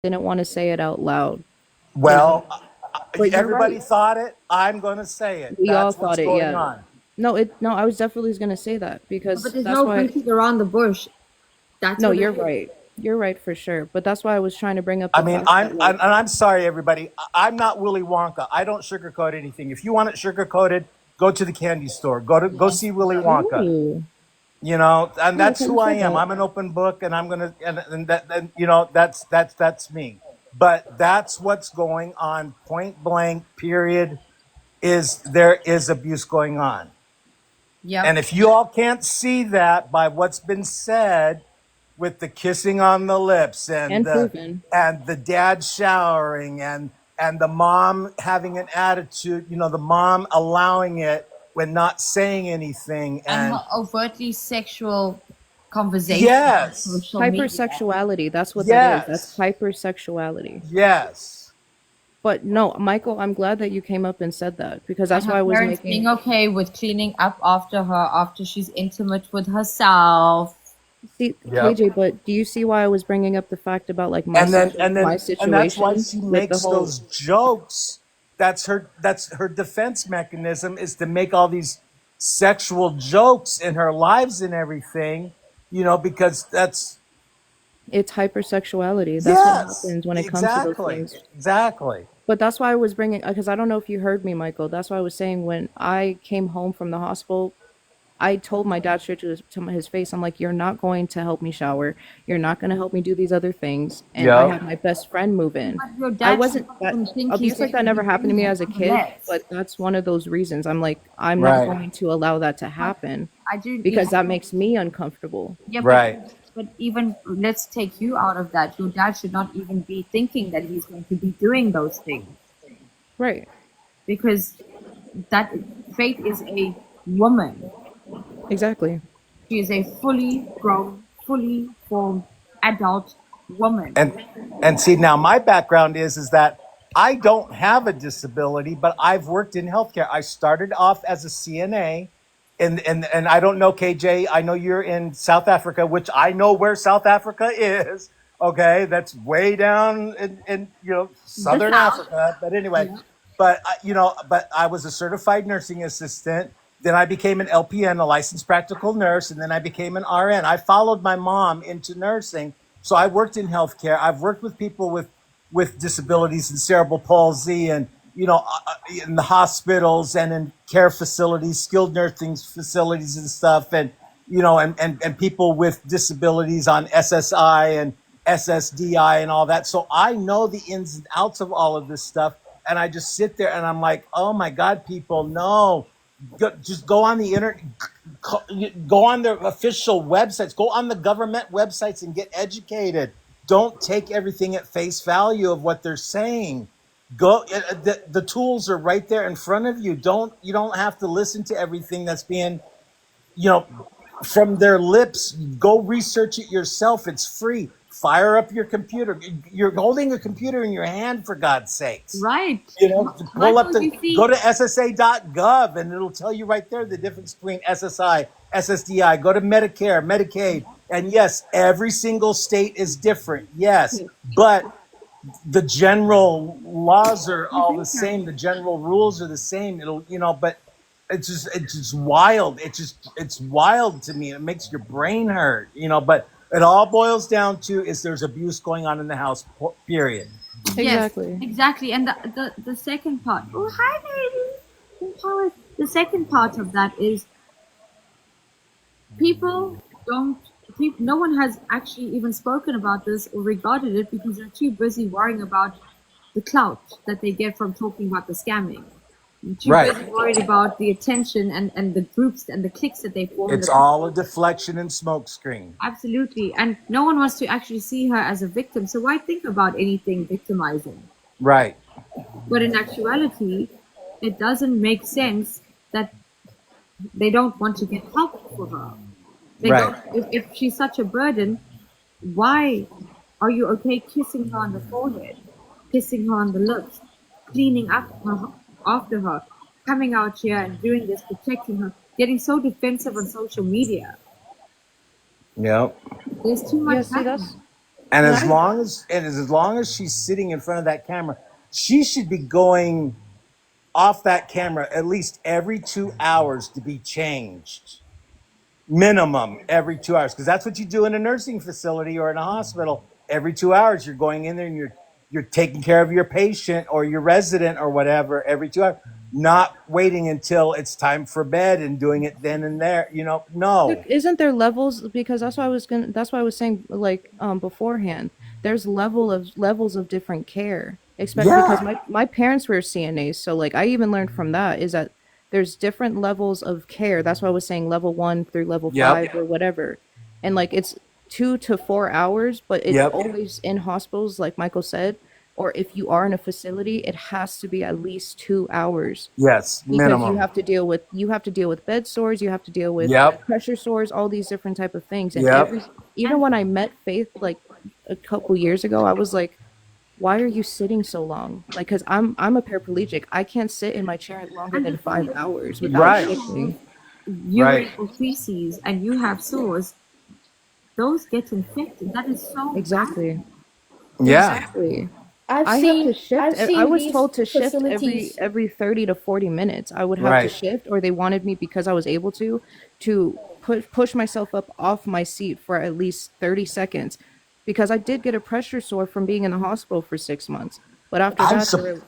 didn't want to say it out loud, you know. Well, But you're everybody right. thought it. I'm going to say it. We all That's what's thought it, going yeah. on. No, I was definitely going to say that But because there's that's no why. beating around the bush. That's No, what it you're is. right. You're right for sure. But that's why I was trying to bring up I the mean, fact that, like, and I'm sorry, everybody. I'm not Willy Wonka. I don't sugarcoat anything. If you want it sugarcoated, go to the candy store. Go Yes. see Willy Wonka. ooh, And I like that's how you who I said am. that. I'm an open book, and I'm gonna and that and that's me. But that's what's going on. Point blank. Period. Is there is abuse going on? Yep. And if you all can't see that by what's been said with the kissing on the lips And proven. and the dad showering and the mom having an attitude, the mom allowing it when not saying anything And and her overtly sexual conversations on yes, social media. Hypersexuality, that's what that is. That's yes, hypersexuality. yes. But no, Michael, I'm glad that you came up and said that because And that's her why I was parents being making. okay with cleaning up after her after she's intimate with herself. See, Yep. KJ, but do you see why I was bringing up the fact about like my And that's why situation she with the makes whole. those jokes. That's her defense mechanism is to make all these sexual jokes in her lives and everything, because that's It's hypersexuality. That's what yes, happens when it comes to those exactly. things. Exactly. But that's why I was bringing, because I don't know if you heard me, Michael. That's why I was saying when I came home from the hospital, I told my dad straight to his face, I'm like, you're not going to help me shower. You're not going to help me do these other things. And I Yep. had my best friend move in. But your I dad should wasn't not that even think he's abuse like going that to be never happened to doing me that as a kid, unless. but that's one of those reasons. I'm like, I'm not Right. going to allow that to But happen I do because even that makes me uncomfortable. yeah, Right. but even let's take you out of that. Your dad should not even be thinking that he's going to be doing those things Right. because that Faith is a woman. Exactly. She is a fully grown, fully formed adult woman. And see now my background is that I don't have a disability, but I've worked in healthcare. I started off as a CNA and I don't know, KJ, I know you're in South Africa, which I know where South Africa is. Okay, that's way down in The southern South. Africa. But anyway, Yeah. but I was a certified nursing assistant. Then I became an LPN, a licensed practical nurse, and then I became an RN. I followed my mom into nursing, so I worked in healthcare. I've worked with people with disabilities and cerebral palsy, and in the hospitals and in care facilities, skilled nursing facilities and stuff, and and people with disabilities on SSI and SSDI and all that. So I know the ins and outs of all of this stuff, and I just sit there and I'm like, oh my God, people, no, just go on the internet, go on their official websites, go on the government websites and get educated. Don't take everything at face value of what they're saying. The tools are right there in front of you. You don't have to listen to everything that's being, you know, from their lips. Go research it yourself. It's free. Fire up your computer. You're holding a computer in your hand, for God's sakes. Right. Pull up Michael, you go see, to ssa.gov and it'll tell you right there the difference between SSI, SSDI. Go to Medicare, Medicaid. And yes, every single state is different. Yes. But the general laws are all the same. The general rules are the same. But it's just wild. It's wild to me. It makes your brain hurt, but it all boils down to is there's abuse going on in the house, period. yes, Exactly. exactly. And the second part, oh, hi, baby. How the second part of that is people don't, no one has actually even spoken about this or regarded it because they're too busy worrying about the clout that they get from talking about the scamming. They're too Right. busy worried about the attention and the groups and the cliques that they form in It's the all a deflection and smokescreen. absolutely. And no one wants to actually see her as a victim. So why think about anything victimizing? Right. But in actuality, it doesn't make sense that they don't want to get help for her. They Right. don't. If she's such a burden, why are you okay kissing her on the forehead, kissing her on the lips, cleaning up her, after her, coming out here and doing this, protecting her, getting so defensive on social media? Yep. There's too Yeah, much see, happening. And And as I long as she's sitting in front of that camera, she should be going off that camera at least every 2 hours to be changed. Minimum every 2 hours, because that's what you do in a nursing facility or in a hospital. Every 2 hours, you're going in there and you're taking care of your patient or your resident or whatever every 2 hours, not waiting until it's time for bed and doing it then and there. No. isn't there levels, because that's why I was saying, like, beforehand, there's levels of different care. Expect because Yeah. my parents were CNAs, so like I even learned from that is that there's different levels of care. That's why I was saying level 1 through level Yep. 5 or whatever. And like it's 2 to 4 hours, but it's Yep. always in hospitals, like Michael said, or if you are in a facility, it has to be at least 2 hours, Yes. because Minimum. you have to deal with bed sores, you have to deal with Yep. pressure sores, all these different type of things. And Yep. even And when I met Faith like a couple years ago, I was like, why are you sitting so long? Like, cuz I'm a paraplegic. I can't sit in my chair longer and the than thing 5 is, hours if without Right. you shifting. have Right. urine or feces and you have sores, those get infected. That is so bad. Exactly. Yeah. Exactly. I've I have to seen shift. I've I seen was these told to shift facilities. every 30 to 40 minutes. I would have to Right. shift, or they wanted me, because I was able to push myself up off my seat for at least 30 seconds, because I did get a pressure sore from being in the hospital for 6 months. But after I'm that, they so were,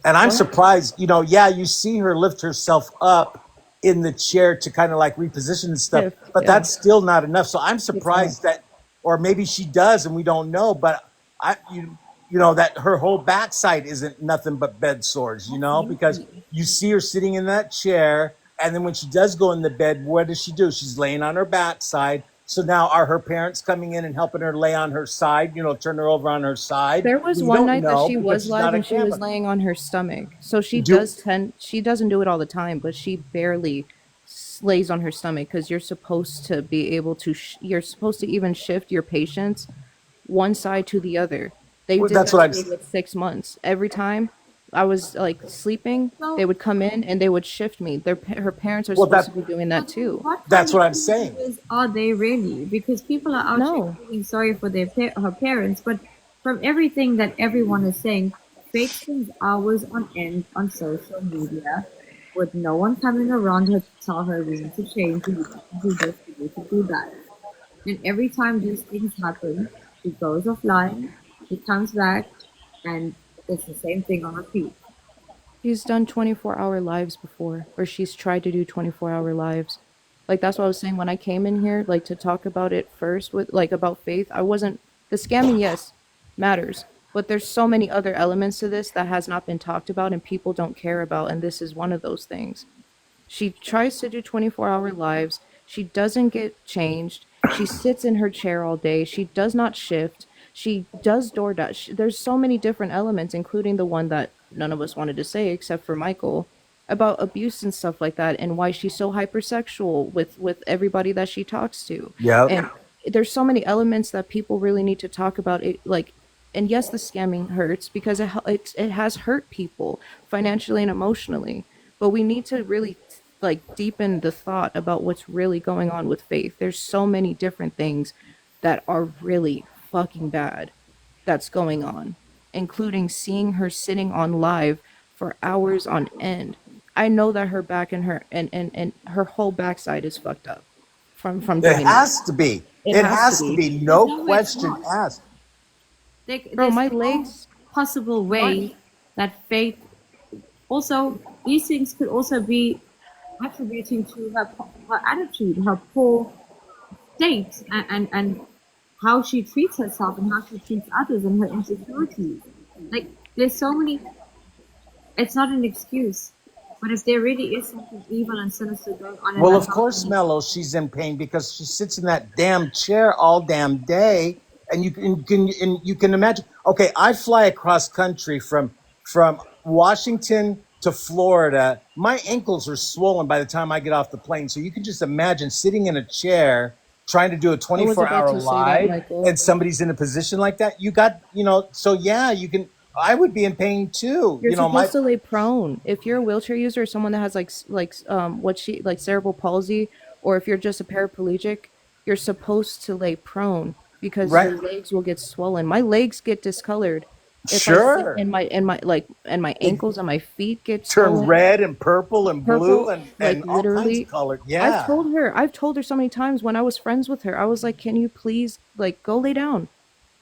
And I'm go ahead. surprised, yeah, you see her lift herself up in the chair to kind of like reposition and stuff, Shift. but Yeah. that's still not enough. So I'm It's not. surprised that, or maybe she does and we don't know, but that her whole backside isn't nothing but bed sores, because you see her sitting in that chair. And then when she does go in the bed, what does she do? She's laying on her backside. So now are her parents coming in and helping her lay on her side, turn her over on her side? There was We one don't night that know she because was she's live not a and she was camera. laying on her stomach. So Do she doesn't do it all the time, but she barely lays on her stomach, because you're supposed to be able to you're supposed to even shift your patients one side to the other. They Well, did that's that what to I'm. me with 6 months. Every time I was like sleeping, they So, would come in and they would shift me. Her parents are Well, supposed to that be doing so that then too. what kind that's of what I'm saying. teenagers are they really? Because people are out here No. feeling sorry for her parents, but from everything that everyone is saying, Faith spends hours on end on social media with no one coming around her to tell her we need to change, we need to do this, we need to do that. And every time these things happen, she goes offline, she comes back, and it's the same thing on repeat. She's done 24-hour lives before, or she's tried to do 24-hour lives. Like, that's what I was saying when I came in here, like, to talk about it first, with like about Faith. I wasn't the scamming, yes, matters, but there's so many other elements to this that has not been talked about and people don't care about, and this is one of those things. She tries to do 24-hour lives. She doesn't get changed. She sits in her chair all day. She does not shift. She does DoorDash. There's so many different elements, including the one that none of us wanted to say except for Michael, about abuse and stuff like that, and why she's so hypersexual with everybody that she talks to. Yep. And there's so many elements that people really need to talk about. It like, and yes, the scamming hurts because it has hurt people financially and emotionally, but we need to really like deepen the thought about what's really going on with Faith. There's so many different things that are really fucking bad that's going on, including seeing her sitting on live for hours on end. I know that her back and and her whole backside is fucked up from It doing that. has to be. It It has to has to be. be. There's No no way it's question not. asked. Bro, There's my no legs possible aren't. way that Faith. Also, these things could also be attributing to her attitude, her poor state, and how she treats herself and how she treats others and her insecurities. Like, there's so many. It's not an excuse, but if there really is something evil and sinister going on in Well, that of course, household, Mello, she's in pain because she sits in that damn chair all damn day, and you can imagine. Okay, I fly across country from Washington to Florida. My ankles are swollen by the time I get off the plane. So you can just imagine sitting in a chair trying to do a I was about 24-hour to say that, live, Michael. and somebody's in a position like that. So yeah, you can. I would be in pain too. You're My supposed to lay prone. If you're a wheelchair user or someone that has what she like cerebral palsy, or if you're just a paraplegic, you're supposed to lay prone. because Right. your legs will get swollen. My legs get discolored if I sit, Sure. and my They ankles and my feet get turn swollen. red and purple and blue Purple, and like all kinds of literally. color. Yeah. I've told her so many times when I was friends with her. I was like, "Can you please like go lay down?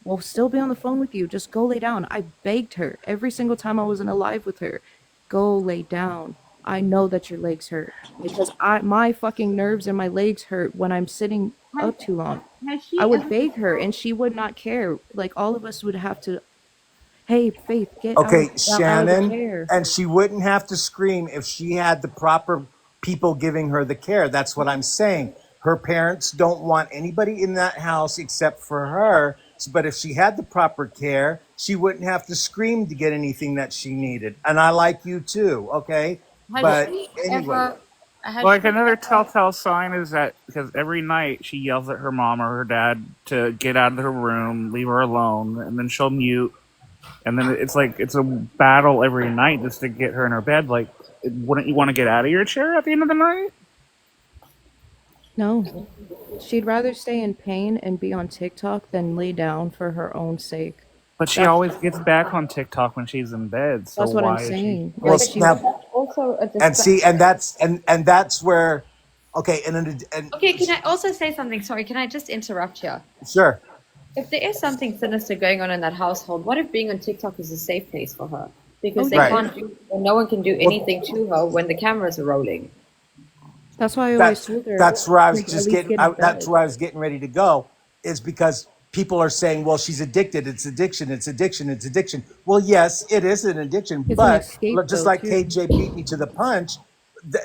We'll still be on the phone with you. Just go lay down." I begged her every single time I wasn't alive with her. Go lay down. I know that your legs hurt because my fucking nerves and my legs hurt when I'm sitting Has, up too long. has I she would ever beg her and she would not care. Like all of us would have to, "Hey, Faith, get Okay, out of the Shannon, chair." and she wouldn't have to scream if she had the proper people giving her the care. That's what I'm saying. Her parents don't want anybody in that house except for her. But if she had the proper care, she wouldn't have to scream to get anything that she needed. And I like you too, okay? has But she anyway, ever has Like she another ever telltale sign is that because every night she yells at her mom or her dad to get out of her room, leave her alone, and then she'll mute, and then it's like it's a battle every night just to get her in her bed. Like, wouldn't you want to get out of your chair at the end of the night? No. She'd rather stay in pain and be on TikTok than lay down for her own sake. But she That's always gets back on TikTok when she's in bed. So that's what I'm why is she? saying. yeah, well, Like but she now that's also a and see, distraction. and that's where, okay, and Okay, can I also say something? Sorry, can I just interrupt here? sure. If there is something sinister going on in that household, what if being on TikTok is a safe place for her? Oh Because they yeah. Right. can't do, or no one can do Well, anything to her when the cameras are rolling. That's why I always that's told her that's where I was to at just least getting. get in That's bed. where I was getting ready to go. Is because people are saying, "Well, she's addicted. It's addiction. It's addiction. It's addiction." Well, yes, it is an addiction, It's an but escape just though like too. KJ beat me to the punch,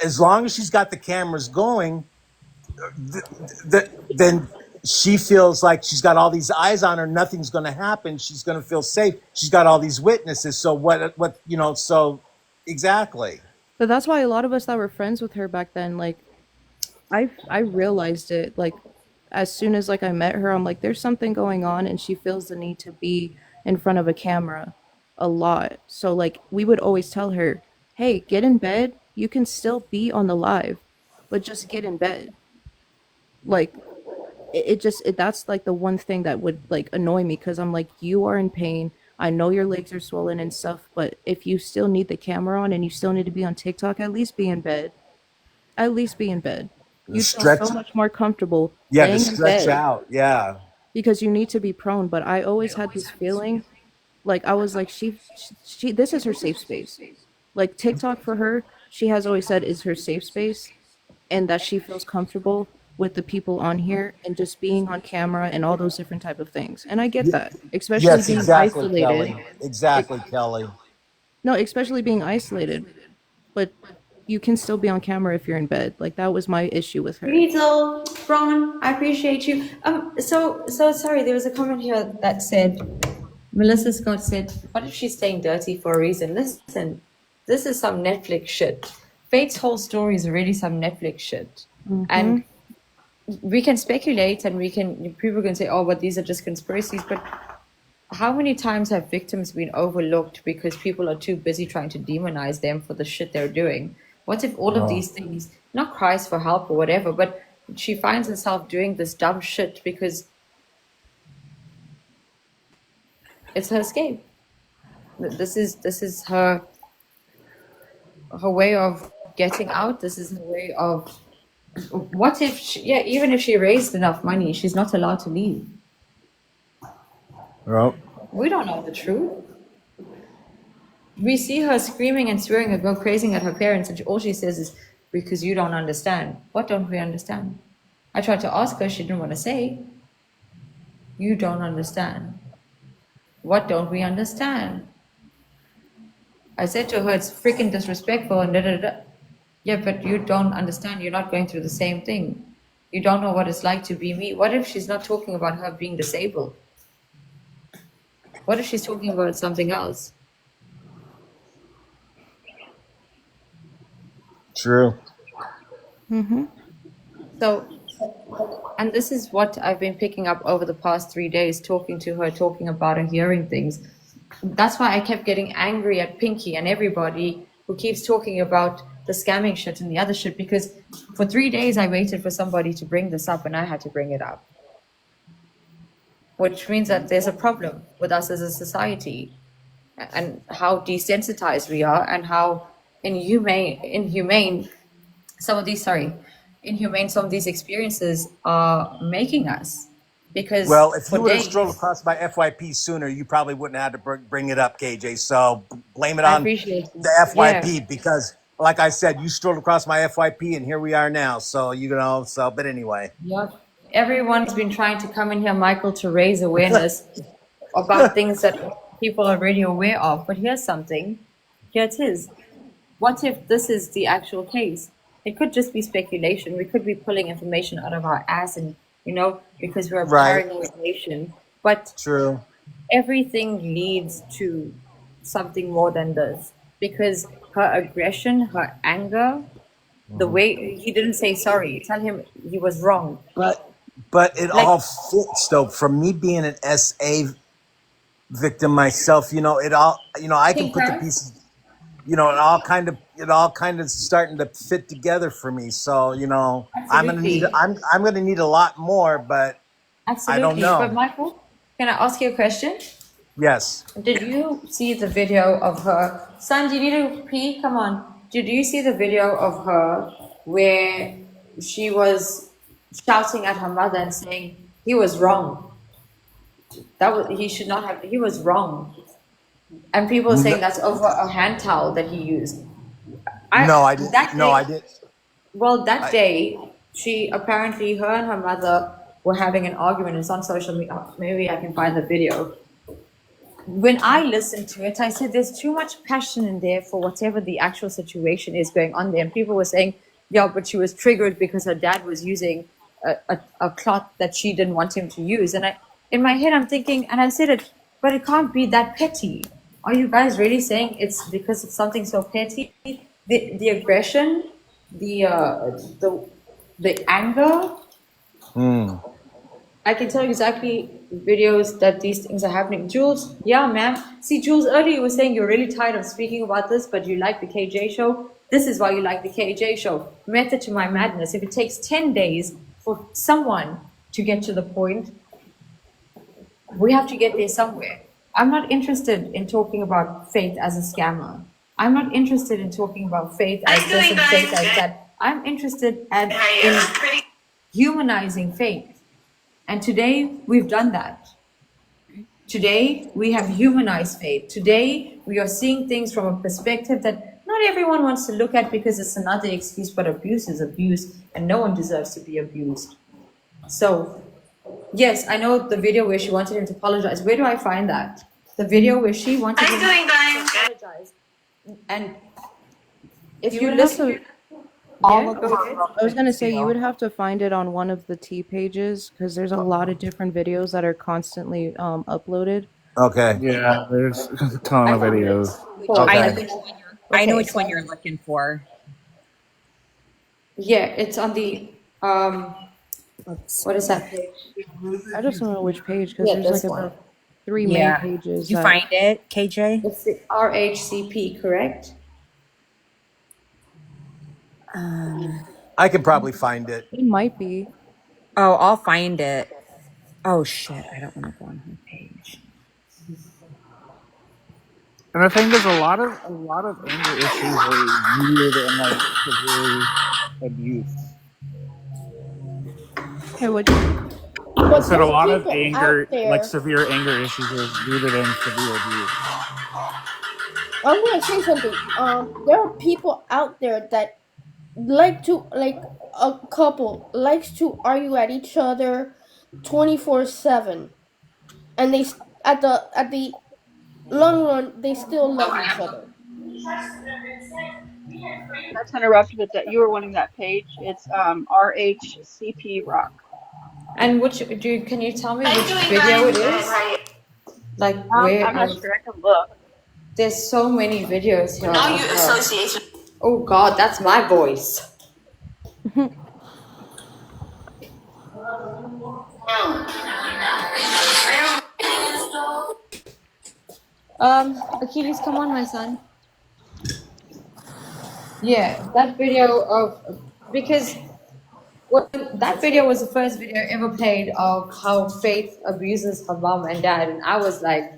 as long as she's got the cameras going, then she feels like she's got all these eyes on her. Nothing's going to happen. She's going to feel safe. She's got all these witnesses. So what? So exactly. But that's why a lot of us that were friends with her back then, like I realized it like as soon as like I met her, I'm like there's something going on and she feels the need to be in front of a camera a lot. So like we would always tell her, "Hey, get in bed. You can still be on the live, but just get in bed." Like that's like the one thing that would like annoy me because I'm like you are in pain. I know your legs are swollen and stuff, but if you still need the camera on and you still need to be on TikTok, at least be in bed. At least be in bed. You'd feel Stretch. so much more comfortable Yeah, to laying in stretch bed out. Yeah. because you need to be prone. But I always had this feeling like I was like she this is her safe space. Like TikTok for her, she has always said is her safe space and that she feels comfortable with the people on here and just being on camera and all those different type of things. And I get that, especially Yes, being exactly, isolated. Kelly. It, Exactly, Kelly. no, especially being isolated. But you can still be on camera if you're in bed. Like that was my issue with her. Riesel, Ron, I appreciate you. So sorry. There was a comment here that said, Melissa Scott said, "What if she's staying dirty for a reason?" Listen, this is some Netflix shit. Fate's whole story is already some Netflix shit, Mm-hmm. and we can speculate, and people can say, "Oh, but these are just conspiracies." But how many times have victims been overlooked because people are too busy trying to demonize them for the shit they're doing? What if all of Oh. these things, not cries for help or whatever, but she finds herself doing this dumb shit because it's her escape. This is her way of getting out. This is her way of. What if yeah, even if she raised enough money, she's not allowed to leave. Oh. We don't know the truth. We see her screaming and swearing and go crazy at her parents, and all she says is, "Because you don't understand." What don't we understand? I tried to ask her, she didn't want to say. You don't understand. What don't we understand? I said to her, "It's freaking disrespectful," and da da da. Yeah, but you don't understand. You're not going through the same thing. You don't know what it's like to be me. What if she's not talking about her being disabled? What if she's talking about something else? True. Mm-hmm. So, and this is what I've been picking up over the past 3 days, talking to her, talking about her, hearing things. That's why I kept getting angry at Pinky and everybody who keeps talking about the scamming shit and the other shit, because for 3 days I waited for somebody to bring this up and I had to bring it up. which means that there's a problem with us as a society, and how desensitized we are, and how inhumane some of these inhumane some of these experiences are making us. Because Well, if for you would have strolled days, across my FYP sooner, you probably wouldn't have had to bring it up, KJ. So blame it I on appreciate, the yeah, FYP because, like I said, you strolled across my FYP, and here we are now. So but anyway, yeah, everyone's been trying to come in here, Michael, to raise awareness about things that people are already aware of. But here's something, here it is. What if this is the actual case? It could just be speculation. We could be pulling information out of our ass, and because we're a right? paranoid nation. But True. everything leads to something more than this. Because her aggression, her anger, the way he didn't say sorry, tell him he was wrong. But it Like, all fits though. From me being an SA victim myself, I can King put the Karen? pieces. It all kind of starting to fit together for me. So Absolutely. I'm gonna need a lot more, but I don't Absolutely. But know. Michael, can I ask you a question? Yes. Did you see the video of her? Son, do you need to pee? Come on. Did you see the video of her where she was shouting at her mother and saying he was wrong? He should not have, he was wrong. And people are No, saying that's over a hand towel that he used. no, I I didn't. that No, I day, didn't. well, that I, day, she apparently, her and her mother were having an argument. It's on social media. Maybe I can find the video. When I listened to it, I said there's too much passion in there for whatever the actual situation is going on there. And people were saying, yeah, but she was triggered because her dad was using a cloth that she didn't want him to use. And in my head, I'm thinking, and I said it, but it can't be that petty. Are you guys really saying it's because of something so petty? The aggression, the the anger. I can tell you exactly videos that these things are happening. Jules, yeah, ma'am. See, Jules, earlier you were saying you're really tired of speaking about this, but you like the KJ show. This is why you like the KJ show. Method to my madness. If it takes 10 days for someone to get to the point, we have to get there somewhere. I'm not interested in talking about faith as a scammer. I'm not interested in talking about faith as this and faith as that. I'm interested in humanizing faith. And today we've done that. Today we have humanized faith. Today we are seeing things from a perspective that not everyone wants to look at because it's another excuse, but abuse is abuse and no one deserves to be abused. So, yes, I know the video where she wanted him to apologize. Where do I find that? The video where she wanted him to apologize. And if you listen, All yeah, of go them. ahead. I was gonna say you would have to find it on one of the T pages because there's a lot of different videos that are constantly uploaded. okay. Yeah, there's a ton I of found it. videos. Hold Okay. on. I know Okay, which one so you're looking for. yeah, it's on the what is that page? I just don't know which page because Yeah, there's like this one. about three main Yeah. pages Did you that find it, KJ? It's the RHCP, correct? I can probably find it. it might be. Oh, I'll find it. Oh shit! I don't want to go on her page. And the thing is, a lot of anger issues are rooted in like severe abuse. Hey, what? I But said a there's lot of people anger, out like there. severe anger issues, are rooted in severe abuse. I'm gonna say something. There are people out there that like a couple likes to argue at each other 24/7, and at the long run they still love each other. Not to interrupt, but that you were wanting that page. It's RHCP Rock. And can you tell me which video it is? Like where I'm not sure. I can look. there's so many videos here of her. Oh God, that's my voice. Achilles, come on, my son. Yeah, that video of because Well, that video was the first video ever played of how Faith abuses her mom and dad, and I was like,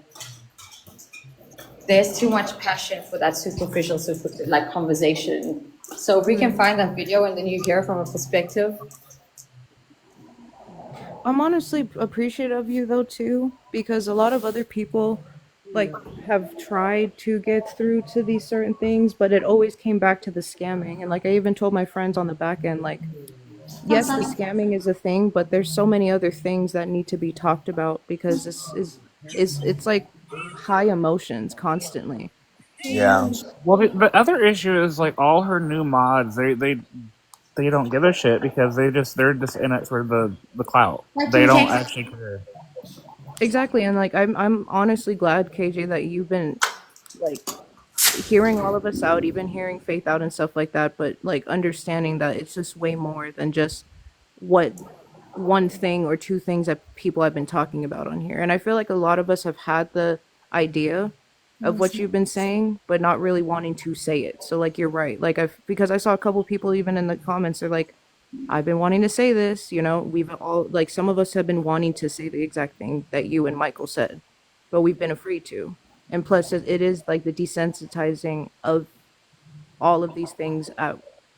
there's too much passion for that superficial, like conversation. So if we can find that video and then you hear from a perspective. I'm honestly appreciative of you though too, because a lot of other people like have tried to get through to these certain things, but it always came back to the scamming. And like I even told my friends on the back end, like, yes, the scamming is a thing, but there's so many other things that need to be talked about because this is it's like high emotions constantly. Yeah. Well, the other issue is like all her new mods. They don't give a shit because they're just in it for the clout. They don't actually care. Exactly, and like I'm honestly glad, KJ, that you've been like hearing all of us out, even hearing Faith out and stuff like that, but like understanding that it's just way more than just what one thing or two things that people have been talking about on here. And I feel like a lot of us have had the idea of what you've been saying, but not really wanting to say it. So like you're right. Like I've because I saw a couple people even in the comments, they're like, I've been wanting to say this, you know, we've all like some of us have been wanting to say the exact thing that you and Michael said, but we've been afraid to. And plus it is like the desensitizing of all of these things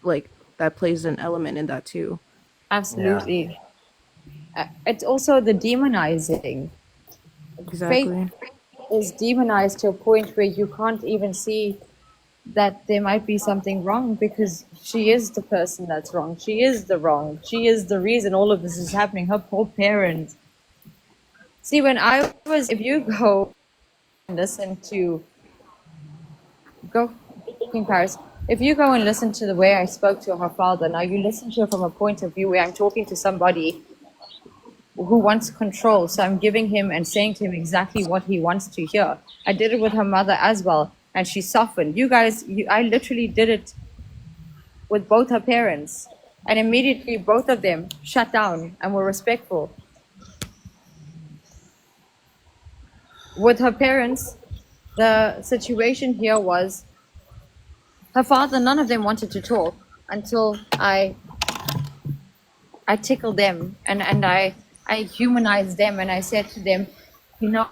like that plays an element in that too. Yeah. Absolutely. It's also the demonizing. Faith Exactly. is demonized to a point where you can't even see that there might be something wrong because she is the person that's wrong. She is the wrong. She is the reason all of this is happening. Her poor parents. See, when I was, if you go and listen to, go in Paris, if you go and listen to the way I spoke to her father, now you listen to her from a point of view where I'm talking to somebody who wants control. So I'm giving him and saying to him exactly what he wants to hear. I did it with her mother as well, and she softened. You guys, I literally did it with both her parents, and immediately both of them shut down and were respectful. With her parents, the situation here was her father, none of them wanted to talk until I tickled them and I humanized them and I said to them, you know,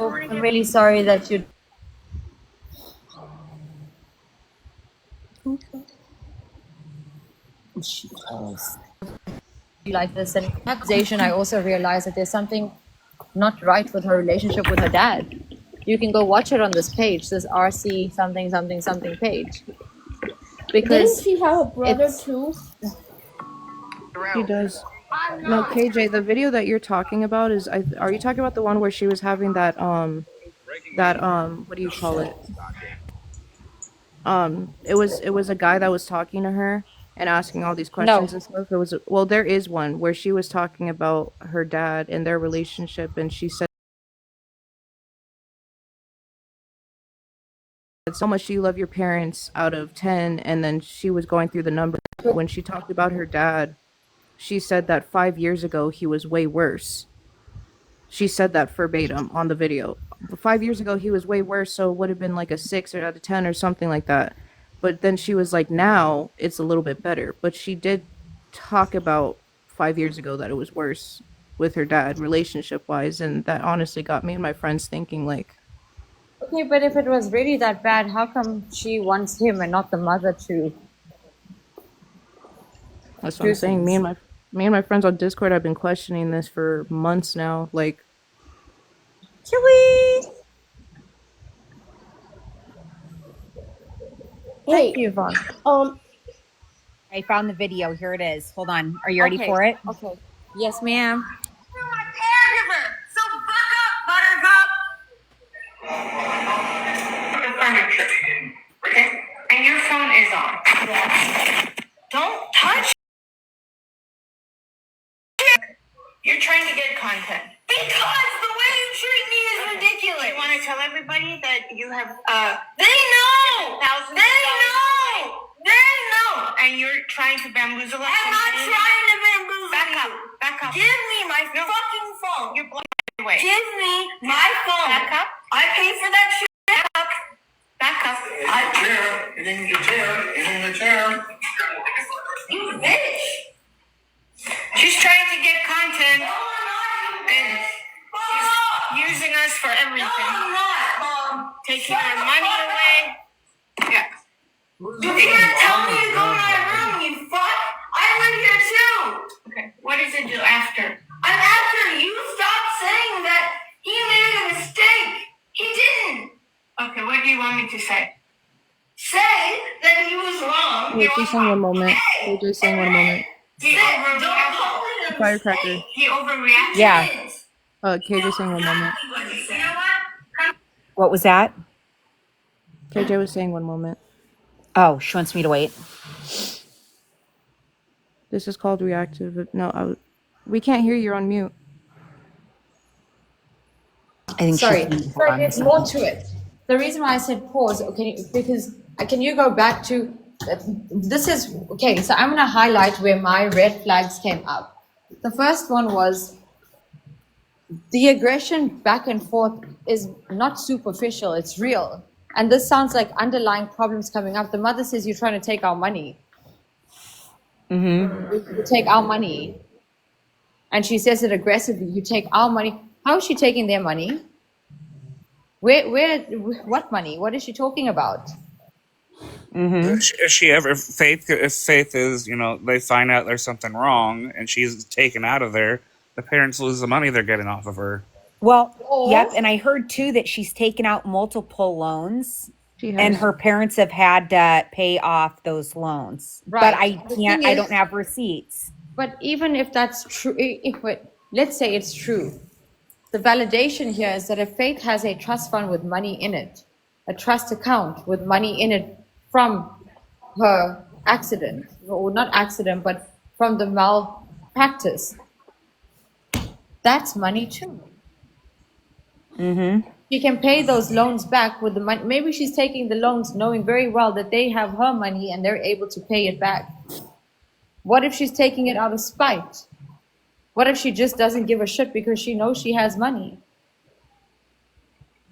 I'm really sorry that you like this. And in that conversation, I also realized that there's something not right with her relationship with her dad. You can go watch it on this page, this RC something something something page. Didn't Because she have a brother it's too? She does. No, KJ, the video that you're talking about is are you talking about the one where she was having that what do you call it? It was a guy that was talking to her and asking all these no. questions and stuff. It was well, there is one where she was talking about her dad and their relationship, and she said so much do you love your parents out of 10, and then she was going through the number. When she talked about her dad, she said that 5 years ago he was way worse. She said that verbatim on the video. 5 years ago, he was way worse, so it would have been like a 6 out of 10 or something like that. But then she was like, now it's a little bit better. But she did talk about 5 years ago that it was worse with her dad, relationship wise. And that honestly got me and my friends thinking, like, Okay, but if it was really that bad, how come she wants him and not the mother to that's what do I'm saying. Me things? and my friends on Discord have been questioning this for months now. Like, Kiwi! Thank Hey, you, Vaughn. I found the video. Here it is. Hold on. Are you ready Okay, for it? okay. Yes, ma'am. You're my caregiver, so buck up, Buttercup. Okay? And your phone is on. Yes. Don't touch it. You're trying to get content. Because the way you treat me is ridiculous. You want to tell everybody that you have they know thousands they know. They know. And you're trying to bamboozle us. I'm not trying to bamboozle. Back up. Back up. Give me my fucking phone. You're blocking your way. Give me my phone. Back up. I pay for that shit. Back up. Back up. Chair. It ain't your chair. It ain't your chair. You bitch. taking our money away. Yeah. You can't tell me to go to my room, you fuck! I live here too! Okay, what does it do after? I'm after you stop saying that he made a mistake! He didn't! Okay, what do you want me to say? Say that he was wrong. Wait, just saying one moment. Wait, just saying one moment. He overreacted. Firecracker. He overreacted. Yeah. KJ saying one moment. You know what? What was that? KJ was saying one moment. Oh, she wants me to wait. This is called reactive. No, we can't hear you. You're on mute. I think Sorry, she's hold on a there's second. more to it. The reason why I said pause, can you go back to, this is, okay, so I'm going to highlight where my red flags came up. The first one was the aggression back and forth is not superficial, it's real. And this sounds like underlying problems coming up. The mother says, you're trying to take our money. You take our money. And she says it aggressively, you take our money. How is she taking their money? What money? What is she talking about? If she ever if Faith is, they find out there's something wrong and she's taken out of there, the parents lose the money they're getting off of her. Well, yep, and I heard too that she's taken out multiple loans, and her parents have had to pay off those loans. Right. But I don't have receipts. But even if that's true, let's say it's true. The validation here is that if Faith has a trust fund with money in it, a trust account with money in it from her accident, or not accident, but from the malpractice, that's money too. She can pay those loans back with the money. Maybe she's taking the loans knowing very well that they have her money and they're able to pay it back. What if she's taking it out of spite? What if she just doesn't give a shit because she knows she has money?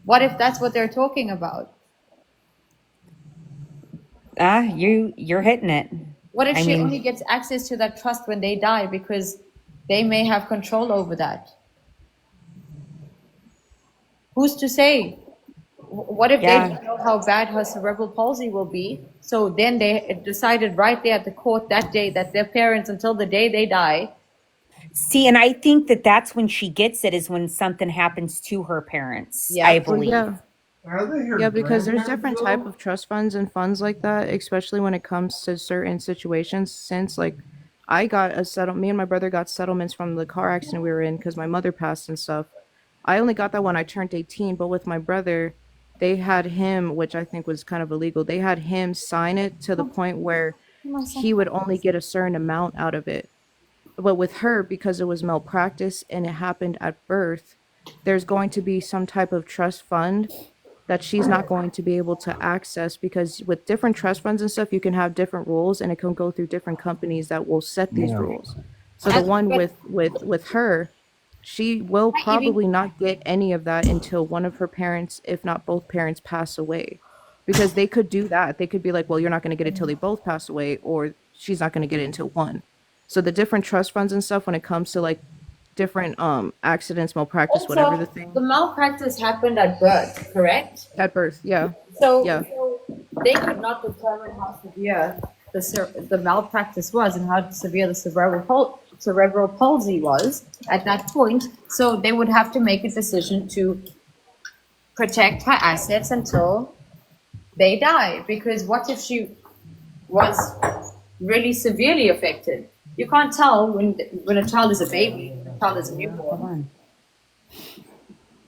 What if that's what they're talking about? You're hitting it. What if she only gets access to that trust when they die because they may have control over that? Who's to say? What if they don't know how bad her cerebral palsy will be? So then they decided right there at the court that day that their parents, until the day they die. See, and I think that's when she gets it, is when something happens to her parents, Yeah. I believe. Yeah, because there's different type of trust funds and funds like that, especially when it comes to certain situations. Since like I got me and my brother got settlements from the car accident we were in because my mother passed and stuff. I only got that when I turned 18, but with my brother, they had him, which I think was kind of illegal. They had him sign it to the point where he would only get a certain amount out of it. But with her, because it was malpractice and it happened at birth, there's going to be some type of trust fund that she's not going to be able to access, because with different trust funds and stuff, you can have different rules and it can go through different companies that will set these rules. So the one with her, she will probably not get any of that until one of her parents, if not both parents, pass away. Because they could do that. They could be like, well, you're not going to get it till they both pass away, or she's not going to get it until one. So the different trust funds and stuff, when it comes to like different accidents, malpractice, Also, whatever the thing. The malpractice happened at birth, correct? At birth, yeah. So, Yeah. so they could not determine how severe the malpractice was and how severe the cerebral palsy was at that point. So they would have to make a decision to protect her assets until they die. Because what if she was really severely affected? You can't tell when a child is a baby, a child is a newborn.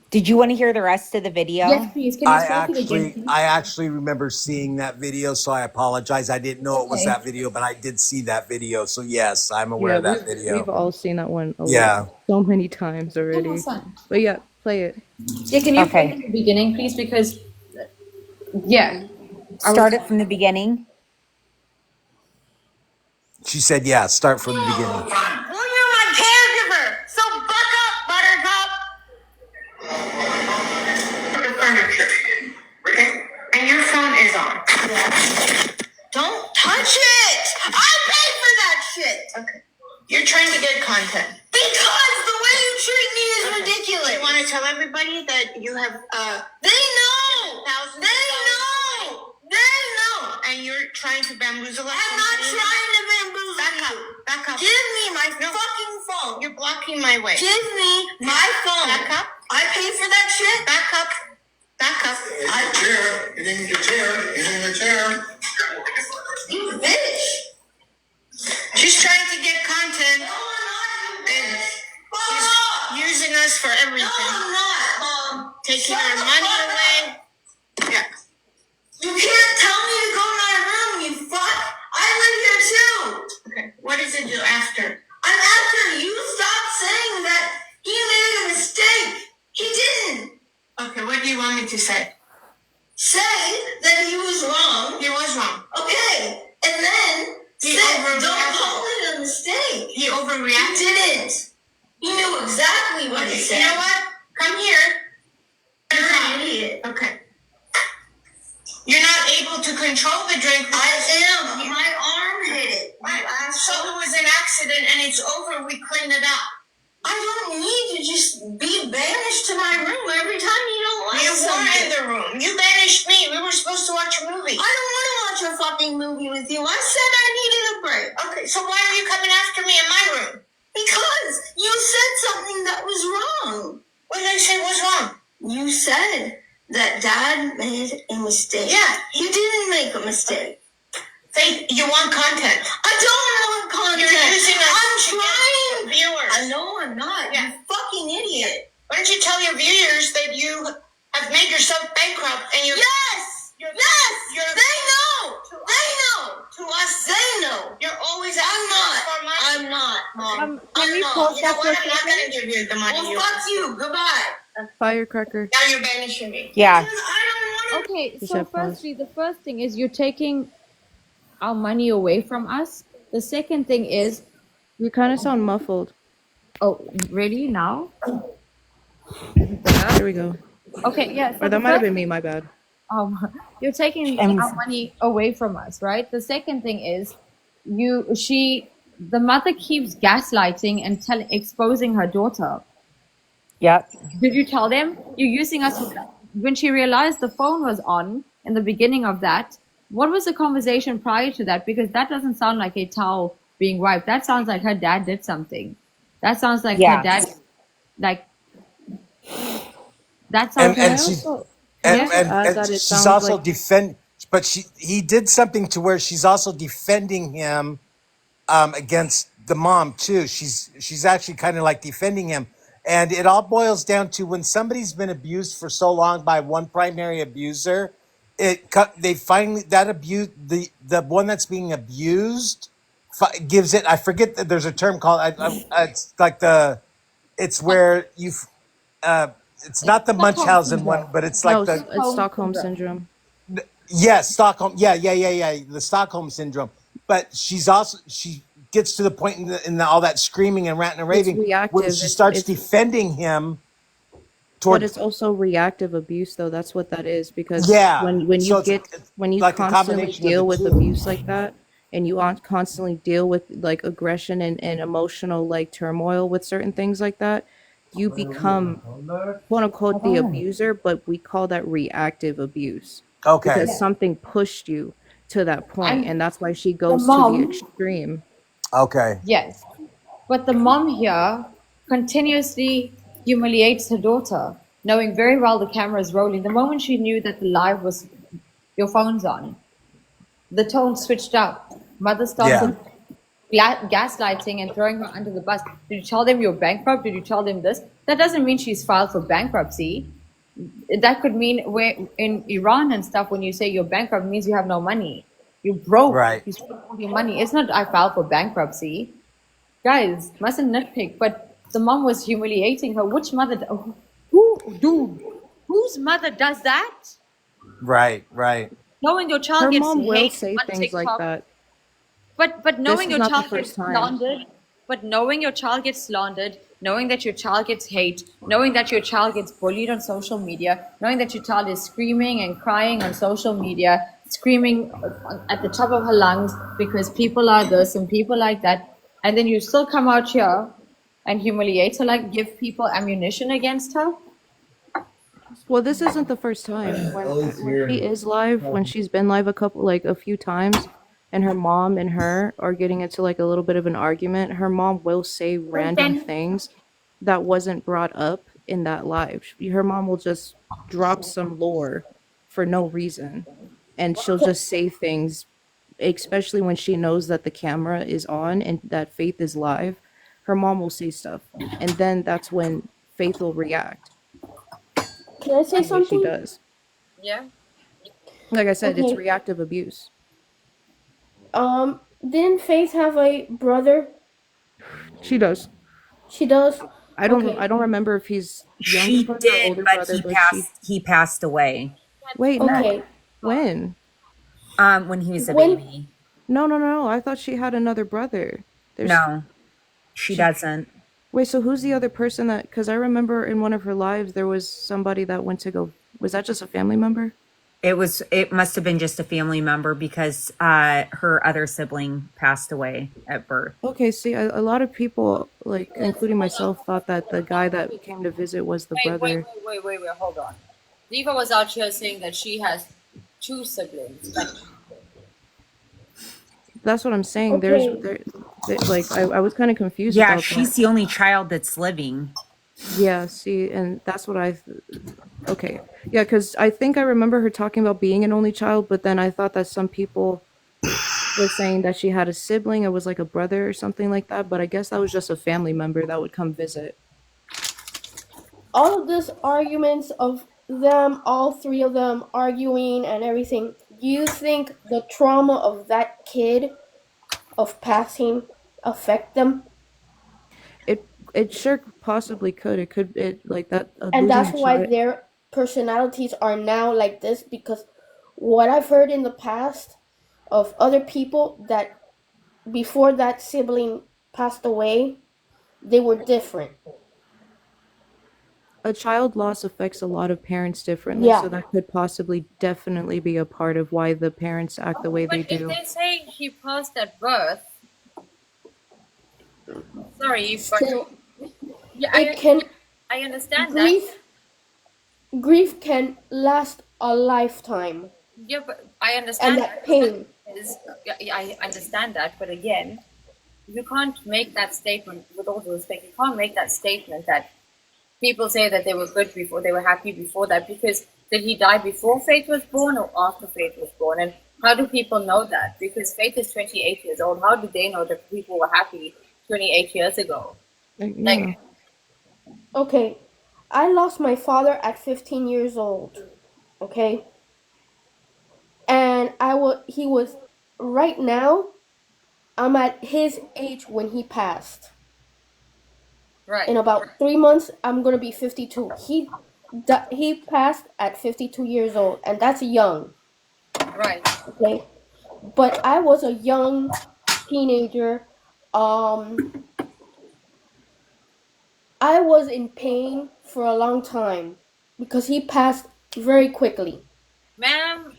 Did you want to hear the rest of the video? Yes, please. Can you start it again, please? I actually remember seeing that video, so I apologize. I didn't know it was Okay. that video, but I did see that video. So yes, I'm aware of that video. We've all seen that one so many times already. Almost done. But yeah, play it. Yeah, can you play from the beginning, please? Because, Start it from the beginning. She said, yeah, start from the beginning. Well, you're my caregiver, so buck up, Buttercup. The furniture. And your phone is on. Don't touch it. I pay for that shit. Okay. You're trying to get content. Because the way you treat me is ridiculous. You want to tell everybody that you have, they know. trying to bamboozle us? I'm not trying to bamboozle you. Back up. Give me my fucking phone. You're blocking my way. Give me my phone. Back up. I pay for that shit. Back up. Back up. I chair. Get in your chair. Get in your chair. You bitch. She's trying to get content. No, I'm not. And she's using us for everything. No, I'm not, Mom. Taking our money away. Yeah. You can't tell me to go to my room, you fuck. I live here too. Okay. What does it do after? I'm after you stop saying that he made a mistake. He didn't. Okay, what do you want me to say? Say that he was wrong. He was wrong. Okay. And then don't call it a mistake. He overreacted. He didn't. He knew exactly what he said. You know what? Come here. You're an idiot. Okay. You're not able to control the drink. I am. My arm hit it. So it was an accident and it's over. We cleaned it up. I don't need to just be banished to my room every time you don't like something. You were in the room. You banished me. We were supposed to watch a movie. I don't want to watch a fucking movie with you. I said I needed a break. Okay, so why are you coming after me in my room? Because you said something that was wrong. What did I say was wrong? You said that Dad made a mistake. Yeah. You didn't make a mistake. Faith, you want content. I don't want content. You're using us. I'm trying. Viewers. I know I'm not. Yeah. You fucking idiot. Why don't you tell your viewers that you have made yourself bankrupt and you're... Yes! They know! They know! To us, they know. You're always asking for money. I'm not, Mom. Can we pause that for a second? I'm not going to give you the money. Well, fuck you. Goodbye. Firecracker. Now you're banishing me. Yeah. Okay, so firstly, the first thing is you're taking our money away from us. The second thing is... You kind of sound muffled. Oh, really? Now? There we go. Okay, yeah. So Or that might have been me, my bad. You're taking our money away from us, right? The second thing is the mother keeps gaslighting and exposing her daughter. Yep. Did you tell them? You're using us when she realized the phone was on in the beginning of that. What was the conversation prior to that? Because that doesn't sound like a towel being wiped. That sounds like her dad did something. That sounds like her dad, like, that sounds and she's also but he did something to where she's also defending him against the mom too. She's actually kind of like defending him. And it all boils down to when somebody's been abused for so long by one primary abuser, they finally the one that's being abused gives it. I forget that there's a term called. It's like it's where it's not the Munchausen one, but it's like it's Stockholm syndrome. Yes, Stockholm. Yeah. The Stockholm syndrome. But she gets to the point in all that screaming and ranting and raving where she starts defending him. But it's also reactive abuse, though. That's what that is, because when you like constantly deal with abuse like that, and you constantly deal with like aggression and emotional like turmoil with certain things like that, you become quote unquote the abuser, but we call that reactive abuse. Okay. Because something pushed you to that point, and that's why she goes to the extreme. Okay. Yes. But the mom here continuously humiliates her daughter, knowing very well the camera is rolling. The moment she knew that the live was, your phone's on, the tone switched up. Mother started gaslighting and throwing her under the bus. Did you tell them you're bankrupt? Did you tell them this? That doesn't mean she's filed for bankruptcy. That could mean where in Iran and stuff, when you say you're bankrupt, it means you have no money. You broke. Right. You spent all your money. It's not I filed for bankruptcy. Guys, mustn't nitpick. But the mom was humiliating her. Which mother? Whose mother does that? Right. Knowing your child her gets mom will hate say on things TikTok, like that. But knowing your child gets slandered, knowing that your child gets hate, knowing that your child gets bullied on social media, knowing that your child is screaming and crying on social media, screaming at the top of her lungs because people are this and people like that, and then you still come out here and humiliate her, like give people ammunition against her. Well, this isn't the first time. When she is live, when she's been live a few times, and her mom and her are getting into like a little bit of an argument, her mom will say random things that wasn't brought up in that live. Her mom will just drop some lore for no reason, and she'll just say things, especially when she knows that the camera is on and that Faith is live. Her mom will say stuff, and then that's when Faith will react Can I say the way she something? does. Yeah. Like I said, it's Okay. reactive abuse. Didn't Faith have a brother? She does. She does. I don't. Okay. I don't remember if he's younger She brother or did, older but brother, but she. he passed away Wait, no. Okay. When? when he was a When baby. No. I thought she had another brother. There's. No, she doesn't. Wait, so who's the other person that? Because I remember in one of her lives there was somebody that went to go. Was that just a family member? It must have been just a family member because her other sibling passed away at birth. Okay, see, a lot of people, like including myself, thought that the guy that came to visit was the brother. Wait, hold on. Diva was out here saying that she has 2 siblings. Like, That's what I'm saying. Okay. Like I was kind of confused Yeah, about she's that. the only child that's living. Yeah, see, and that's what okay. Yeah, because I think I remember her talking about being an only child, but then I thought that some people were saying that she had a sibling, it was like a brother or something like that, but I guess that was just a family member that would come visit. all of this arguments of them, all three of them arguing and everything, do you think the trauma of that kid of passing affect them? It sure possibly could. It could it like that And losing that's a why child. their personalities are now like this, because what I've heard in the past of other people that before that sibling passed away, they were different. A child loss affects a lot of parents differently, Yeah. so that could possibly definitely be a part of why the parents act the way but they if do. they say he passed at birth, sorry, but Still, yeah, it can I understand that. grief can last a lifetime, Yeah, but I and understand that pain. yeah, I understand that, but again, you can't make that statement with all due respect. You can't make that statement that people say that they were good before, they were happy before that, because did he die before Faith was born or after Faith was born? And how do people know that? Because Faith is 28 years old. How do they know that people were happy 28 years ago? Yeah. Okay, I lost my father at 15 years old. Okay, and he was right now. I'm at his age when he passed. Right. In about 3 months, I'm gonna be 52. He passed at 52 years old, and that's young. Right. Okay, but I was a young teenager. Um, I was in pain for a long time because he passed very quickly. Ma'am,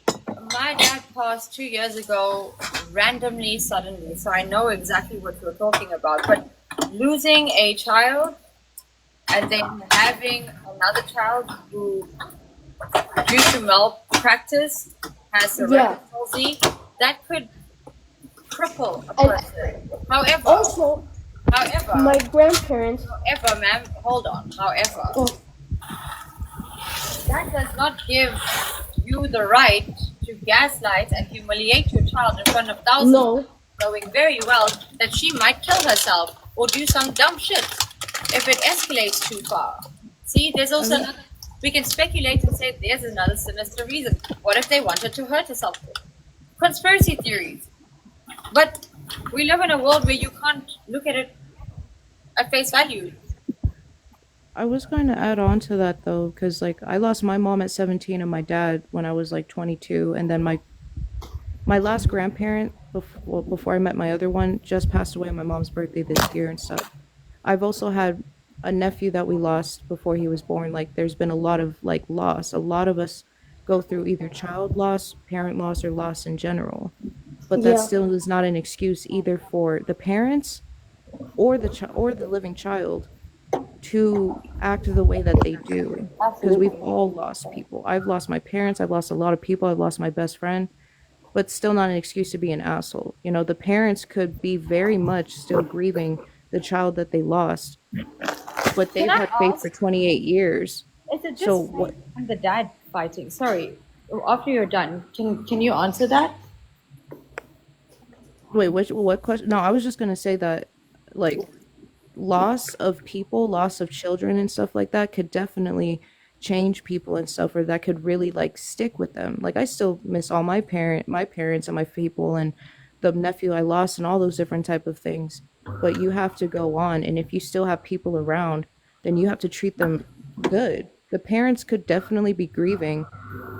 my dad passed 2 years ago, randomly, suddenly, so I know exactly what you're talking about. But losing a child and then having another child who, due to malpractice, has cerebral palsy, that could cripple a person. However, Also, my grandparents. however, ma'am, hold on. However, Oh, that does not give you the right to gaslight and humiliate your child in front of thousands, no, knowing very well that she might kill herself or do some dumb shit if it escalates too far. See, there's also another, we can speculate and say there's another sinister reason. What if they wanted to hurt herself? Conspiracy theories. But we live in a world where you can't look at it at face value. I was going to add on to that though, because like I lost my mom at 17 and my dad when I was like 22, and then my last grandparent before I met my other one just passed away on my mom's birthday this year and stuff. I've also had a nephew that we lost before he was born. Like there's been a lot of like loss. A lot of us go through either child loss, parent loss, or loss in general. But that yeah, still is not an excuse either for the parents or or the living child to act the way that they do, because we've all lost people. I've lost my parents, I've lost a lot of people, I've lost my best friend, but still not an excuse to be an asshole. You know, the parents could be very much still grieving the child that they lost, but Can they've I had faith for ask, 28 years. is it So just what? Faith and the dad fighting? Sorry, after you're done, can you answer that? Wait, what question? No, I was just gonna say that, like, loss of people, loss of children and stuff like that could definitely change people and stuff, or that could really like stick with them. Like I still miss all my parents and my people and the nephew I lost and all those different type of things. But you have to go on, and if you still have people around, then you have to treat them good. The parents could definitely be grieving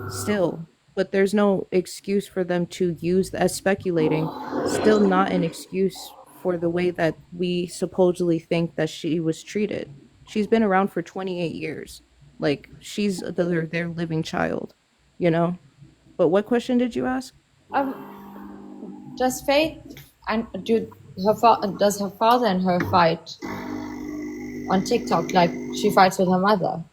still, but there's no excuse for them to use as speculating, still not an excuse for the way that we supposedly think that she was treated. She's been around for 28 years. Like she's their living child, you know? But what question did you ask? Does Faith and does her father and her fight on TikTok like she fights with her mother?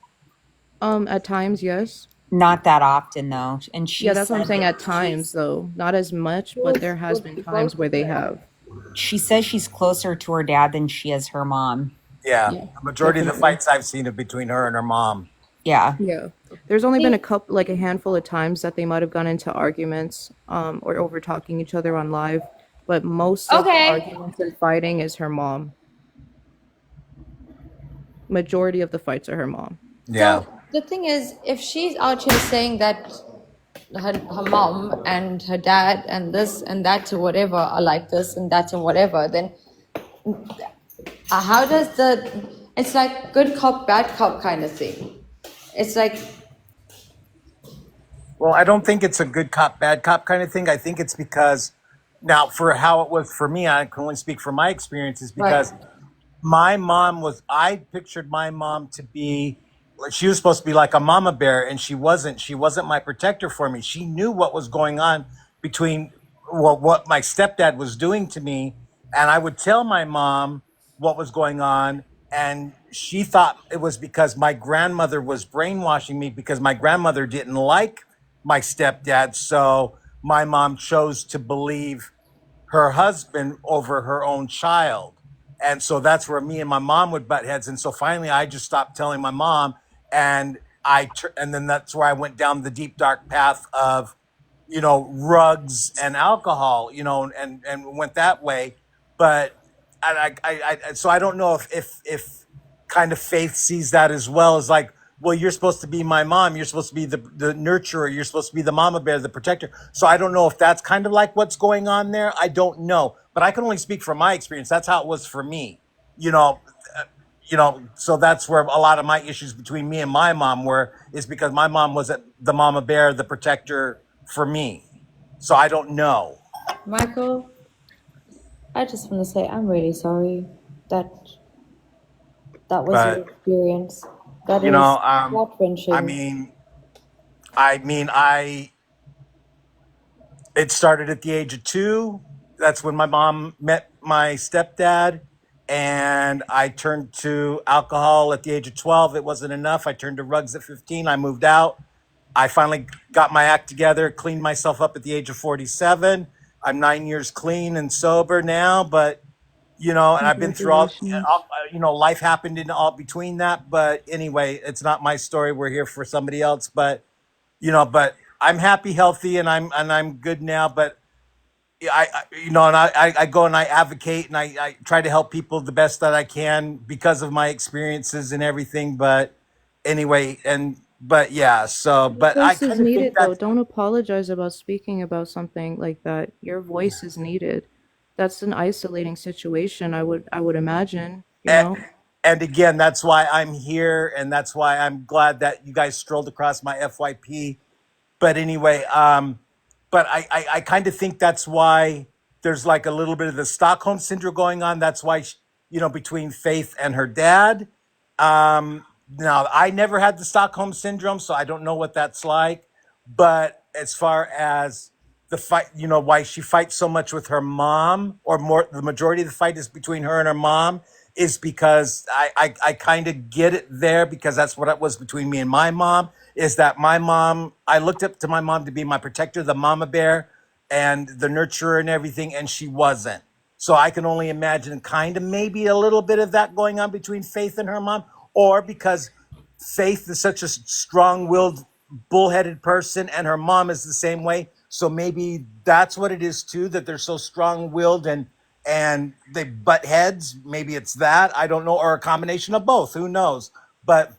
At times, yes. Not that often though. And Yeah, she that's what I'm said saying, that at times though. Not as much, but there has been times where they have. she says she's closer to her dad than she is her mom. Yeah, Yeah, the majority of the definitely. fights I've seen are between her and her mom. Yeah. Yeah. There's only been a couple, like a handful of times that they might have gone into arguments, or over talking each other on live, but most of the Okay. arguments and fighting is her mom. Majority of the fights are her mom. Yeah. So the thing is, if she's out here saying that her mom and her dad and this and that or whatever are like this and that and whatever, then how does it's like good cop, bad cop kind of thing. It's like, Well, I don't think it's a good cop, bad cop kind of thing. I think it's because now for how it was for me, I can only speak from my experiences right. because my mom was, I pictured my mom to be, like, she was supposed to be like a mama bear, and she wasn't my protector for me. She knew what was going on between, well, what my stepdad was doing to me, and I would tell my mom what was going on, and she thought it was because my grandmother was brainwashing me because my grandmother didn't like my stepdad, so my mom chose to believe her husband over her own child. And so that's where me and my mom would butt heads. And so finally I just stopped telling my mom, and and then that's where I went down the deep dark path of, rugs and alcohol, and went that way. But so I don't know if kind of Faith sees that as well as like, well, you're supposed to be my mom. You're supposed to be the nurturer. You're supposed to be the mama bear, the protector. So I don't know if that's kind of like what's going on there. I don't know, but I can only speak from my experience. That's how it was for me, you know, so that's where a lot of my issues between me and my mom were, is because my mom was the mama bear, the protector for me. So I don't know. Michael, I just want to say I'm really sorry that that was your But, experience. That you is know, um, heart I wrenching. mean, I mean, I, it started at the age of 2. That's when my mom met my stepdad. And I turned to alcohol at the age of 12. It wasn't enough. I turned to rugs at 15. I moved out. I finally got my act together, cleaned myself up at the age of 47. I'm 9 years clean and sober now, but and I've been through Congratulations. life happened in all between that. But anyway, it's not my story. We're here for somebody else. But I'm happy, healthy, and I'm good now. But and I go and I advocate and I try to help people the best that I can because of my experiences and everything. But anyway, but yeah, so Your but I voice is kind of think needed though. that's Don't apologize about speaking about something like that. Your voice is needed. That's an isolating situation, I would imagine, you eh, know? and again, that's why I'm here, and that's why I'm glad that you guys strolled across my FYP. But anyway, but I kind of think that's why there's like a little bit of the Stockholm syndrome going on. That's why, between Faith and her dad. Now, I never had the Stockholm syndrome, so I don't know what that's like. But as far as the fight, why she fights so much with her mom, or more, the majority of the fight is between her and her mom, is because I kind of get it there because that's what it was between me and my mom. Is that my mom, I looked up to my mom to be my protector, the mama bear. and the nurturer and everything, and she wasn't. So I can only imagine kind of maybe a little bit of that going on between Faith and her mom, or because Faith is such a strong-willed, bullheaded person, and her mom is the same way. So maybe that's what it is too, that they're so strong-willed and they butt heads. Maybe it's that, I don't know, or a combination of both. Who knows? But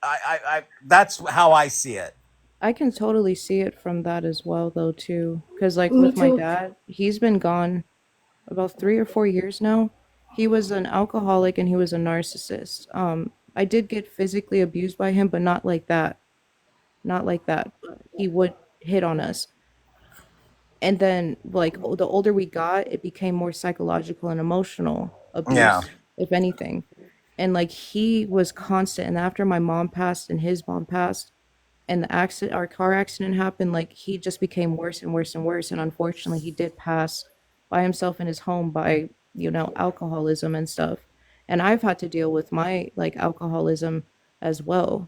I that's how I see it. I can totally see it from that as well, though, too. Because, like, Me with my too. dad, he's been gone about 3 or 4 years now. He was an alcoholic and he was a narcissist. I did get physically abused by him, but not like that. Not like that. He would hit on us. And then, like, the older we got, it became more psychological and emotional Yeah. abuse, if anything. And, like, he was constant. And after my mom passed and his mom passed, and the accident, our car accident happened, like he just became worse and worse and worse. And unfortunately, he did pass by himself in his home by, alcoholism and stuff. And I've had to deal with my like alcoholism as well.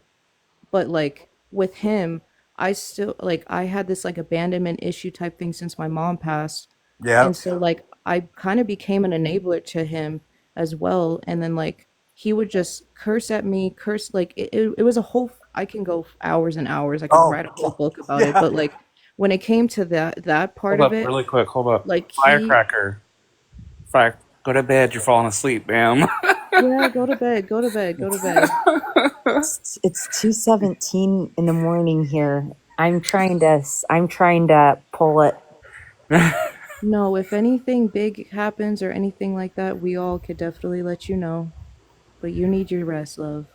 But like with him, I still like I had this like abandonment issue type thing since my mom passed. Yeah. And so like I kind of became an enabler to him as well. And then like he would just curse at me, curse like it was a whole I can go hours and hours. I could Oh, write a whole book about it. yeah. But like when it came to that part Hold of up, it, really quick. Hold up. like he Firecracker. Fire. Go to bed. You're falling asleep, ma'am. yeah, go to bed, go to bed, go to bed. It's 2:17 in the morning here. I'm trying to pull it. No, if anything big happens or anything like that, we all could definitely let you know. But you need your rest, love.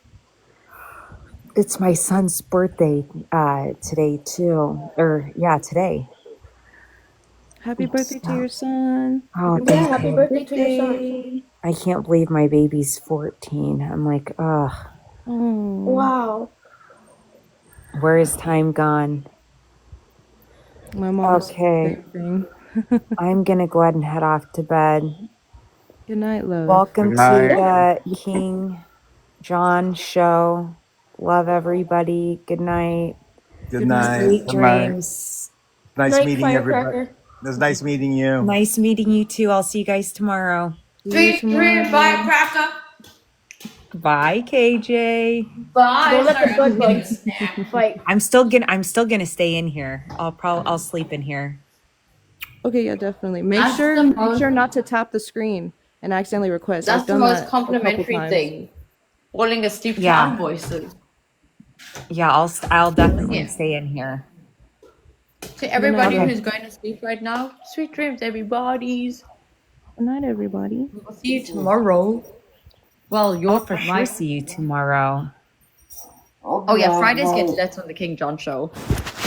It's my son's birthday today too. Or yeah, today. Happy birthday to your son. Oh, Happy Yeah, thank happy you. birthday to your son. birthday. I can't believe my baby's 14. I'm like, ugh, Oh, Wow. where is time gone? my mom said the Okay, same thing. I'm gonna go ahead and head off to bed. Good night, love. Welcome Good to night. the King John Show. Love everybody. Good night. Good Good night. night. Sweet Good night. dreams. Nice Night, meeting everybody. firecracker. It was nice meeting you. Nice meeting you too. I'll see you guys tomorrow. See you Sweet dreams, tomorrow. firecracker. Bye, KJ. Bye. Don't let the Sorry, bed I'm getting a bugs snack. fight. I'm still gonna stay in here. I'll sleep in here. Okay, yeah, definitely. Make That's sure the make most. sure not to tap the screen and accidentally request. That's I've the done most that a couple complimentary times. thing. Calling a Steve Yeah. Clown voice. Yeah, I'll definitely Yeah. stay in here. To everybody Okay. who's going to sleep right now, sweet dreams, everybody's. Good night, everybody. We'll see you tomorrow. Well, you're For sure. See you tomorrow. Oh yeah, Fridays get Let's on the King John Show.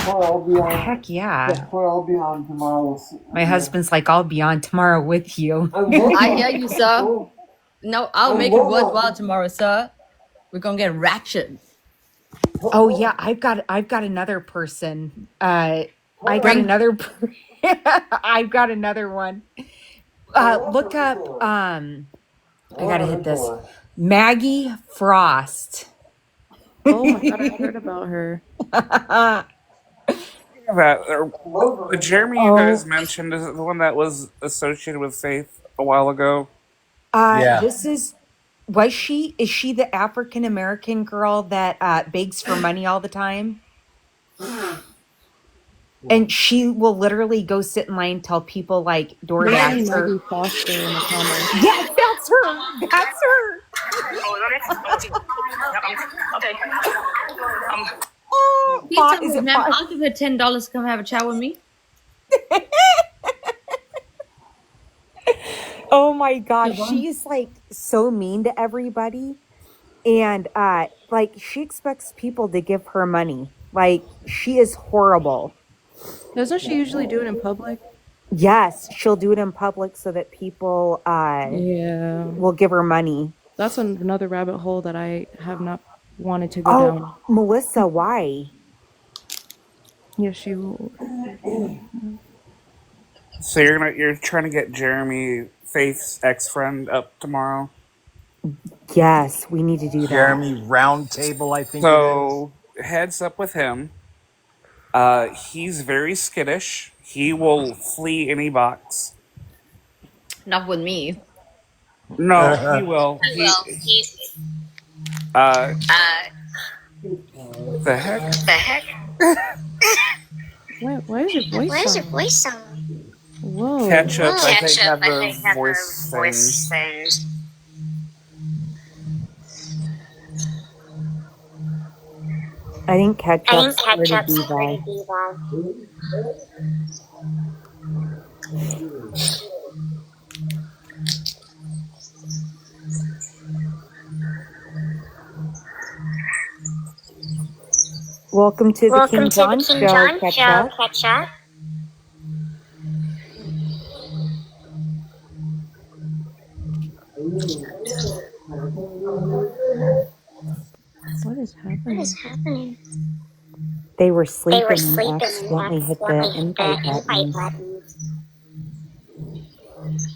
I'll be on. Heck yeah. I'll be on tomorrow. My husband's like, I'll be on tomorrow with you. I hear you, sir. No, I'll make it worthwhile tomorrow, sir. We're gonna get ratchet. Oh yeah, I've got another person. I've got another one. Look up I gotta hit this. Maggie Frost. Oh my god, I heard about her. The Jeremy you guys mentioned is the one that was associated with Faith a while ago. Yeah. This is she the African American girl that begs for money all the time? And she will literally go sit in line and tell people like DoorDash her. Maggie Foster in the comments. Yes, that's her. That's her. Oh, Please is tell it me, ma'am, I'll give her $10 to come have a chat with me. Oh my gosh, she's like so mean to everybody, and like she expects people to give her money. Like she is horrible. Doesn't she usually do it in public? Yes, she'll do it in public so that people Yeah. will give her money. That's another rabbit hole that I have not wanted to go down. Melissa, why? Yeah, she will. So you're trying to get Jeremy, Faith's ex-friend, up tomorrow. Yes, we need to do that. Jeremy Roundtable, I think it is. So heads up with him. He's very skittish. He will flee any box. Not with me. No, he will. Uh, the heck? Why is your voice on? Whoa. Ketchup, I think, had the voice thing. I think ketchup's pretty diva. Welcome to the King John Show, Ketchup. What is happening? They were sleeping and accidentally hit the invite button.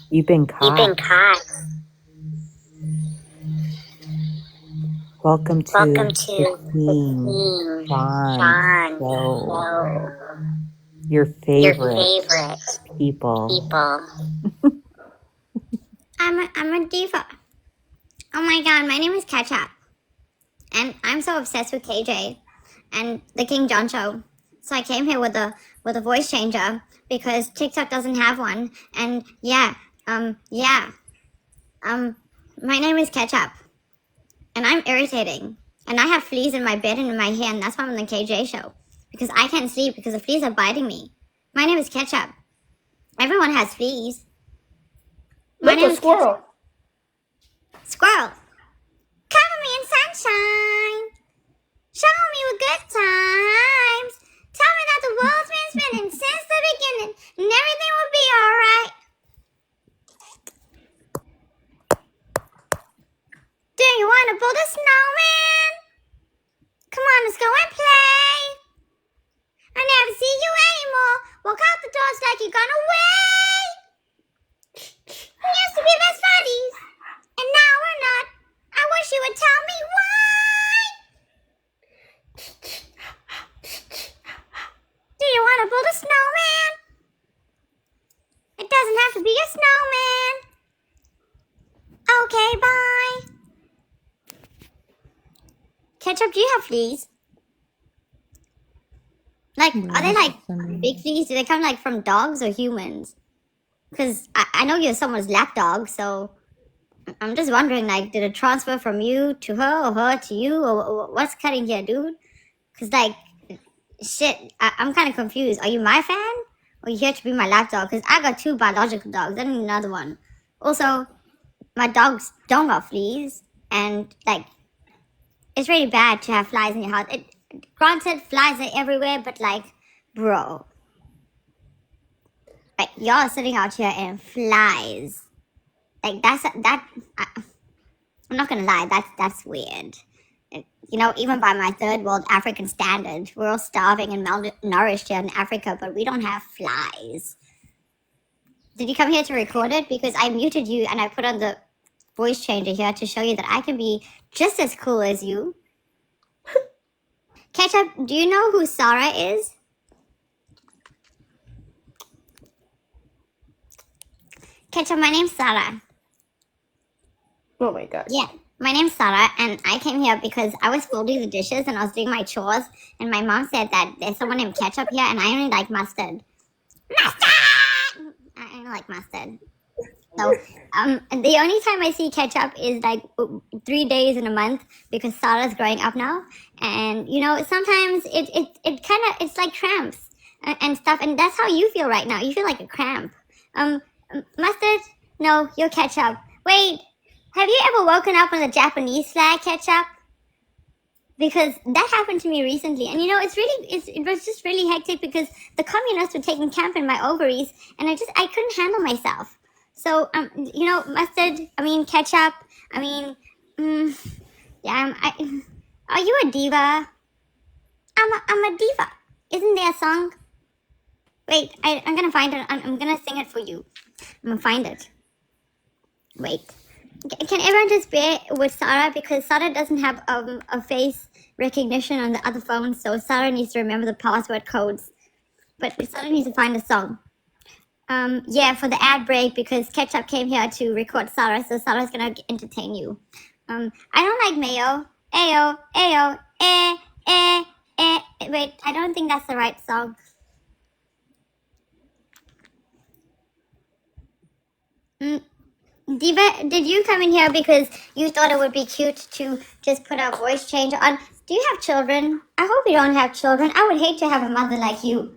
You've been caught. Welcome to the King John Show. Your favorite people. I'm a diva. Oh my god, my name is Ketchup. And I'm so obsessed with KJ and the King John Show. So I came here with a voice changer because TikTok doesn't have one. And my name is Ketchup. And I'm irritating. And I have fleas in my bed and in my hair, and that's why I'm on the KJ Show. Because I can't sleep because the fleas are biting me. My name is Ketchup. Everyone has fleas. My name is squirrel. Squirrel. Cover me in sunshine. Show me with good times. Tell me that the world's been spinning since the beginning and everything will be alright. Do you want to build a snowman? Come on, let's go and play. I never see you anymore. Walk out the doors like you're gone away. We used to be best buddies, and now we're not. I wish you would tell me why. Do you want to build a snowman? It doesn't have to be a snowman. Okay, bye. Ketchup, do you have fleas? Like, are they like big fleas? Do they come like from dogs or humans? Because I know you're someone's lap dog, so I'm just wondering, like, did it transfer from you to her or her to you? Or what's cutting here, dude? Because, like, shit, I'm kind of confused. Are you my fan? Or are you here to be my lap dog? Because I got 2 biological dogs. I need another one. Also, my dogs don't got fleas. And, like, it's really bad to have flies in your house. Granted, flies are everywhere, but, like, bro. Like, y'all are sitting out here and flies. Like, I'm not gonna lie, that's weird. You know, even by my third world African standard, we're all starving and malnourished here in Africa, but we don't have flies. Did you come here to record it? Because I muted you and I put on the voice changer here to show you that I can be just as cool as you. Ketchup, do you know who Sarah is? Ketchup, my name's Sarah. Oh my god. Yeah, my name's Sarah, and I came here because I was folding the dishes and I was doing my chores, and my mom said that there's someone named Ketchup here, and I only like mustard. Mustard! I don't like mustard. So, the only time I see Ketchup is like 3 days in a month because Sarah's growing up now, and you know sometimes it kind of it's like cramps and stuff, and that's how you feel right now. You feel like a cramp. Mustard? No, you're Ketchup. Wait. Have you ever woken up on the Japanese flag, Ketchup? Because that happened to me recently, and you know it was just really hectic because the communists were taking camp in my ovaries, and I couldn't handle myself. So you know, Ketchup. Are you a diva? I'm a diva. Isn't there a song? Wait, I'm gonna find it. I'm gonna sing it for you. I'm gonna find it. Wait. Can everyone just bear with Sarah, because Sarah doesn't have a face recognition on the other phone, so Sarah needs to remember the password codes. But Sarah needs to find a song. Yeah, for the ad break, because Ketchup came here to record Sarah, so Sarah's gonna entertain you. I don't like mayo. Ayo, ayo, Wait, I don't think that's the right song. Diva, did you come in here because you thought it would be cute to just put a voice changer on? Do you have children? I hope you don't have children. I would hate to have a mother like you.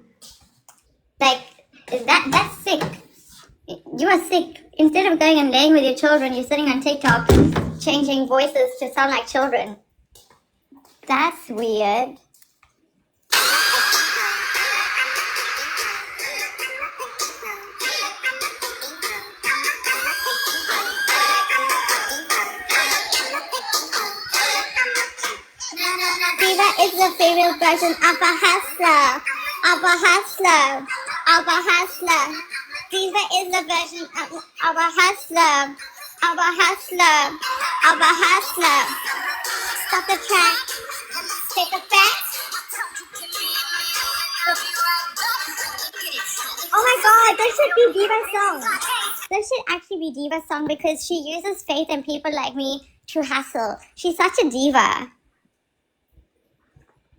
Like, that's sick. You are sick. Instead of going and laying with your children, you're sitting on TikTok changing voices to sound like children. That's weird. Diva is the female version of a hustler. Of a hustler. Of a hustler. Diva is the version of a hustler. Of a hustler. Of a hustler. Stop the track. Take a back. Oh my god, that should be Diva's song. That should actually be Diva's song, because she uses faith in people like me to hustle. She's such a diva.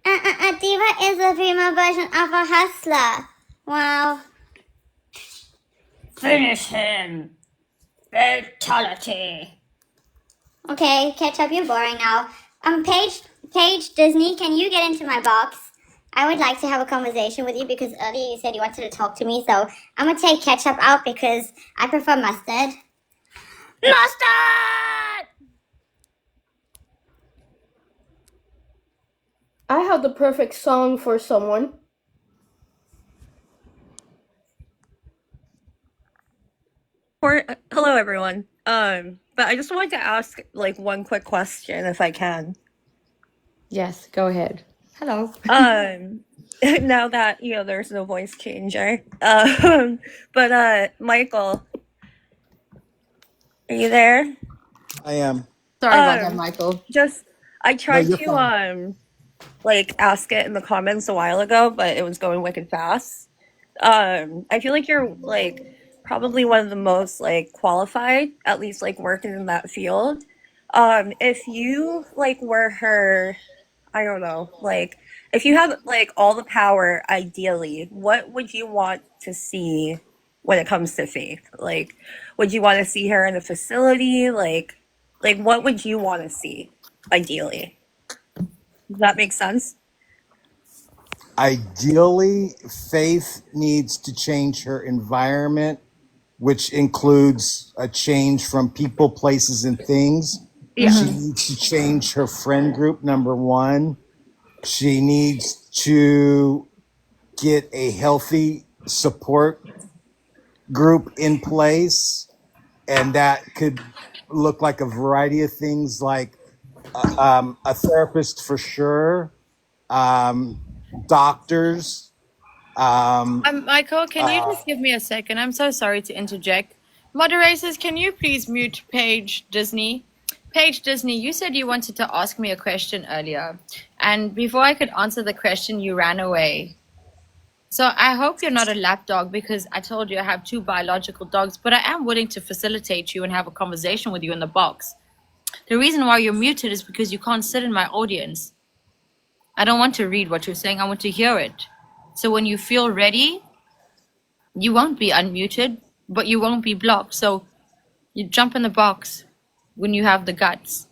Diva is the female version of a hustler. Wow. Finish him. Fatality. Okay, Ketchup, you're boring now. Paige Disney, can you get into my box? I would like to have a conversation with you, because earlier you said you wanted to talk to me, so I'm gonna take Ketchup out because I prefer mustard. Mustard! I have the perfect song for someone. Hello everyone. But I just wanted to ask like one quick question if I can. Yes, go ahead. Hello. Now that there's no voice changer. But Michael, are you there? I am. Sorry about that, Michael. I tried you're to fine. like ask it in the comments a while ago, but it was going wicked fast. I feel like you're like probably one of the most like qualified, at least like working in that field. If you like were her, I don't know, like if you had like all the power, ideally, what would you want to see when it comes to faith? Like, would you want to see her in a facility? Like what would you want to see, ideally? Does that make sense? Ideally, Faith needs to change her environment, which includes a change from people, places, and things. Yeah. She needs to change her friend group, number one. She needs to get a healthy support group in place, and that could look like a variety of things, like a therapist for sure, doctors. Michael, can you just give me a second? I'm so sorry to interject. Moderators, can you please mute Paige Disney? Paige Disney, you said you wanted to ask me a question earlier, and before I could answer the question, you ran away. So I hope you're not a lapdog, because I told you I have 2 biological dogs, but I am willing to facilitate you and have a conversation with you in the box. The reason why you're muted is because you can't sit in my audience. I don't want to read what you're saying. I want to hear it. So when you feel ready, you won't be unmuted, but you won't be blocked. So you jump in the box when you have the guts.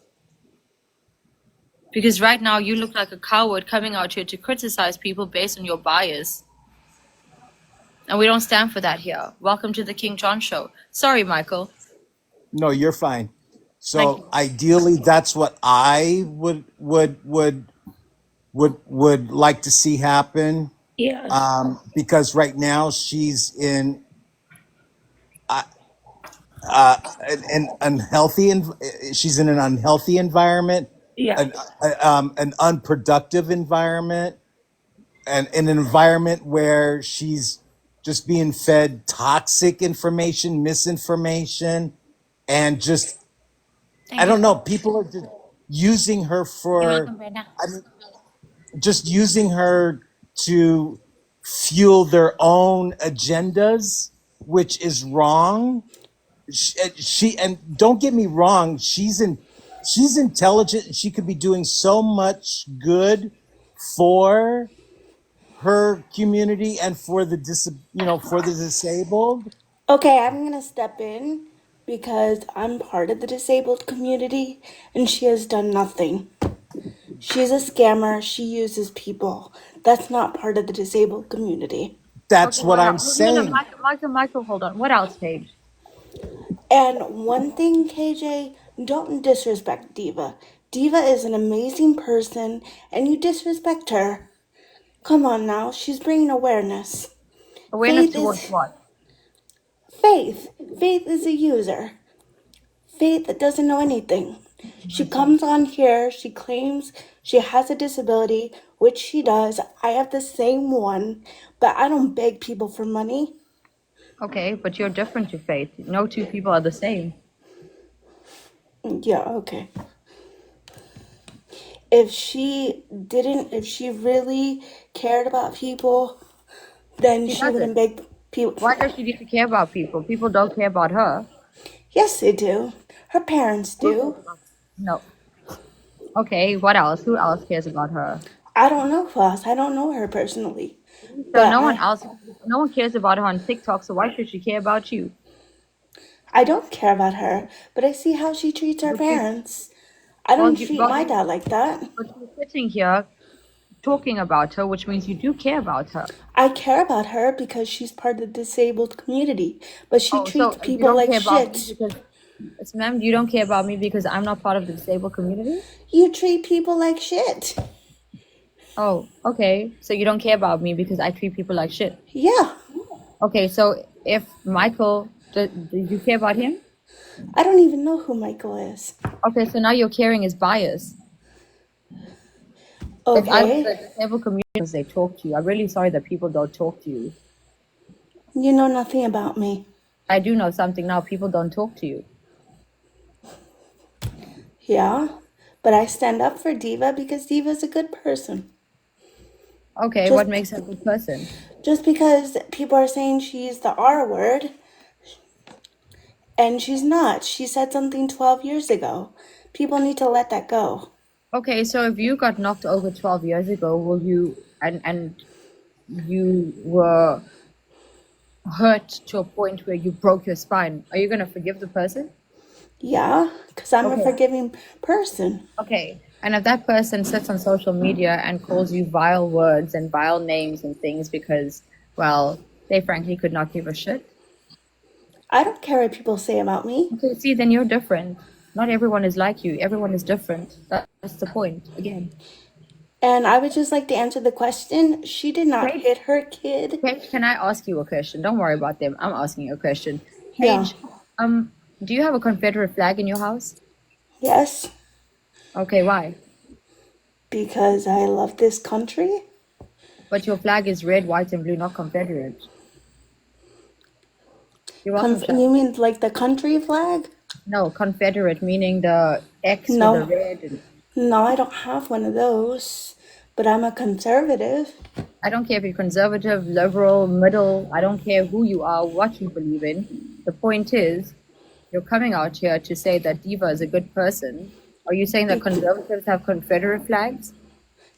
Because right now you look like a coward coming out here to criticize people based on your bias. And we don't stand for that here. Welcome to the King John Show. Sorry, Michael. No, you're fine. Thank So you. ideally, that's what I would like to see happen. Yeah. Because right now she's in an unhealthy, she's in an unhealthy environment, Yeah. an unproductive environment, and in an environment where she's just being fed toxic information, misinformation, and just I Thank you. don't know. People are just using her You're for, welcome, Brenda. I mean, just using her to fuel their own agendas, which is wrong. She and don't get me wrong, she's intelligent. She could be doing so much good for her community and for the for the disabled. Okay, I'm gonna step in because I'm part of the disabled community and she has done nothing. She's a scammer. She uses people. That's not part of the disabled community. That's Okay, what what I'm else? No, no, saying. Michael, hold on. What else, Paige? And one thing, KJ, don't disrespect Diva. Diva is an amazing person and you disrespect her. Come on now, she's bringing awareness. Awareness Faith towards is what? Faith. Faith is a user. Faith that doesn't know anything. She comes on here, she claims she has a disability, which she does. I have the same one, but I don't beg people for money. Okay, but you're different to Faith. No two people are the same. Yeah, okay. If she really cared about people, then She she wouldn't doesn't. beg people. Why does she need to care about people? People don't care about her. Yes, they do. Her parents Who cares do. about her? No. Okay, what else? Who else cares about her? I don't know who else. I don't know her personally. So But no one cares about her on TikTok, so why should she care about you? I don't care about her, but I see how she treats her But you, parents. I well, don't treat my dad like that. but you're sitting here talking about her, which means you do care about her. I care about her because she's part of the disabled community, but she Oh, so treats you people don't like care about me shit. because, ma'am, you don't care about me because I'm not part of the disabled community? You treat people like shit. Oh, okay. So you don't care about me because I treat people like shit. Yeah, Okay, so if Michael, do you care about him? I don't even know who Michael is. Okay, so now your caring is biased. If I was Okay, the disabled community, they talk to you. I'm really sorry that people don't talk to you. you know nothing about me. I do know something now. People don't talk to you. Yeah, but I stand up for Diva because Diva's a good person. Okay, what Just makes her a good person? just because people are saying she's the R word, and she's not. She said something 12 years ago. People need to let that go. Okay, so if you got knocked over 12 years ago, will you and you were hurt to a point where you broke your spine, are you gonna forgive the person? Yeah, because I'm a Okay. forgiving person. Okay. And if that person sits on social media and calls you vile words and vile names and things because, well, they frankly could not give a shit. I don't care what people say about me. Okay, see, then you're different. Not everyone is like you. Everyone is different. That's the point. Again. And I would just like to answer the question. She did not Paige, hit her kid. Paige, can I ask you a question? Don't worry about them. I'm asking you a question. Yeah. Paige, do you have a Confederate flag in your house? Yes, Okay, why? because I love this country. But your flag is red, white, and blue, not Confederate. You're welcome, You Shaq. mean like the country flag? No, Confederate, meaning the X with the No. red. And No, I don't have one of those. But I'm a conservative. I don't care if you're conservative, liberal, middle. I don't care who you are, what you believe in. The point is, you're coming out here to say that Diva is a good person. Are you saying that conservatives have Confederate flags?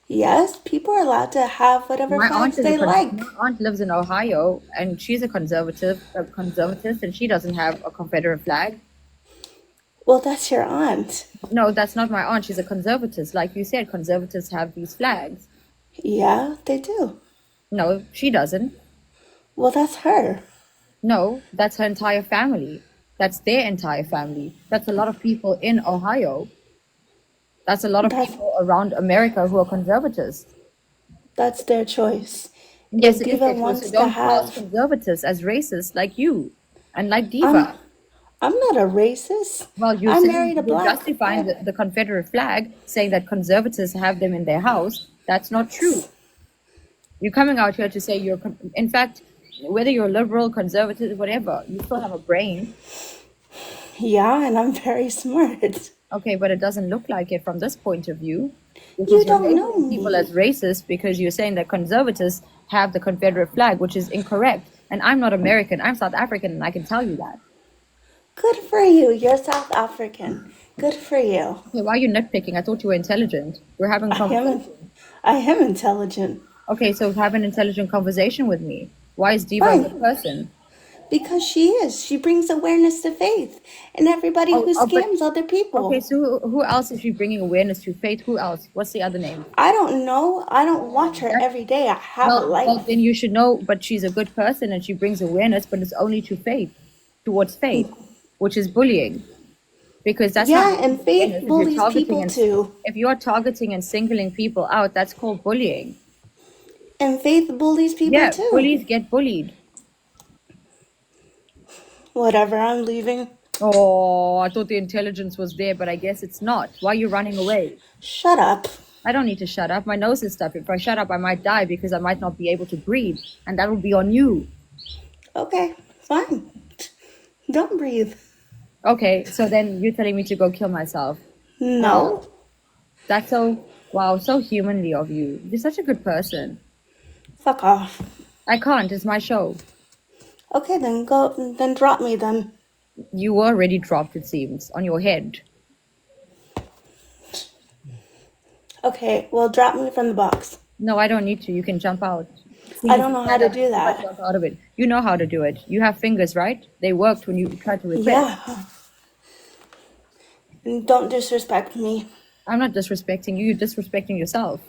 Yes, people are allowed to have whatever My aunt flags is they like. my aunt lives in Ohio, and she's a conservatist, and she doesn't have a Confederate flag. Well, that's your aunt. No, that's not my aunt. She's a conservatist. Like you said, conservatives have these flags. Yeah, they do. No, she doesn't. Well, that's her. No, that's her entire family. That's their entire family. That's a lot of people in Ohio. That's a lot of That's people around America who are conservatives. that's their choice. Yes, If it is Diva their choice. So wants to don't cast have, conservatives as racist like you and like I'm Diva. I'm not a racist. Well, I married a you're black. justifying the Confederate flag, saying that conservatives have them in their house. That's not true. You're coming out here to say in fact, whether you're liberal, conservative, whatever, you still have a brain. Yeah, and I'm very smart. Okay, but it doesn't look like it from this point of view. You Because you're don't know labeling people me. as racist because you're saying that conservatives have the Confederate flag, which is incorrect. And I'm not American, I'm South African, and I can tell you that. Good for you. You're South African. Good for you. Okay, why are you nitpicking? I thought you were intelligent. We're having a conversation. I am intelligent. Okay, so have an intelligent conversation with me. Why is Diva a good Fine. person? Because she is. She brings awareness to faith and everybody who But scams other people. okay, so who else is she bringing awareness to? Faith? Who else? What's the other name? I don't know. I don't watch her every day. I have a Well, life. then you should know. But she's a good person and she brings awareness, but it's only to faith, towards faith, which is bullying, because that's Yeah, not and faith awareness. If you're bullies targeting people and too. if you're targeting and singling people out, that's called bullying. And faith bullies people Yeah, too. bullies get bullied. Whatever, I'm leaving. Oh, I thought the intelligence was there, but I guess it's not. Why are you running away? Shut up. I don't need to shut up. My nose is stuffed. If I shut up, I might die because I might not be able to breathe, and that will be on you. Okay, fine. Don't breathe. Okay, so then you're telling me to go kill myself. No. That's so, wow, so humanly of you. You're such a good person. Fuck off. I can't. It's my show. Okay, then go. Then drop me. Then. You were already dropped, it seems, on your head. Okay, well, drop me from the box. No, I don't need to. You can jump out. I don't know how to do that. Jump out of it. You know how to do it. You have fingers, right? They worked when you tried to request. Yeah. And don't disrespect me. I'm not disrespecting you. You're disrespecting yourself.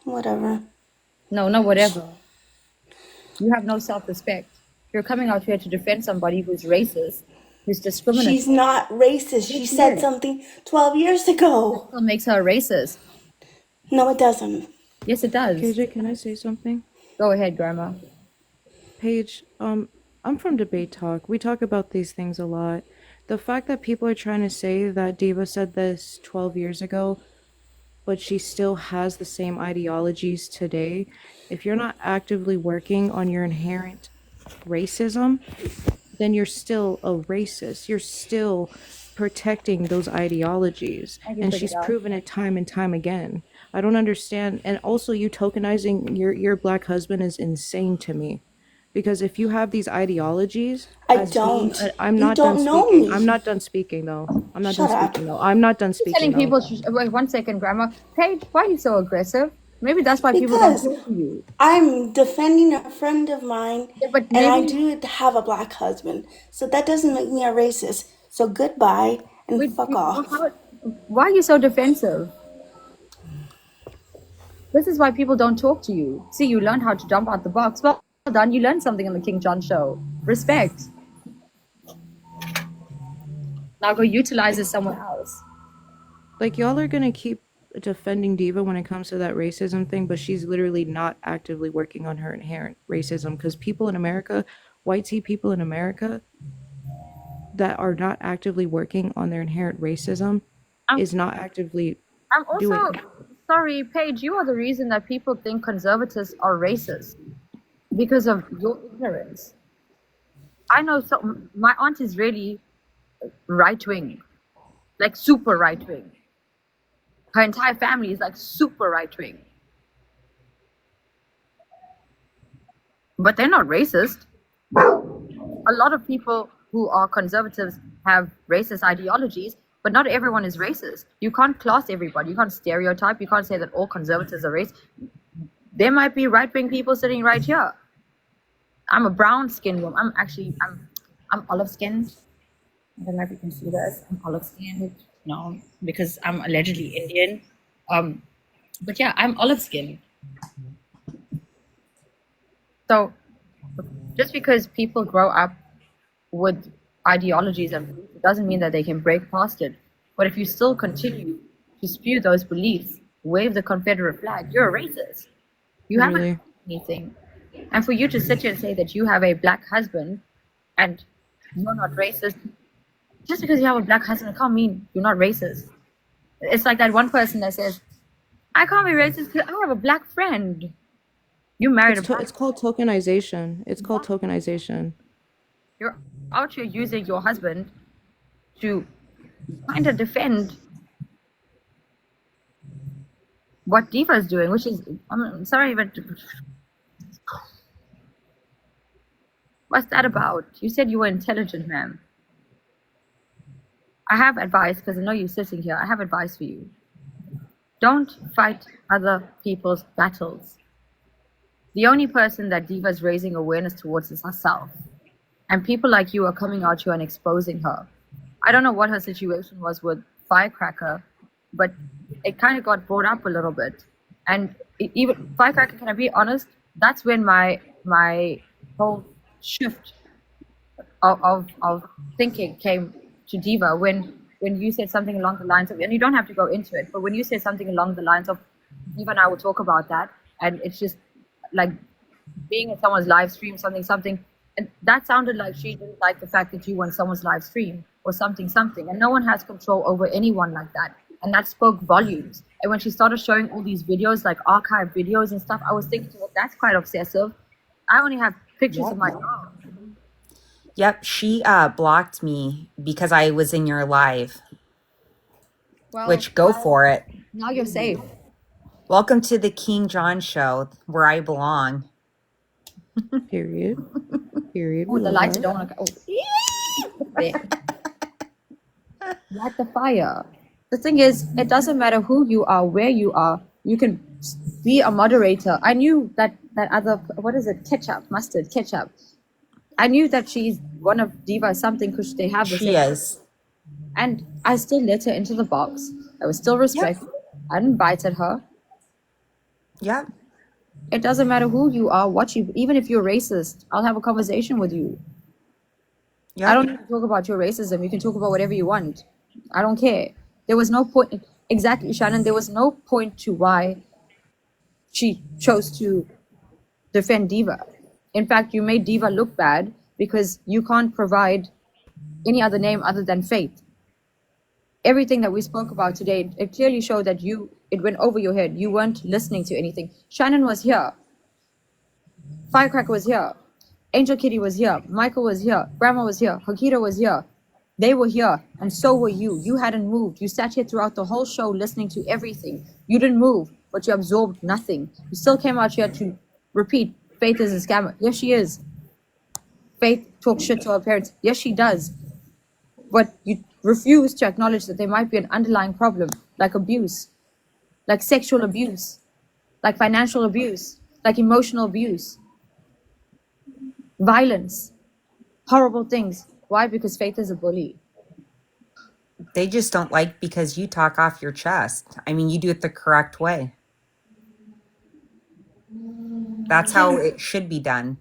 Whatever. No, not whatever. You have no self-respect. You're coming out here to defend somebody who's racist, who's discriminatory. She's not racist. She said something 12 years ago. That still makes her a racist. No, it doesn't. Yes, it does. KJ, can I say something? Go ahead, Grandma. Paige, I'm from Debate Talk. We talk about these things a lot. The fact that people are trying to say that Diva said this 12 years ago, but she still has the same ideologies today, if you're not actively working on your inherent racism, then you're still a racist. You're still protecting those ideologies. And she's proven it time and time again. I don't understand. And also, you tokenizing your black husband is insane to me. Because if you have these ideologies, I don't. I'm You not don't done know speaking. me. I'm not done speaking though. I'm not Shut done up. speaking though. I'm not done You're speaking telling though. people, wait 1 second, Grandma. Paige, why are you so aggressive? Maybe that's why people don't Because talk to you. I'm defending a friend of mine, Yeah, but and I maybe do have a black husband. So that doesn't make me a racist. So goodbye and wait, fuck off. why are you so defensive? This is why people don't talk to you. See, you learned how to jump out the box. Well done. You learned something on the King John show. Respect. Now go utilize it somewhere else. Like, y'all are gonna keep defending Diva when it comes to that racism thing, but she's literally not actively working on her inherent racism. Because people in America, white tea people in America, that are not actively working on their inherent racism is not actively I'm also doing. sorry, Paige. You are the reason that people think conservatives are racist because of your ignorance. I know. So my aunt is really right wing, like super right wing. Her entire family is like super right wing, but they're not racist. A lot of people who are conservatives have racist ideologies, but not everyone is racist. You can't class everybody. You can't stereotype. You can't say that all conservatives are racist. There might be right-wing people sitting right here. I'm a brown-skinned woman. I'm olive-skinned. I don't know if you can see this. I'm olive-skinned. No, because I'm allegedly Indian. But yeah, I'm olive-skinned. So just because people grow up with ideologies and beliefs, it doesn't mean that they can break past it. But if you still continue to spew those beliefs, wave the Confederate flag, you're a racist. You haven't Really? done anything. And for you to sit here and say that you have a black husband and you're not racist, just because you have a black husband, it can't mean you're not racist. It's like that one person that says, I can't be racist because I have a black friend. You married a black It's called tokenization. It's called tokenization. You're out here using your husband to kind of defend what Diva is doing, which is, I'm sorry, but what's that about? You said you were intelligent, ma'am. I have advice, because I know you're sitting here. I have advice for you. Don't fight other people's battles. The only person that Diva is raising awareness towards is herself. And people like you are coming out here and exposing her. I don't know what her situation was with Firecracker, but it kind of got brought up a little bit. And even Firecracker, can I be honest? That's when my whole shift of thinking came to Diva when you said something along the lines of, and you don't have to go into it, but when you said something along the lines of, Diva and I will talk about that, and it's just like being in someone's live stream, something, and that sounded like she didn't like the fact that you were on someone's live stream or something, and no one has control over anyone like that, and that spoke volumes. And when she started showing all these videos, like archive videos and stuff, I was thinking, well, that's quite obsessive. I only have pictures of my dog. Yep, she blocked me because I was in your live. Well, which go for it. Now you're safe. Welcome to the King John Show, where I belong. Period. Period. Oh, the lights don't want to go. Light the fire. The thing is, it doesn't matter who you are, where you are. You can be a moderator. I knew that other, what is it? Ketchup. I knew that she's one of Diva something because they have the She is. And I still let her into the box. I was still respectful. Yep. I invited her. Yeah. It doesn't matter who you are, what you, even if you're racist, I'll have a conversation with you. Yep. I don't need to talk about your racism. You can talk about whatever you want. I don't care. There was no point. Exactly, Shannon. There was no point to why she chose to defend Diva. In fact, you made Diva look bad because you can't provide any other name other than Faith. Everything that we spoke about today, it clearly showed that it went over your head. You weren't listening to anything. Shannon was here. Firecracker was here. Angel Kitty was here. Michael was here. Grandma was here. Hakita was here. They were here, and so were you. You hadn't moved. You sat here throughout the whole show listening to everything. You didn't move, but you absorbed nothing. You still came out here to repeat, Faith is a scammer. Yes, she is. Faith talks shit to her parents. Yes, she does. But you refuse to acknowledge that there might be an underlying problem, like abuse, like sexual abuse, like financial abuse, like emotional abuse, violence, horrible things. Why? Because Faith is a bully. They just don't like because you talk off your chest. I mean, you do it the correct way. That's how it should be done.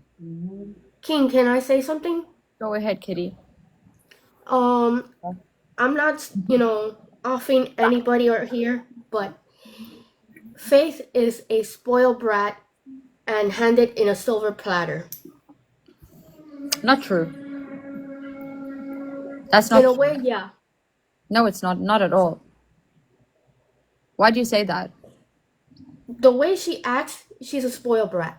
King, can I say something? Go ahead, Kitty. I'm not, offing anybody or here, but Faith is a spoiled brat and handed in a silver platter. Not true. That's not. In a way, yeah. No, it's not. Not at all. Why do you say that? The way she acts, she's a spoiled brat.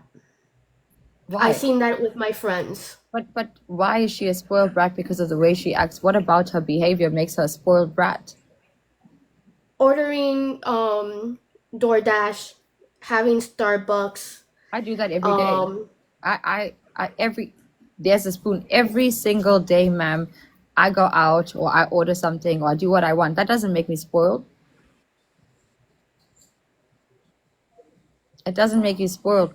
Why? I've seen that with my friends. But why is she a spoiled brat? Because of the way she acts. What about her behavior makes her a spoiled brat? Ordering DoorDash, having Starbucks. I do that every day. I there's a spoon every single day, ma'am. I go out or I order something or I do what I want. That doesn't make me spoiled. It doesn't make you spoiled.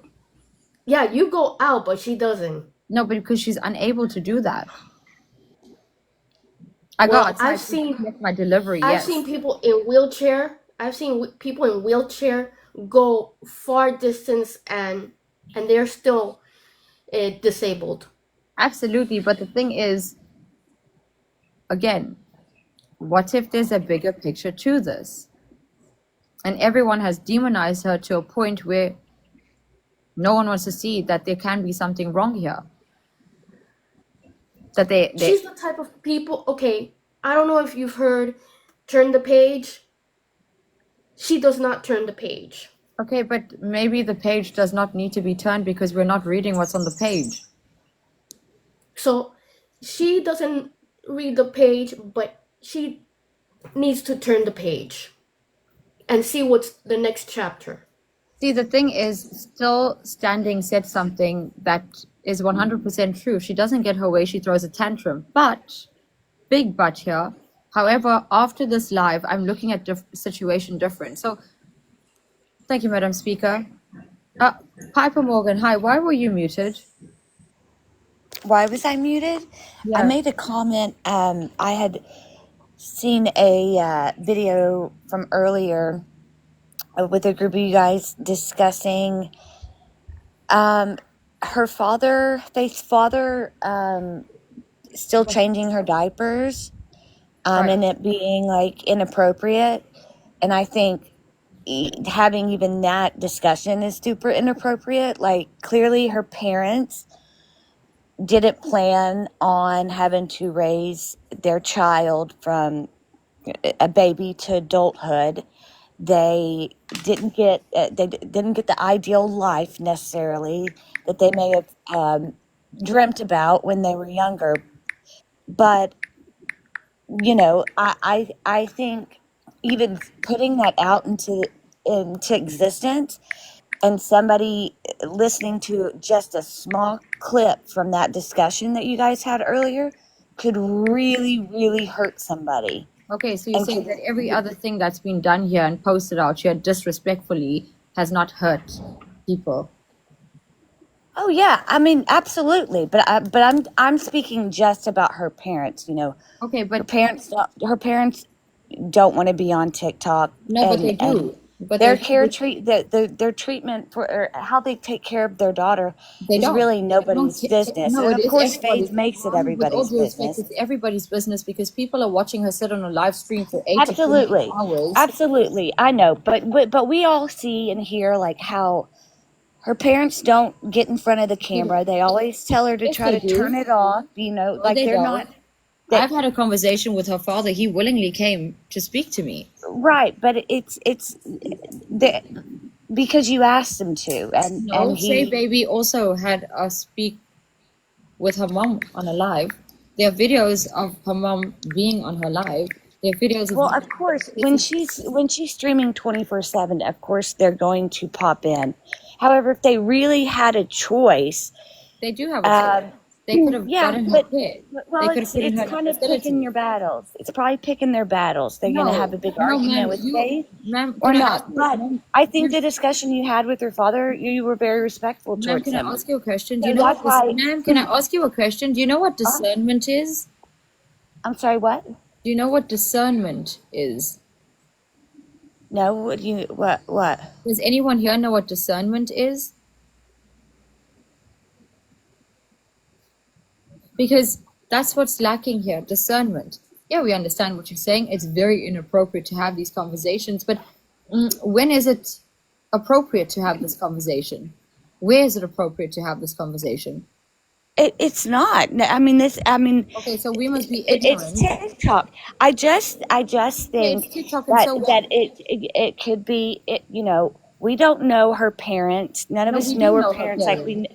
Yeah, you go out, but she doesn't. No, but because she's unable to do that. I go outside. I've seen get my delivery. I've seen people in wheelchair. I've seen people in wheelchair go far distance and they're still disabled. Absolutely, but the thing is, again, what if there's a bigger picture to this? And everyone has demonized her to a point where no one wants to see that there can be something wrong here. That She's the type of people, okay, I don't know if you've heard turn the page. She does not turn the page. Okay, but maybe the page does not need to be turned because we're not reading what's on the page. So she doesn't read the page, but she needs to turn the page. and see what's the next chapter. See, the thing is, still standing said something that is 100% true. She doesn't get her way, she throws a tantrum. But, big but here, however, after this live, I'm looking at situation different. So, thank you, Madam Speaker. Piper Morgan, hi, why were you muted? Why was I muted? Yeah. I made a comment. I had seen a video from earlier with a group of you guys discussing her father, Faith's father, still changing her diapers, Right. and it being like inappropriate. And I think having even that discussion is super inappropriate. Like, clearly her parents didn't plan on having to raise their child from a baby to adulthood. They didn't get the ideal life necessarily that they may have dreamt about when they were younger. But I think even putting that out into existence, and somebody listening to just a small clip from that discussion that you guys had earlier could really, really hurt somebody. Okay, so you're saying that every other thing that's been done here and posted out here disrespectfully has not hurt people. Oh yeah, I mean, absolutely. But I'm speaking just about her parents. Okay, but her parents don't want to be on TikTok. No, but they do. But their treatment for, or how they take care of their daughter is really nobody's business. No, And it of is course, everybody's. Faith makes it With all everybody's due respect, business. it's everybody's business because people are watching her sit on a live stream for 8 Absolutely, to 20 hours. absolutely. I know, but we all see and hear like how her parents don't get in front of the camera. They always tell her to try to turn it off. Like they're not. I've had a conversation with her father. He willingly came to speak to me. Right, but it's because you asked him to, and Shay Baby also had us speak with her mom on a live. There are videos of her mom being on her live. There are videos of. Well, of course, when she's streaming 24/7, of course they're going to pop in. However, if they really had a choice, they do have a choice. They could have gotten her kid. Well, it's kind of picking your battles. It's probably picking their battles. They're going to have a big argument with Faith or not. But I think the discussion you had with her father, you were very respectful towards him. Can I ask you a question? Do you know ma'am, can I ask you a question? Do you know what discernment is? I'm sorry, what? Do you know what discernment is? No, what? Does anyone here know what discernment is? Because that's what's lacking here, discernment. Yeah, we understand what you're saying. It's very inappropriate to have these conversations, but when is it appropriate to have this conversation? Where is it appropriate to have this conversation? It's not. Okay, so we must be ignorant. It's TikTok. I just think that it could be. We don't know her parents. None of us know her parents like we.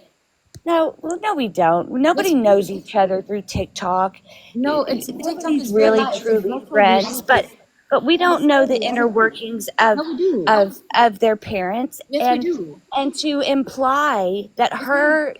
No, we don't. Nobody knows each other through TikTok. No, TikTok's really truly friends, but we don't know the inner workings of their parents. Yes, we do. And to imply that her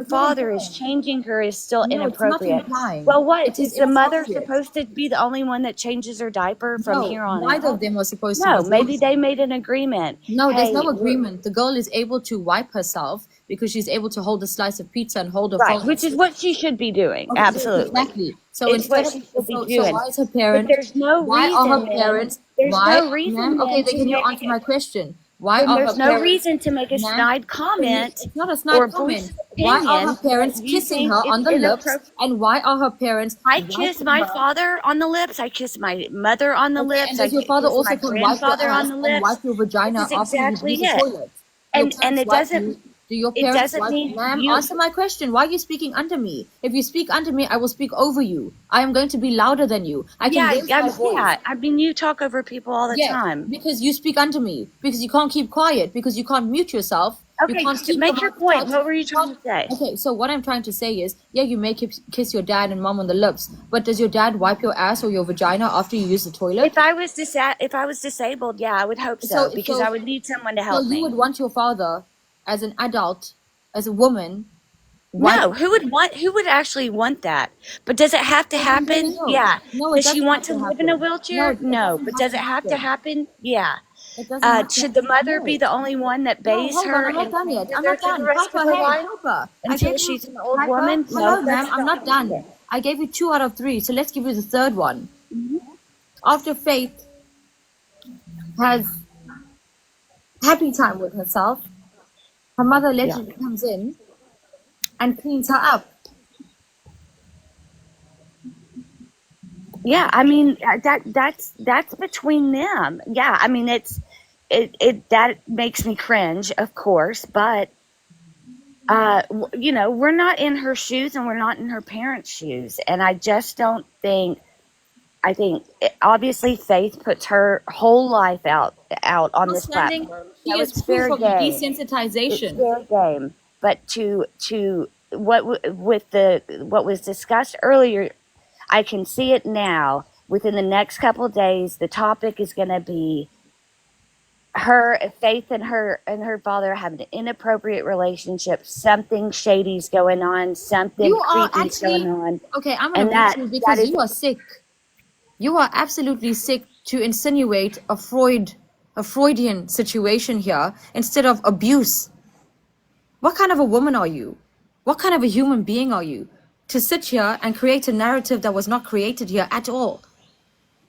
father is changing her is still inappropriate. Well, what is the mother supposed to be the only one that changes her diaper from here on out? Neither of them are supposed to. No, maybe they made an agreement. No, there's no agreement. The girl is able to wipe herself because she's able to hold a slice of pizza and hold her phone. Which is what she should be doing. Okay, absolutely. Exactly. So instead of, so why is her parent? But there's no why reason. Are her parents? There's why, no reason. Okay, then can you answer my question? Why are there's no reason to make a snide comment. It's not a snide comment. Why are her parents kissing her on the lips? And why are her parents? I kiss my father on the lips. I kiss my mother on the lips. And does your father also my grandfather on the lips? And wipe your vagina after you use the toilet? And it doesn't. Do your parents ma'am, answer my question. Why are you speaking under me? If you speak under me, I will speak over you. I am going to be louder than you. I mean, you talk over people all the time. Because you speak under me. Because you can't keep quiet. Because you can't mute yourself. You Okay, can't keep make them your on point. the What were you couch. trying to say? Okay, so what I'm trying to say is, yeah, you may kiss your dad and mom on the lips, but does your dad wipe your ass or your vagina after you use the toilet? If I was disabled, yeah, I would hope so, because I would need someone to So help you me. would want your father, as an adult, as a woman, No, who would actually want that? But does it have to happen? Yeah. No, it Does she doesn't want have to to live in a happen. No, wheelchair? it No. doesn't But have does to it have to happen. happen? Yeah. It doesn't have to. Should the mother be No. the only one that No, bathes hold on. her I'm not and done yet. changes I'm her not through the done. rest of Piper, her hey, life Piper. I until gave you she's an old Piper. woman? No, Hello, that's ma'am. I'm not not done. I gave you 2 out of 3, so let's give you the third one. After Faith has happy time with herself, her mother allegedly comes in and cleans her up. Yeah, I mean that's between them. Yeah, I mean it that makes me cringe, of course, but we're not in her shoes and we're not in her parents' shoes, and I just don't think. I think obviously Faith puts her whole life out on this Notwithstanding, platform, she so is it's proof fair of the game. It's desensitization. fair game. But to what was discussed earlier, I can see it now. Within the next couple of days, the topic is going to be Faith and her father have an inappropriate relationship. Something shady's going on. Something You are creepy's going actually on. okay. I'm And gonna mute that you because is you are sick. You are absolutely sick to insinuate a Freudian situation here instead of abuse. What kind of a woman are you? What kind of a human being are you to sit here and create a narrative that was not created here at all?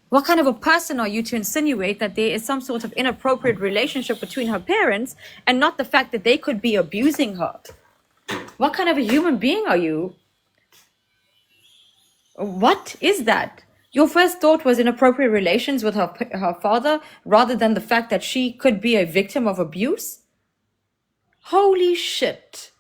What kind of a person are you to insinuate that there is some sort of inappropriate relationship between her parents and not the fact that they could be abusing her? What kind of a human being are you? What is that? Your first thought was inappropriate relations with her father rather than the fact that she could be a victim of abuse? Holy shit.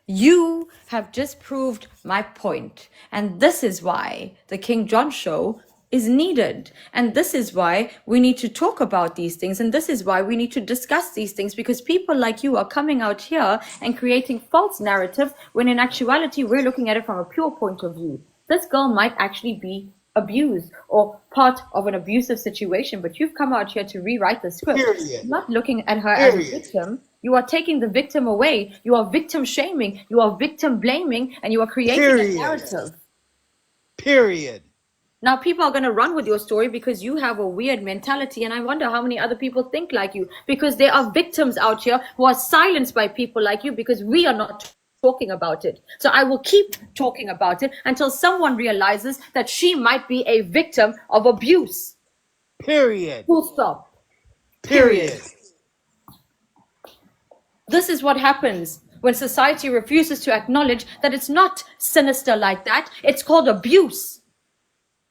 You have just proved my point. And this is why the King John Show is needed. And this is why we need to talk about these things. And this is why we need to discuss these things, because people like you are coming out here and creating false narratives when in actuality we're looking at it from a pure point of view. This girl might actually be abused or part of an abusive situation, but you've come out here to rewrite the script. Period. Not looking at her as a Period. victim. You are taking the victim away. You are victim shaming. You are victim blaming, and you are creating a Period. narrative. Period. Now people are going to run with your story because you have a weird mentality, and I wonder how many other people think like you, because there are victims out here who are silenced by people like you because we are not talking about it. So I will keep talking about it until someone realizes that she might be a victim of abuse. Period. Full stop. Period. This is what happens when society refuses to acknowledge that it's not sinister like that. It's called abuse.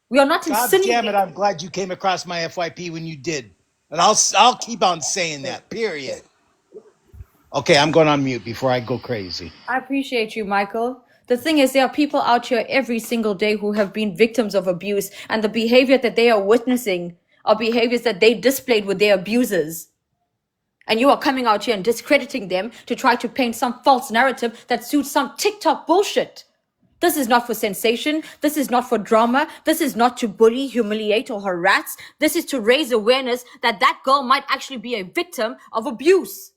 We are not God damn insinuating. it! I'm glad you came across my FYP when you did, and I'll keep on saying that. Period. Okay, I'm going on mute before I go crazy. I appreciate you, Michael. The thing is, there are people out here every single day who have been victims of abuse, and the behavior that they are witnessing are behaviors that they displayed with their abusers. And you are coming out here and discrediting them to try to paint some false narrative that suits some TikTok bullshit. This is not for sensation. This is not for drama. This is not to bully, humiliate, or harass. This is to raise awareness that that girl might actually be a victim of abuse.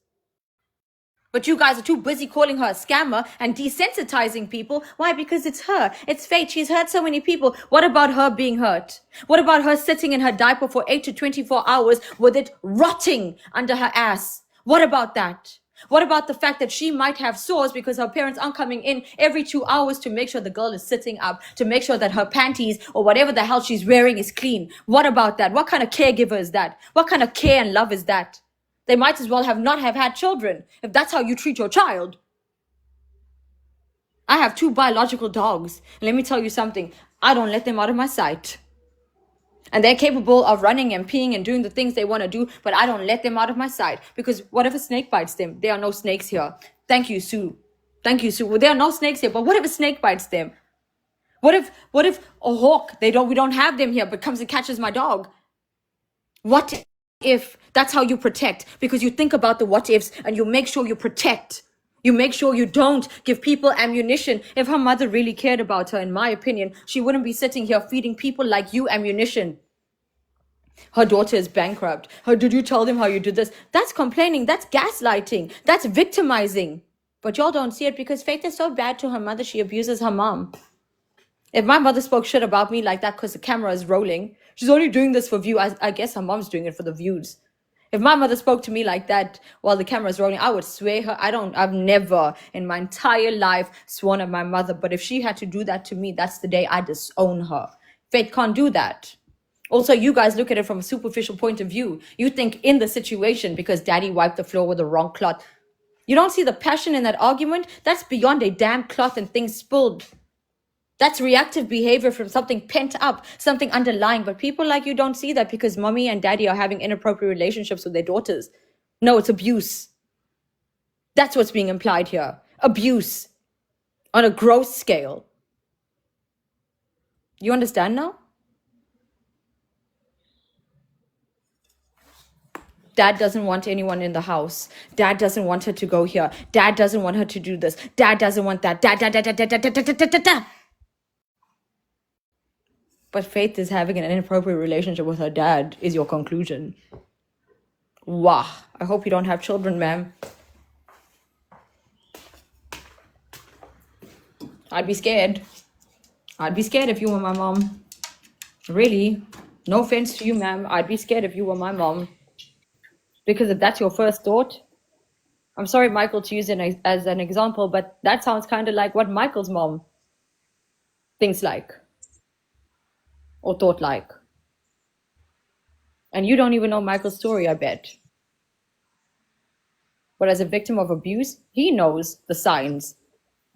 But you guys are too busy calling her a scammer and desensitizing people. Why? Because it's her. It's fate. She's hurt so many people. What about her being hurt? What about her sitting in her diaper for 8 to 24 hours with it rotting under her ass? What about that? What about the fact that she might have sores because her parents aren't coming in every 2 hours to make sure the girl is sitting up, to make sure that her panties or whatever the hell she's wearing is clean? What about that? What kind of caregiver is that? What kind of care and love is that? They might as well not have had children if that's how you treat your child. I have 2 biological dogs. And let me tell you something. I don't let them out of my sight. And they're capable of running and peeing and doing the things they want to do, but I don't let them out of my sight. Because what if a snake bites them? There are no snakes here. Thank you, Sue. Thank you, Sue. Well, there are no snakes here, but what if a snake bites them? What if a hawk, we don't have them here, but comes and catches my dog? What if. That's how you protect, because you think about the what ifs and you make sure you protect. You make sure you don't give people ammunition. If her mother really cared about her, in my opinion, she wouldn't be sitting here feeding people like you ammunition. Her daughter is bankrupt. Did you tell them how you did this? That's complaining. That's gaslighting. That's victimizing. But y'all don't see it because Faith is so bad to her mother, she abuses her mom. If my mother spoke shit about me like that because the camera is rolling, she's only doing this for view. I guess her mom's doing it for the views. If my mother spoke to me like that while the camera is rolling, I would swear her. I've never in my entire life sworn at my mother. But if she had to do that to me, that's the day I disown her. Faith can't do that. Also, you guys look at it from a superficial point of view. You think in the situation because daddy wiped the floor with the wrong cloth. You don't see the passion in that argument? That's beyond a damn cloth and things spilled. That's reactive behavior from something pent up, something underlying. But people like you don't see that because mommy and daddy are having inappropriate relationships with their daughters. No, it's abuse. That's what's being implied here. Abuse on a gross scale. You understand now? Dad doesn't want anyone in the house. Dad doesn't want her to go here. Dad doesn't want her to do this. Dad doesn't want that. Dad. But Faith is having an inappropriate relationship with her dad, is your conclusion. Wow. I hope you don't have children, ma'am. I'd be scared. I'd be scared if you were my mom. Really. No offense to you, ma'am. I'd be scared if you were my mom. Because if that's your first thought, I'm sorry, Michael, to use it as an example, but that sounds kind of like what Michael's mom thinks like. Or thought like. And you don't even know Michael's story, I bet. But as a victim of abuse, he knows the signs.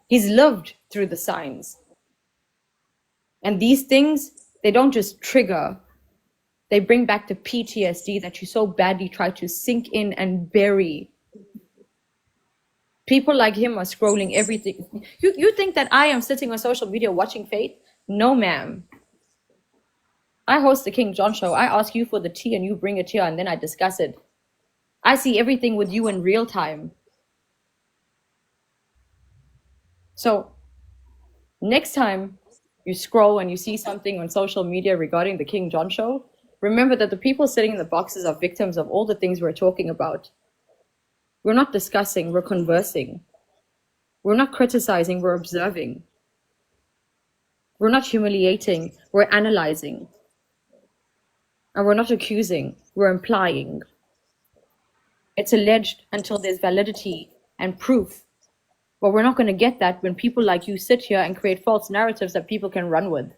He's lived through the signs. And these things, they don't just trigger. They bring back the PTSD that you so badly try to sink in and bury. People like him are scrolling everything. You think that I am sitting on social media watching Faith? No, ma'am. I host the King John Show. I ask you for the tea and you bring it here and then I discuss it. I see everything with you in real time. So next time you scroll and you see something on social media regarding the King John Show, remember that the people sitting in the boxes are victims of all the things we're talking about. We're not discussing, we're conversing. We're not criticizing, we're observing. We're not humiliating, we're analyzing. And we're not accusing, we're implying. It's alleged until there's validity and proof. But we're not going to get that when people like you sit here and create false narratives that people can run with.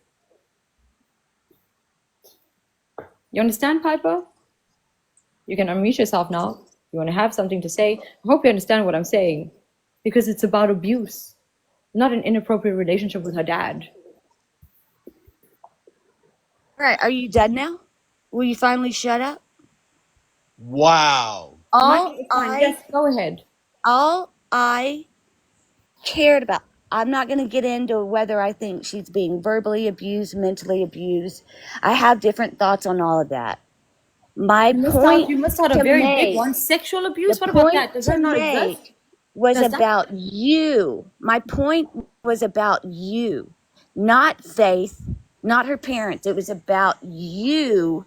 You understand, Piper? You can unmute yourself now. You want to have something to say. I hope you understand what I'm saying. Because it's about abuse, not an inappropriate relationship with her dad. All right, are you dead now? Will you finally shut up? Wow. Yes, go ahead. All I cared about, I'm not going to get into whether I think she's being verbally abused, mentally abused. I have different thoughts on all of that. You missed out a very big one. Sexual abuse? What about that? Does that not exist? Was about you. My point was about you, not Faith, not her parents. It was about you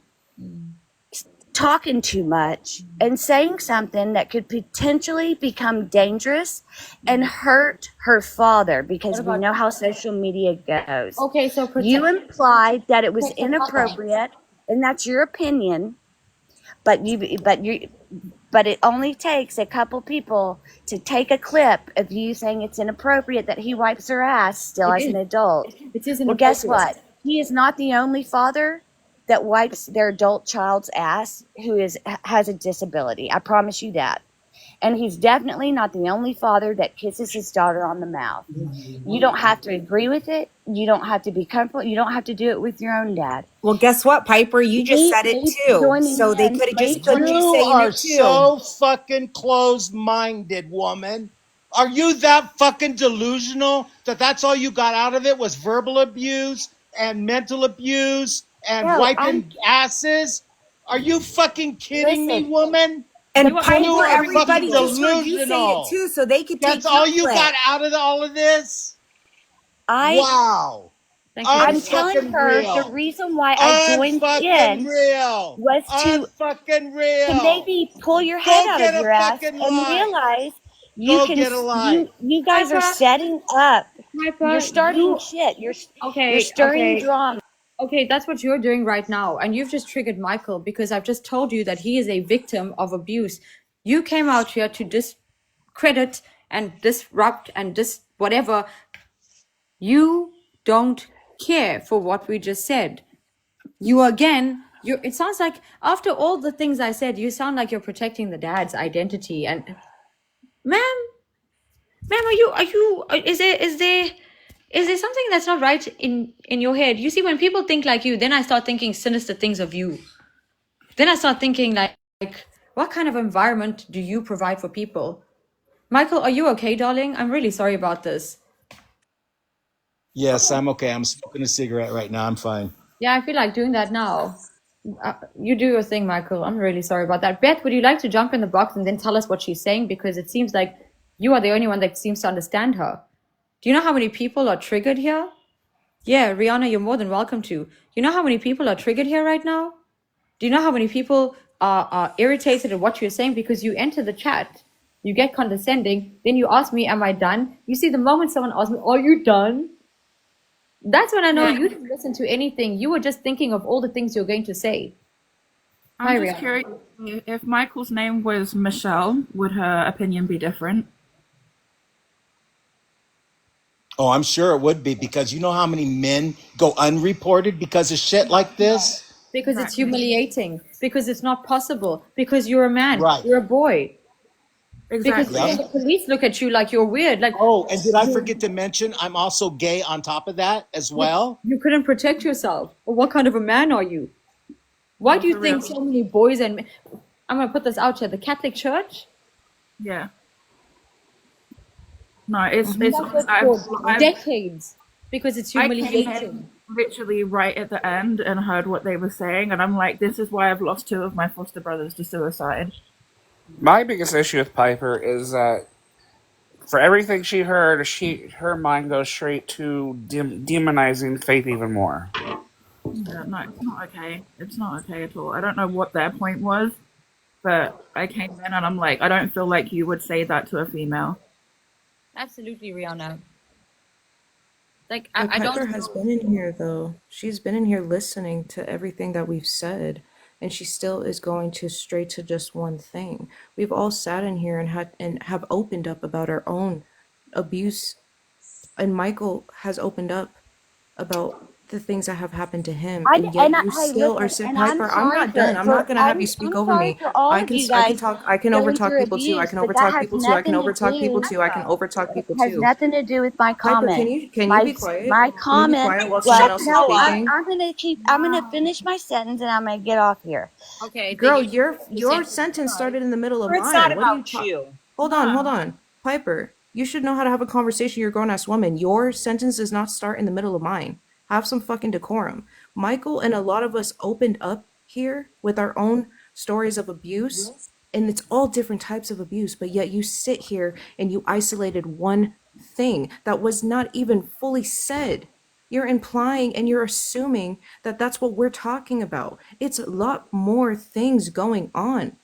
talking too much and saying something that could potentially become dangerous and hurt her father, because we know how social media goes. Okay, so you implied that it was inappropriate, and that's your opinion, but it only takes a couple people to take a clip of you saying it's inappropriate that he wipes her ass still as an adult. It is Well, guess what? He is not the only father that wipes their adult child's ass who has a disability. I promise you that. And he's definitely not the only father that kisses his daughter on the mouth. You don't have to agree with it. You don't have to be comfortable. You don't have to do it with your own dad. Well, guess what, Piper? You just said it too. So they could have just put you saying are it too. so fucking closed-minded, woman. Are you that fucking delusional that that's all you got out of it was verbal abuse and mental abuse and wiping asses? Are you fucking kidding me, Listen, woman? And You are Piper, You are fucking everybody just heard you say it delusional. too, so they could take That's all your you clip. got out of all of this? I Wow. Thank you. I'm telling Unfucking her the real. reason why I joined Unfucking in real. was to Unfucking real. maybe pull your head Go out get of a your ass fucking and life. realize you Go can get a life. you guys are Piper, setting up. Piper, You're starting you shit. You're okay? stirring Okay, drama. okay. That's what you're doing right now, and you've just triggered Michael because I've just told you that he is a victim of abuse. You came out here to discredit and disrupt and whatever. You don't care for what we just said. You again. It sounds like after all the things I said, you sound like you're protecting the dad's identity. And, ma'am, is there something that's not right in your head? You see, when people think like you, then I start thinking sinister things of you. Then I start thinking like what kind of environment do you provide for people? Michael, are you okay, darling? I'm really sorry about this. Yes, I'm okay. I'm smoking a cigarette right now. I'm fine. Yeah, I feel like doing that now. You do your thing, Michael. I'm really sorry about that. Beth, would you like to jump in the box and then tell us what she's saying? Because it seems like you are the only one that seems to understand her. Do you know how many people are triggered here? Yeah, Rihanna, you're more than welcome to. You know how many people are triggered here right now? Do you know how many people are irritated at what you're saying? Because you enter the chat, you get condescending, then you ask me, am I done? You see, the moment someone asks me, are you done? That's when I know you didn't listen to anything. You were just thinking of all the things you're going to say. Hi, I'm just Rihanna. curious, if Michael's name was Michelle, would her opinion be different? Oh, I'm sure it would be, because you know how many men go unreported because of shit like this? Because it's humiliating. Because it's not possible. Because you're a man. Right. You're a boy. Because Exactly. even the police look at you like you're weird. Like, Oh, and did I forget to mention I'm also gay on top of that as well? you couldn't protect yourself. Or what kind of a man are you? Why No, do you for think real. so many boys and I'm going to put this out here, the Catholic Church? Yeah. No, it's That's what's for decades. Because it's I came humiliating. in literally right at the end and heard what they were saying, and I'm like, this is why I've lost 2 of my foster brothers to suicide. My biggest issue with Piper is that for everything she heard, her mind goes straight to demonizing Faith even more. Yeah, no, it's not okay. It's not okay at all. I don't know what their point was, but I came in and I'm like, I don't feel like you would say that to a female. Absolutely, Rihanna. Like, And I Piper don't has been in here though. She's been in here listening to everything that we've said, and she still is going to straight to just one thing. We've all sat in here and have opened up about our own abuse, and Michael has opened up about the things that have happened to him, and yet you Hey, still are listen, saying, and I'm Piper, I'm sorry not done. I'm not gonna have you speak I'm over sorry me. for all I of can you I can guys talk. I can going overtalk through people too. I abuse, can but that overtalk has people too. I can nothing to overtalk people do. too. I can overtalk It people has too. nothing to do with my Piper, comment. can you be quiet? My Can you be comment quiet while someone was else is no. speaking? I'm gonna finish my sentence and I'm gonna get off here. Okay, Girl, thank you. your sentence started in the middle of It's not mine. What are you about talking? you. Hold on, hold on. Piper, you should know how to have a conversation. You're a grown ass woman. Your sentence does not start in the middle of mine. Have some fucking decorum. Michael and a lot of us opened up here with our own stories of abuse, and it's all different types of abuse, but yet you sit here and you isolated one thing that was not even fully said. You're implying and you're assuming that that's what we're talking about. It's a lot more things going on,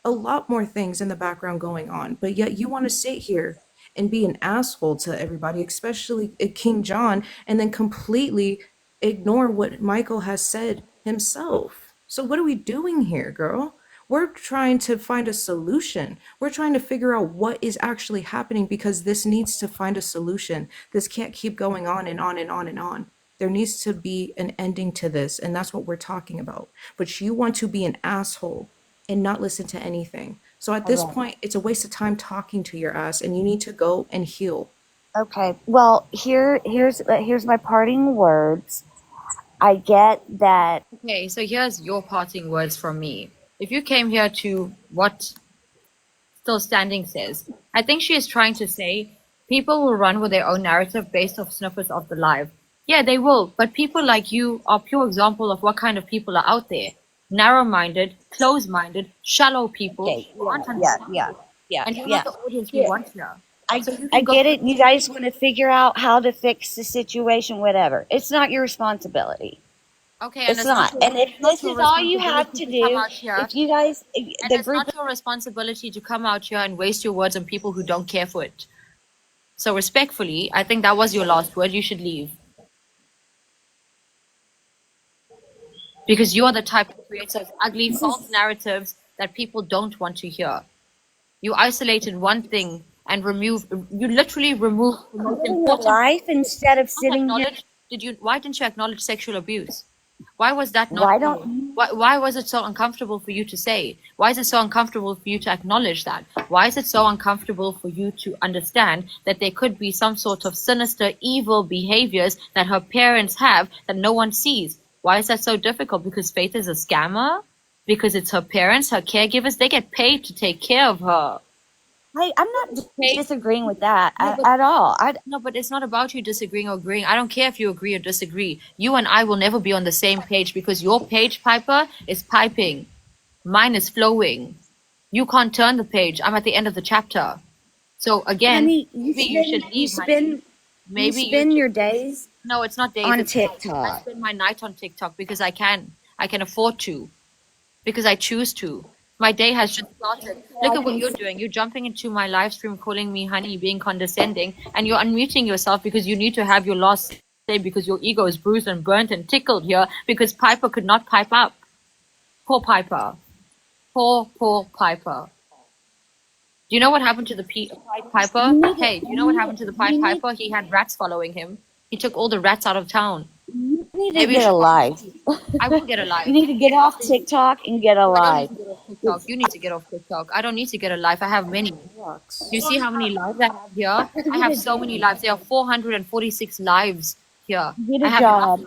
a lot more things in the background going on, but yet you want to sit here and be an asshole to everybody, especially King John, and then completely ignore what Michael has said himself. So what are we doing here, girl? We're trying to find a solution. We're trying to figure out what is actually happening, because this needs to find a solution. This can't keep going on and on and on and on. There needs to be an ending to this, and that's what we're talking about. But you want to be an asshole and not listen to anything. So at this point, it's a waste of time talking to your ass, and you need to go and heal. Okay. Well, here's my parting words. I get that. Okay, so here's your parting words from me. If you came here to what Still Standing says, I think she is trying to say people will run with their own narrative based off snippets of the live. Yeah, they will, but people like you are pure example of what kind of people are out there. narrow-minded, closed-minded, shallow people Okay. who aren't Yeah. understanding. And you're Yeah. not the audience we Yeah. want here. So you I can go. get it. You guys want to figure out how to fix the situation, whatever. It's not your responsibility. Okay, and It's not. And if this is all you have responsibility to to come do, out here. if you guys, And the it's group, not your responsibility to come out here and waste your words on people who don't care for it. So respectfully, I think that was your last word. You should leave. Because you are the type who creates those ugly, false narratives that people don't want to hear. You isolated one thing and you literally removed the most living your important. life instead of sitting here. Why didn't you acknowledge sexual abuse? Why was that Why not? don't Why was it so uncomfortable for you to say? Why is it so uncomfortable for you to acknowledge that? Why is it so uncomfortable for you to understand that there could be some sort of sinister, evil behaviors that her parents have that no one sees? Why is that so difficult? Because Faith is a scammer? Because it's her parents, her caregivers, they get paid to take care of her. I'm not disagreeing with that at all. No, but it's not about you disagreeing or agreeing. I don't care if you agree or disagree. You and I will never be on the same page because your page, Piper, is piping. Mine is flowing. You can't turn the page. I'm at the end of the chapter. So again, Honey, maybe you should leave. you spend your days. No, it's not days. On it's nights. TikTok. I spend my night on TikTok because I can. I can afford to. Because I choose to. My day has just started. Look at what you're doing. You're jumping into my live stream, calling me honey, being condescending, and you're unmuting yourself because you need to have your last say because your ego is bruised and burnt and tickled here because Piper could not pipe up. Poor Piper. Poor Piper. Do you know what happened to the Pied Piper? Hey, do you know what happened to the Pied Piper? He had rats following him. He took all the rats out of town. You need to get alive. I will get alive. You need to get off TikTok and get alive. You need to get off TikTok. I don't need to get a life. I have many. You see how many lives I have here? I have so many lives. There are 446 lives here. Get I a have job.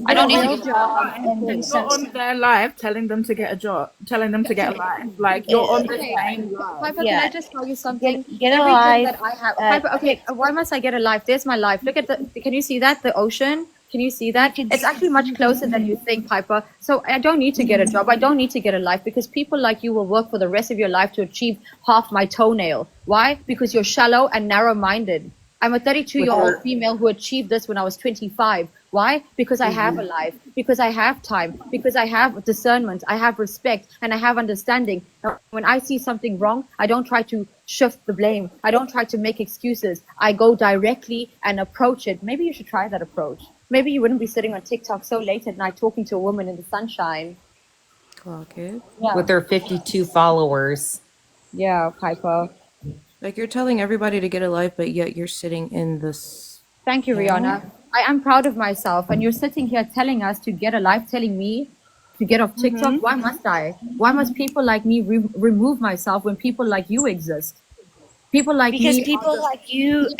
I don't need to get a job. And you're on their live telling them to get a job, telling them to get a life. Like you're on the same live. Piper, can I just tell you something? Get a Everything life. that I have. Piper, okay, why must I get a life? There's my life. Look at can you see that? The ocean? Can you see that? It's actually much closer than you think, Piper. So I don't need to get a job. I don't need to get a life because people like you will work for the rest of your life to achieve half my toenail. Why? Because you're shallow and narrow-minded. I'm a 32-year-old female who achieved this when I was 25. Why? Because I have a life, because I have time, because I have discernment, I have respect, and I have understanding. Now, when I see something wrong, I don't try to shift the blame. I don't try to make excuses. I go directly and approach it. Maybe you should try that approach. Maybe you wouldn't be sitting on TikTok so late at night talking to a woman in the sunshine. Clock it. Yeah. With their 52 followers. Yeah, Piper. Like you're telling everybody to get a life, but yet you're sitting in this. Thank you, Rihanna. I am proud of myself. And you're sitting here telling us to get a life, telling me to get off TikTok. Why must I? Why must people like me remove myself when people like you exist? People like because me. People like you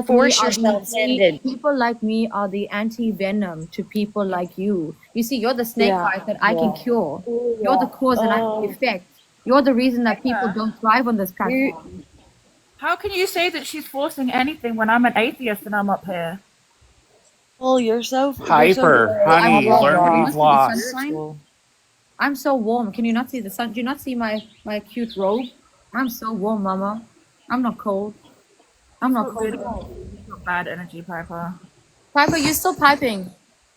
force yourselves into. People like me are the anti-venom to people like you. You see, you're the snake bite that I can cure. You're the cause and I'm the effect. You're the reason that people don't thrive on this platform. How can you say that she's forcing anything when I'm an atheist and I'm up here? Oh, you're so Piper, honey, learn what you've lost. I'm so warm. Can you not see the sun? Do you not see my cute robe? I'm so warm, Mama. I'm not cold. I'm not cold at all. Bad energy, Piper. Piper, you're still piping.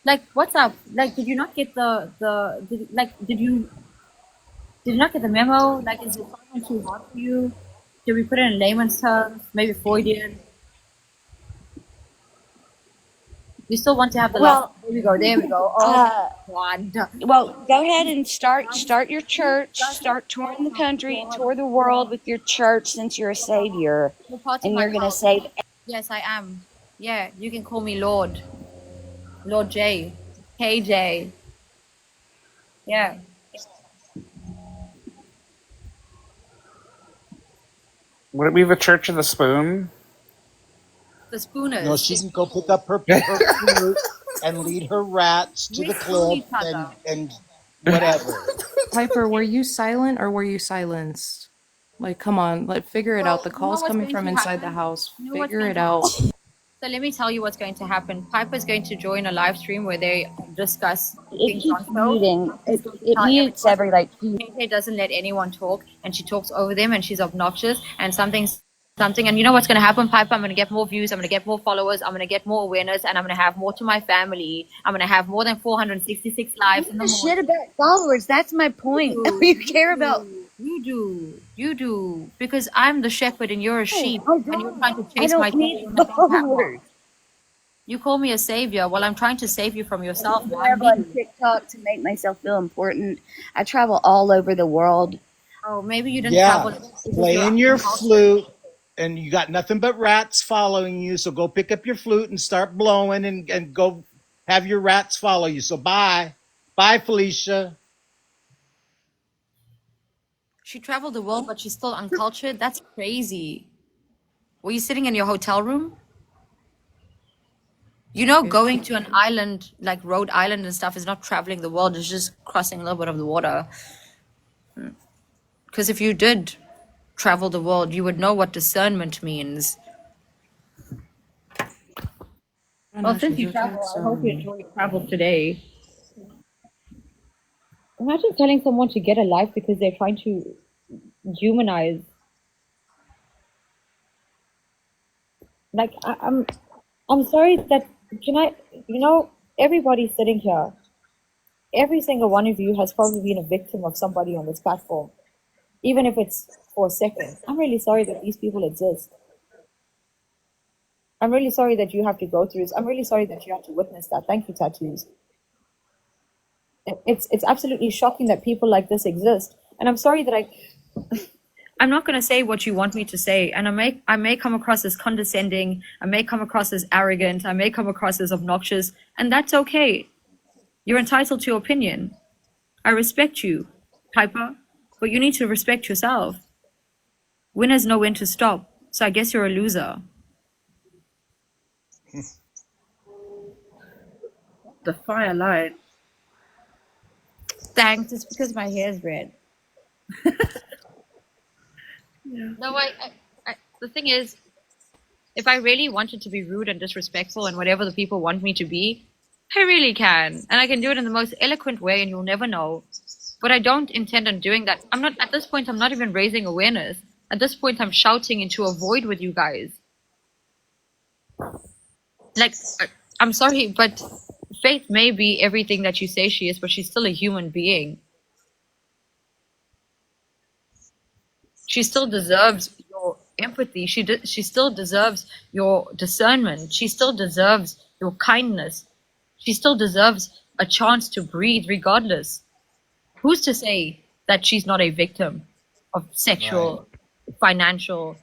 Like, what's up? Like, did you not get did you not get the memo? Like, is it something too hard for you? Did we put it in layman's terms? Maybe Freudian? You still want to have the last? There we go. Oh, God. Well, go ahead and start your church. Start touring the country, tour the world with your church since you're a savior. And you're going to save. Yes, I am. Yeah, you can call me Lord. Lord J. KJ. Yeah. Would it be the Church of the Spoon? The Spooners. No, she can go pick up her flute and lead her rats to the cliff and whatever. Piper, were you silent or were you silenced? Like, come on, like figure it out. The call's coming from inside the house. Figure it out. So let me tell you what's going to happen. Piper's going to join a live stream where they discuss the It King John keeps show. muting. She's It, going to it tell mutes everyone every like KK doesn't let anyone talk, and she talks over them, and she's obnoxious, and something. And you know what's going to happen, Piper? I'm going to get more views. I'm going to get more followers. I'm going to get more awareness, and I'm going to have more to my family. I'm going to have more than 466 lives in the the shit morning. about followers. That's my point. You care about. You do, because I'm the shepherd and you're a sheep, and you're trying to I chase my don't tail need when I don't have one. followers. You call me a savior. Well, I'm trying to save you from I yourself, man. live on TikTok to make myself feel important. I travel all over the world. Oh, maybe you didn't Yeah, travel because you're playing your uncultured. flute, and you got nothing but rats following you. So go pick up your flute and start blowing, and go have your rats follow you. So bye, Felicia. She traveled the world, but she's still uncultured. That's crazy. Were you sitting in your hotel room? You know, going to an island like Rhode Island and stuff is not traveling the world. It's just crossing a little bit of the water. Because if you did travel the world, you would know what discernment means. Well, since you travel, I hope you enjoy your travel today. Imagine telling someone to get a life because they're trying to humanize. Like I'm sorry that can I everybody sitting here, every single one of you has probably been a victim of somebody on this platform, even if it's for a second. I'm really sorry that these people exist. I'm really sorry that you have to go through this. I'm really sorry that you have to witness that. Thank you, tattoos. It's absolutely shocking that people like this exist. And I'm sorry that I'm not going to say what you want me to say, and I may come across as condescending, I may come across as arrogant, I may come across as obnoxious, and that's okay. You're entitled to your opinion. I respect you, Piper, but you need to respect yourself. Winners know when to stop, so I guess you're a loser. The fire line. Thanks, it's because my hair is red. Yeah. No, the thing is, if I really wanted to be rude and disrespectful and whatever the people want me to be, I really can. And I can do it in the most eloquent way, and you'll never know. But I don't intend on doing that. At this point, I'm not even raising awareness. At this point, I'm shouting into a void with you guys. Like, I'm sorry, but Faith may be everything that you say she is, but she's still a human being. She still deserves your empathy. She still deserves your discernment. She still deserves your kindness. She still deserves a chance to breathe regardless. Who's to say that she's not a victim of sexual, financial,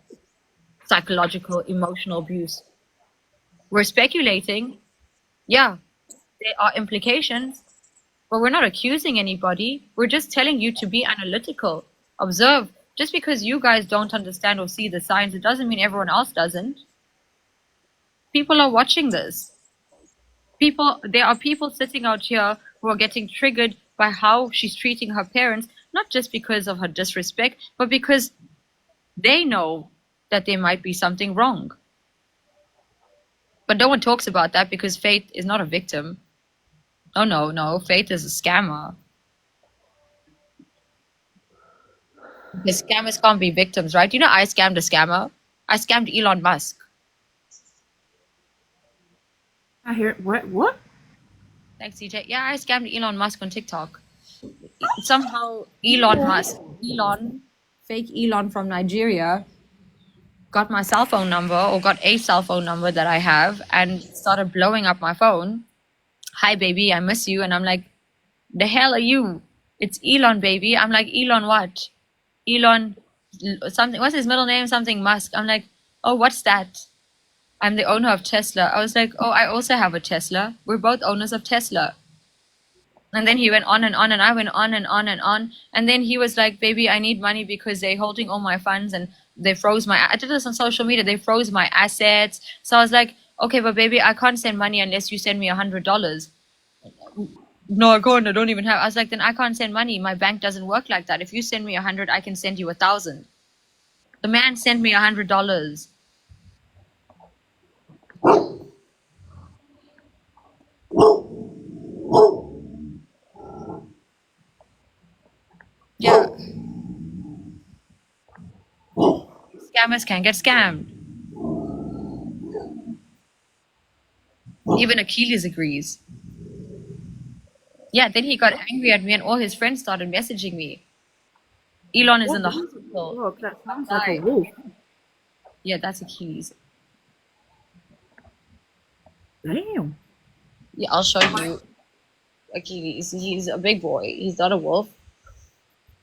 psychological, emotional abuse? We're speculating. Yeah, there are implications, but we're not accusing anybody. We're just telling you to be analytical, observe. Just because you guys don't understand or see the signs, it doesn't mean everyone else doesn't. People are watching this. There are people sitting out here who are getting triggered by how she's treating her parents, not just because of her disrespect, but because they know that there might be something wrong. But no one talks about that because Faith is not a victim. Oh, no, Faith is a scammer. Because scammers can't be victims, right? You know, I scammed a scammer. I scammed Elon Musk. I hear what? Thanks, CJ. Yeah, I scammed Elon Musk on TikTok. Somehow, fake Elon from Nigeria, got my cell phone number or got a cell phone number that I have and started blowing up my phone. Hi, baby, I miss you. And I'm like, the hell are you? It's Elon, baby. I'm like, Elon what? Elon something. What's his middle name? Something Musk. I'm like, oh, what's that? I'm the owner of Tesla. I was like, oh, I also have a Tesla. We're both owners of Tesla. And then he went on and on, and I went on and on and on. And then he was like, baby, I need money because they're holding all my funds and they froze I did this on social media. They froze my assets. So I was like, okay, but baby, I can't send money unless you send me $100. No, I can't. I don't even have. I was like, then I can't send money. My bank doesn't work like that. If you send me 100, I can send you 1,000. The man sent me $100. Scammers can get scammed. Even Achilles agrees. Yeah, then he got angry at me and all his friends started messaging me. Elon is in the hospital. Look, that sounds like a wolf. Yeah, that's Achilles. Damn. Yeah, I'll show you Achilles. He's a big boy. He's not a wolf.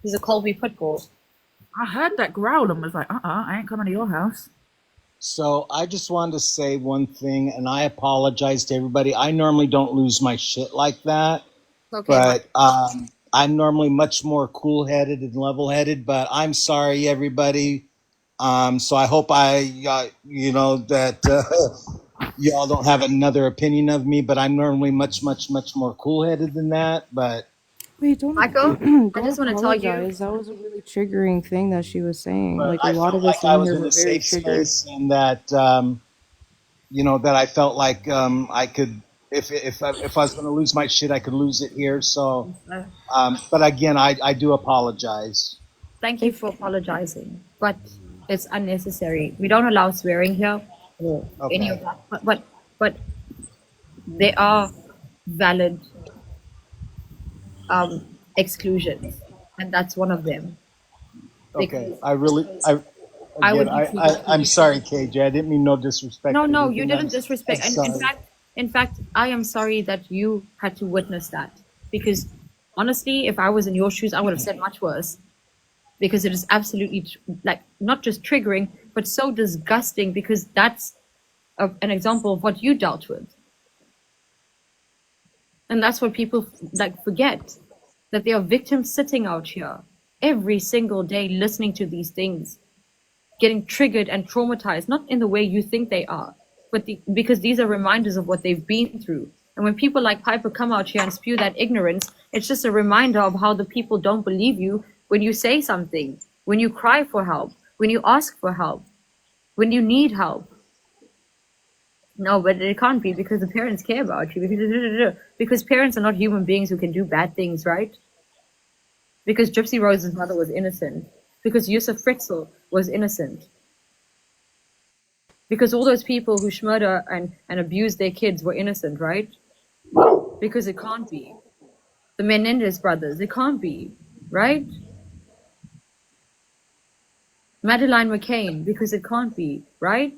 He's a Colby pit bull. I heard that growl and was like, I ain't coming to your house. So I just wanted to say one thing, and I apologize to everybody. I normally don't lose my shit like that, Okay, but I'm normally much more cool-headed and level-headed. But I'm sorry, everybody. So I hope that y'all don't have another opinion of me. But I'm normally much more cool-headed than that. But Wait, don't Michael, don't I just want to tell you. apologize. That was a really triggering thing that she was saying. but Like a I lot felt of us like I in was here in were a very safe triggered. space, and that that I felt like I could, if I was going to lose my shit, I could lose it here. So, but again, I do apologize. Thank you for apologizing, but it's unnecessary. We don't allow swearing here or any of Okay. that. But there are valid exclusions, and that's one of them. Okay. Because I would again, be treated I'm too sorry, KJ. I didn't mean no disrespect. No, or no, you anything. didn't I'm disrespect. And sorry. in fact, I am sorry that you had to witness that. Because honestly, if I was in your shoes, I would have said much worse. Because it is absolutely like not just triggering, but so disgusting. Because that's an example of what you dealt with, and that's what people like forget, that there are victims sitting out here every single day listening to these things, getting triggered and traumatized, not in the way you think they are, but because these are reminders of what they've been through. And when people like Piper come out here and spew that ignorance, it's just a reminder of how the people don't believe you when you say something, when you cry for help, when you ask for help, when you need help. No, but it can't be because the parents care about you. Because parents are not human beings who can do bad things, right? Because Gypsy Rose's mother was innocent. Because Yusuf Fritzl was innocent. Because all those people who murder and abuse their kids were innocent, right? Because it can't be. The Menendez brothers, it can't be, right? Madeline McCain, because it can't be, right?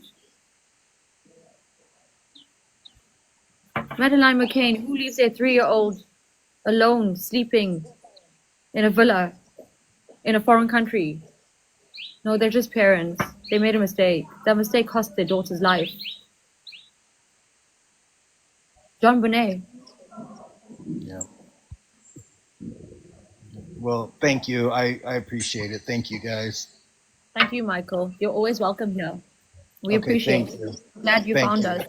Madeline McCain, who leaves their 3-year-old alone, sleeping in a villa in a foreign country? No, they're just parents. They made a mistake. That mistake cost their daughter's life. John Bonet. Yeah. Well, thank you. I appreciate it. Thank you, guys. Thank you, Michael. You're always welcome here. We Okay, appreciate thank it. you. Glad you Thank found you. us.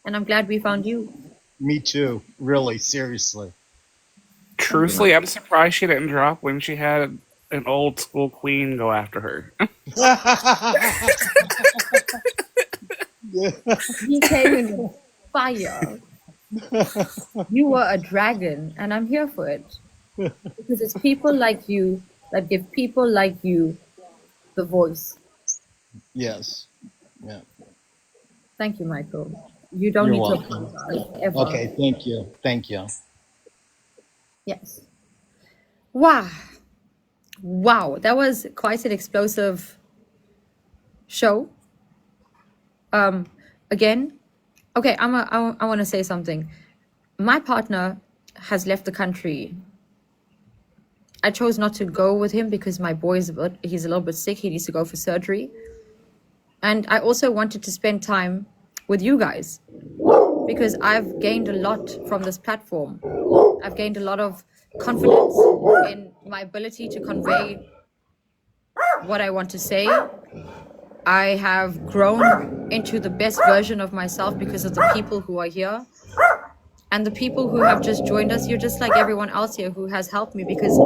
And I'm glad we found you. Me too. Really, seriously. Truthfully, I'm surprised she didn't drop when she had an old school queen go after her. He came in fire. You were a dragon, and I'm here for it. Because it's people like you that give people like you the voice. Yes. Yeah. Thank you, Michael. You don't You're need to welcome. apologize ever. Okay, thank you. Thank you. Yes. Wow. Wow. That was quite an explosive show. Again, okay, I want to say something. My partner has left the country. I chose not to go with him because my boy he's a little bit sick. He needs to go for surgery. And I also wanted to spend time with you guys because I've gained a lot from this platform. I've gained a lot of confidence in my ability to convey what I want to say. I have grown into the best version of myself because of the people who are here. And the people who have just joined us, you're just like everyone else here who has helped me because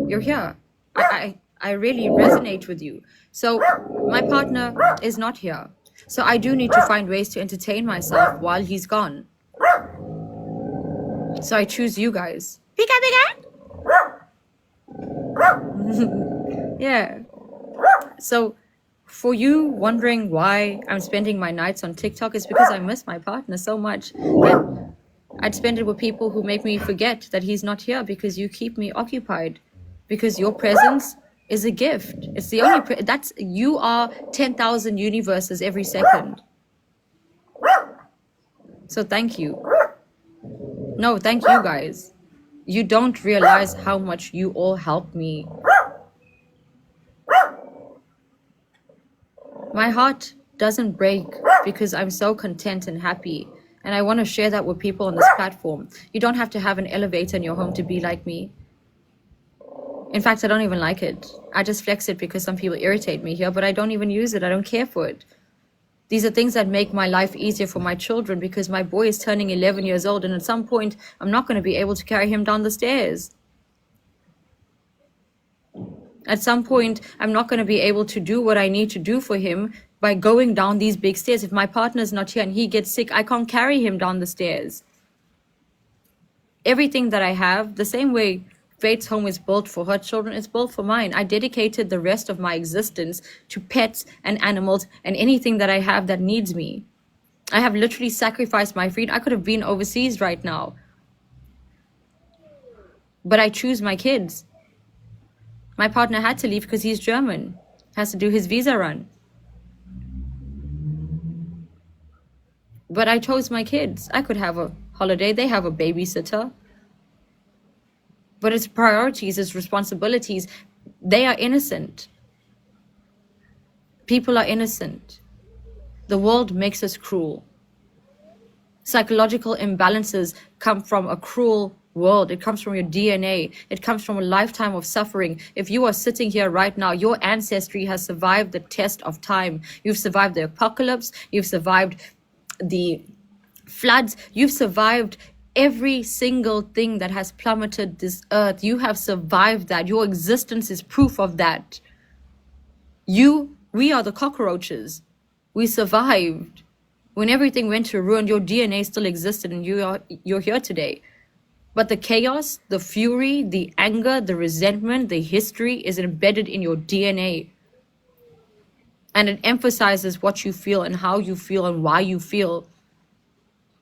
you're here. I really resonate with you. So my partner is not here. So I do need to find ways to entertain myself while he's gone. So I choose you guys. Pika pika. Yeah. So For you wondering why I'm spending my nights on TikTok is because I miss my partner so much that I'd spend it with people who make me forget that he's not here, because you keep me occupied, because your presence is a gift. It's the only that's you are 10,000 universes every second. So thank you. No, thank you guys. You don't realize how much you all help me. My heart doesn't break because I'm so content and happy. And I want to share that with people on this platform. You don't have to have an elevator in your home to be like me. In fact, I don't even like it. I just flex it because some people irritate me here, but I don't even use it. I don't care for it. These are things that make my life easier for my children, because my boy is turning 11 years old, and at some point, I'm not going to be able to carry him down the stairs. At some point, I'm not going to be able to do what I need to do for him by going down these big stairs. If my partner's not here and he gets sick, I can't carry him down the stairs. Everything that I have, the same way Faith's home is built for her children, it's built for mine. I dedicated the rest of my existence to pets and animals and anything that I have that needs me. I have literally sacrificed my freedom. I could have been overseas right now, but I choose my kids. My partner had to leave because he's German, has to do his visa run. But I chose my kids. I could have a holiday. They have a babysitter. But it's priorities, it's responsibilities. They are innocent. People are innocent. The world makes us cruel. Psychological imbalances come from a cruel world. It comes from your DNA. It comes from a lifetime of suffering. If you are sitting here right now, your ancestry has survived the test of time. You've survived the apocalypse. You've survived the floods. You've survived every single thing that has plummeted this earth. You have survived that. Your existence is proof of that. We are the cockroaches. We survived. When everything went to ruin, your DNA still existed, and you're here today. But the chaos, the fury, the anger, the resentment, the history is embedded in your DNA. And it emphasizes what you feel and how you feel and why you feel.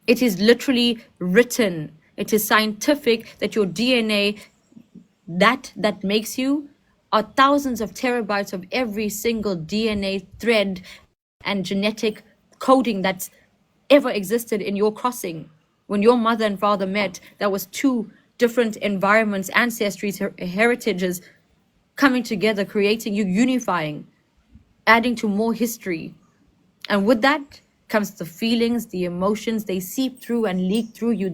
It is literally written. It is scientific that your DNA, that makes you, are thousands of terabytes of every single DNA thread and genetic coding that's ever existed in your crossing. When your mother and father met, that was two different environments, ancestries, heritages coming together, creating you, unifying, adding to more history. And with that comes the feelings, the emotions, they seep through and leak through you.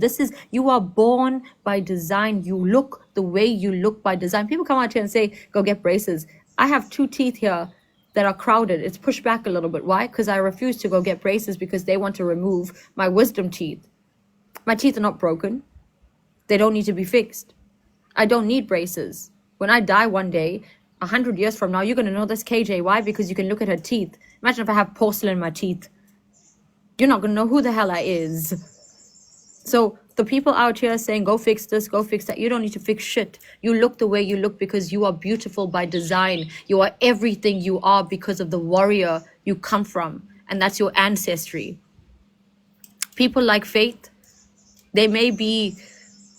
You are born by design. You look the way you look by design. People come out here and say, go get braces. I have 2 teeth here that are crowded. It's pushed back a little bit. Why? Because I refuse to go get braces because they want to remove my wisdom teeth. My teeth are not broken. They don't need to be fixed. I don't need braces. When I die one day, 100 years from now, you're going to know this KJ. Why? Because you can look at her teeth. Imagine if I have porcelain in my teeth. You're not going to know who the hell I is. So the people out here saying, go fix this, go fix that, you don't need to fix shit. You look the way you look because you are beautiful by design. You are everything you are because of the warrior you come from. And that's your ancestry. People like Faith, they may be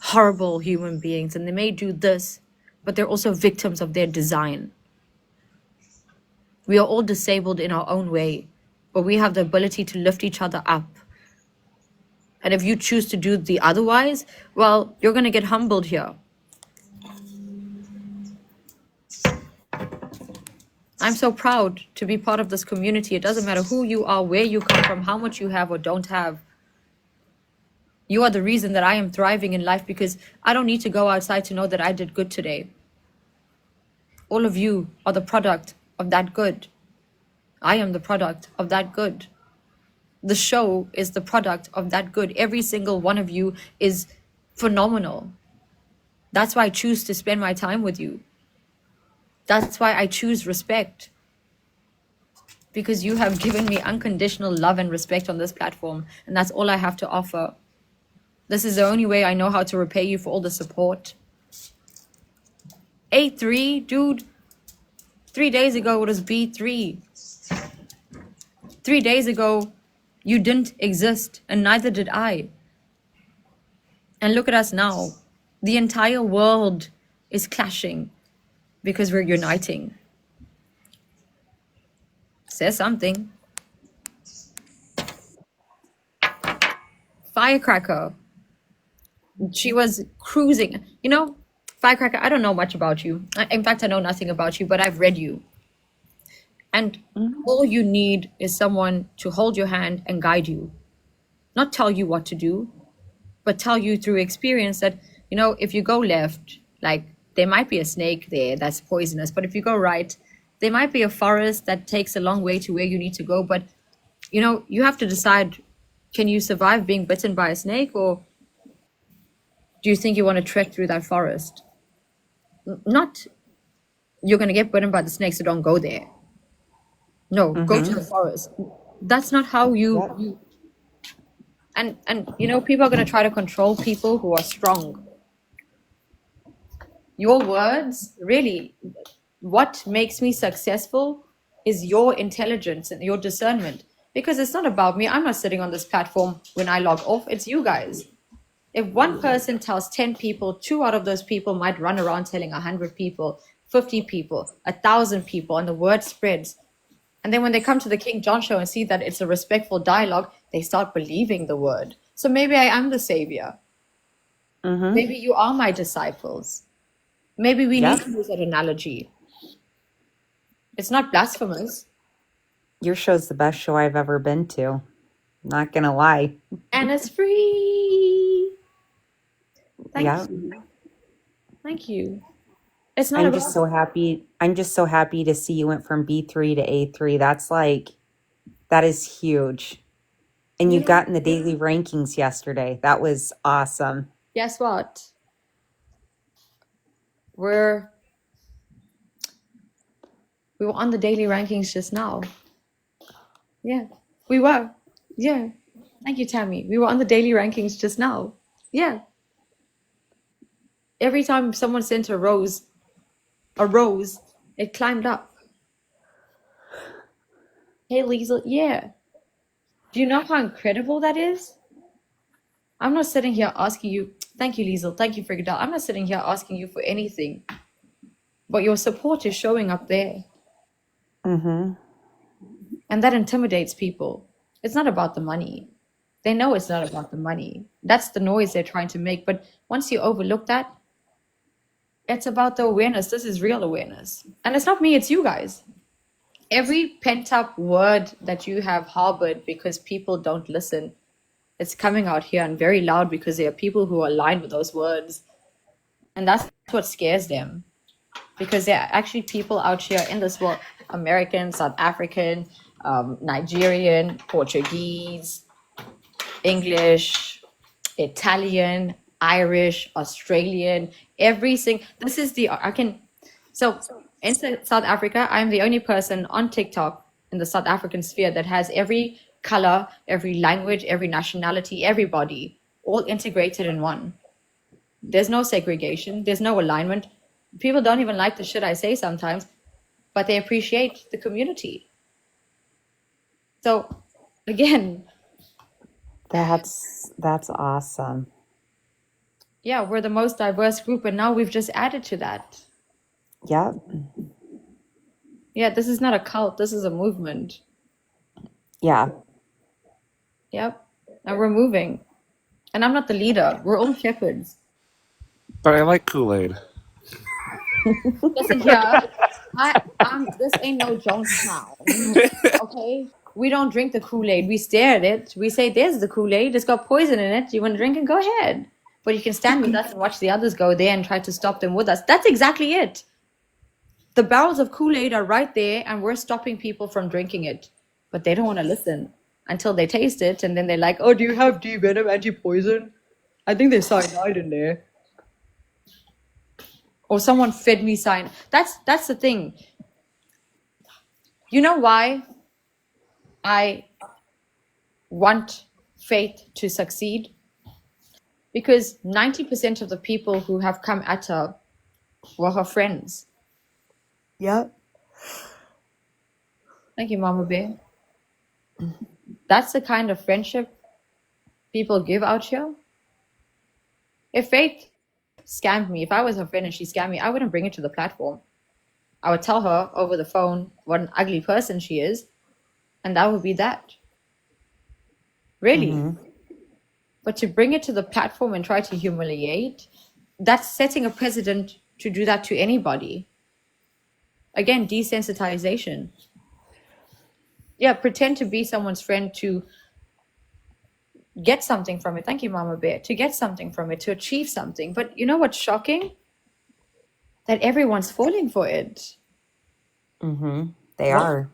horrible human beings and they may do this, but they're also victims of their design. We are all disabled in our own way, but we have the ability to lift each other up. And if you choose to do the otherwise, well, you're going to get humbled here. I'm so proud to be part of this community. It doesn't matter who you are, where you come from, how much you have or don't have. You are the reason that I am thriving in life, because I don't need to go outside to know that I did good today. All of you are the product of that good. I am the product of that good. The show is the product of that good. Every single one of you is phenomenal. That's why I choose to spend my time with you. That's why I choose respect. Because you have given me unconditional love and respect on this platform. And that's all I have to offer. This is the only way I know how to repay you for all the support. 8-3, dude. 3 days ago it was B3. 3 days ago, you didn't exist, and neither did I. And look at us now. The entire world is clashing because we're uniting. Say something. Firecracker. She was cruising. You know, Firecracker, I don't know much about you. In fact, I know nothing about you, but I've read you. And all you need is someone to hold your hand and guide you. Not tell you what to do, but tell you through experience that, you know, if you go left, like there might be a snake there that's poisonous, but if you go right, there might be a forest that takes a long way to where you need to go. But, you know, you have to decide, can you survive being bitten by a snake, or do you think you want to trek through that forest? Not you're going to get bitten by the snake, so don't go there. No, go to the forest. That's not how you and you know, people are going to try to control people who are strong. Your words, really, what makes me successful is your intelligence and your discernment, because it's not about me. I'm not sitting on this platform when I log off. It's you guys. If one person tells 10 people, 2 out of those people might run around telling 100 people, 50 people, 1,000 people, and the word spreads. And then when they come to the King John show and see that it's a respectful dialogue, they start believing the word. So maybe I am the savior. Maybe you are my disciples. Maybe we need to use that analogy. It's not blasphemous. Your show's the best show I've ever been to. Not gonna lie. And it's free. Thank you. Thank you. It's not I'm about just so happy. I'm just so happy to see you went from B3 to A3. That's like, that is huge. And you got in the daily rankings yesterday. That was awesome. Guess what? We were on the daily rankings just now. Yeah, we were. Yeah. Thank you, Tammy. We were on the daily rankings just now. Yeah. Every time someone sent a rose, it climbed up. Hey, Liesl, yeah. Do you know how incredible that is? I'm not sitting here asking you, thank you, Liesl, thank you, Frigidal. I'm not sitting here asking you for anything, but your support is showing up there. And that intimidates people. It's not about the money. They know it's not about the money. That's the noise they're trying to make. But once you overlook that, it's about the awareness. This is real awareness. And it's not me, it's you guys. Every pent up word that you have harbored because people don't listen, it's coming out here and very loud because there are people who are aligned with those words. And that's what scares them. Because there are actually people out here in this world, American, South African, Nigerian, Portuguese, English, Italian, Irish, Australian, this is the, so in South Africa, I'm the only person on TikTok in the South African sphere that has every color, every language, every nationality, everybody, all integrated in one. There's no segregation. There's no alignment. People don't even like the shit I say sometimes, but they appreciate the community. So, again, That's awesome. yeah, we're the most diverse group, and now we've just added to that. Yep. Yeah, this is not a cult. This is a movement. Yeah. Yep. And we're moving. And I'm not the leader. We're all shepherds. But I like Kool-Aid. Listen here, this ain't no Jonestown, okay? We don't drink the Kool-Aid. We stare at it. We say, there's the Kool-Aid. It's got poison in it. You want to drink it? Go ahead. But you can stand with us and watch the others go there and try to stop them with us. That's exactly it. The barrels of Kool-Aid are right there, and we're stopping people from drinking it. But they don't want to listen until they taste it, and then they're like, oh, do you have D-venom, anti-poison? I think there's cyanide in there. Or someone fed me cyanide. That's the thing. You know why I want Faith to succeed? Because 90% of the people who have come at her were her friends. Yep. Thank you, Mama Bear. That's the kind of friendship people give out here. If Faith scammed me, if I was her friend and she scammed me, I wouldn't bring it to the platform. I would tell her over the phone what an ugly person she is, and that would be that. Really. Mm-hmm. But to bring it to the platform and try to humiliate, that's setting a precedent to do that to anybody. Again, desensitization. Yeah, pretend to be someone's friend to get something from it. Thank you, Mama Bear. To get something from it, to achieve something. But you know what's shocking? That everyone's falling for it. Mm-hmm. They What? are.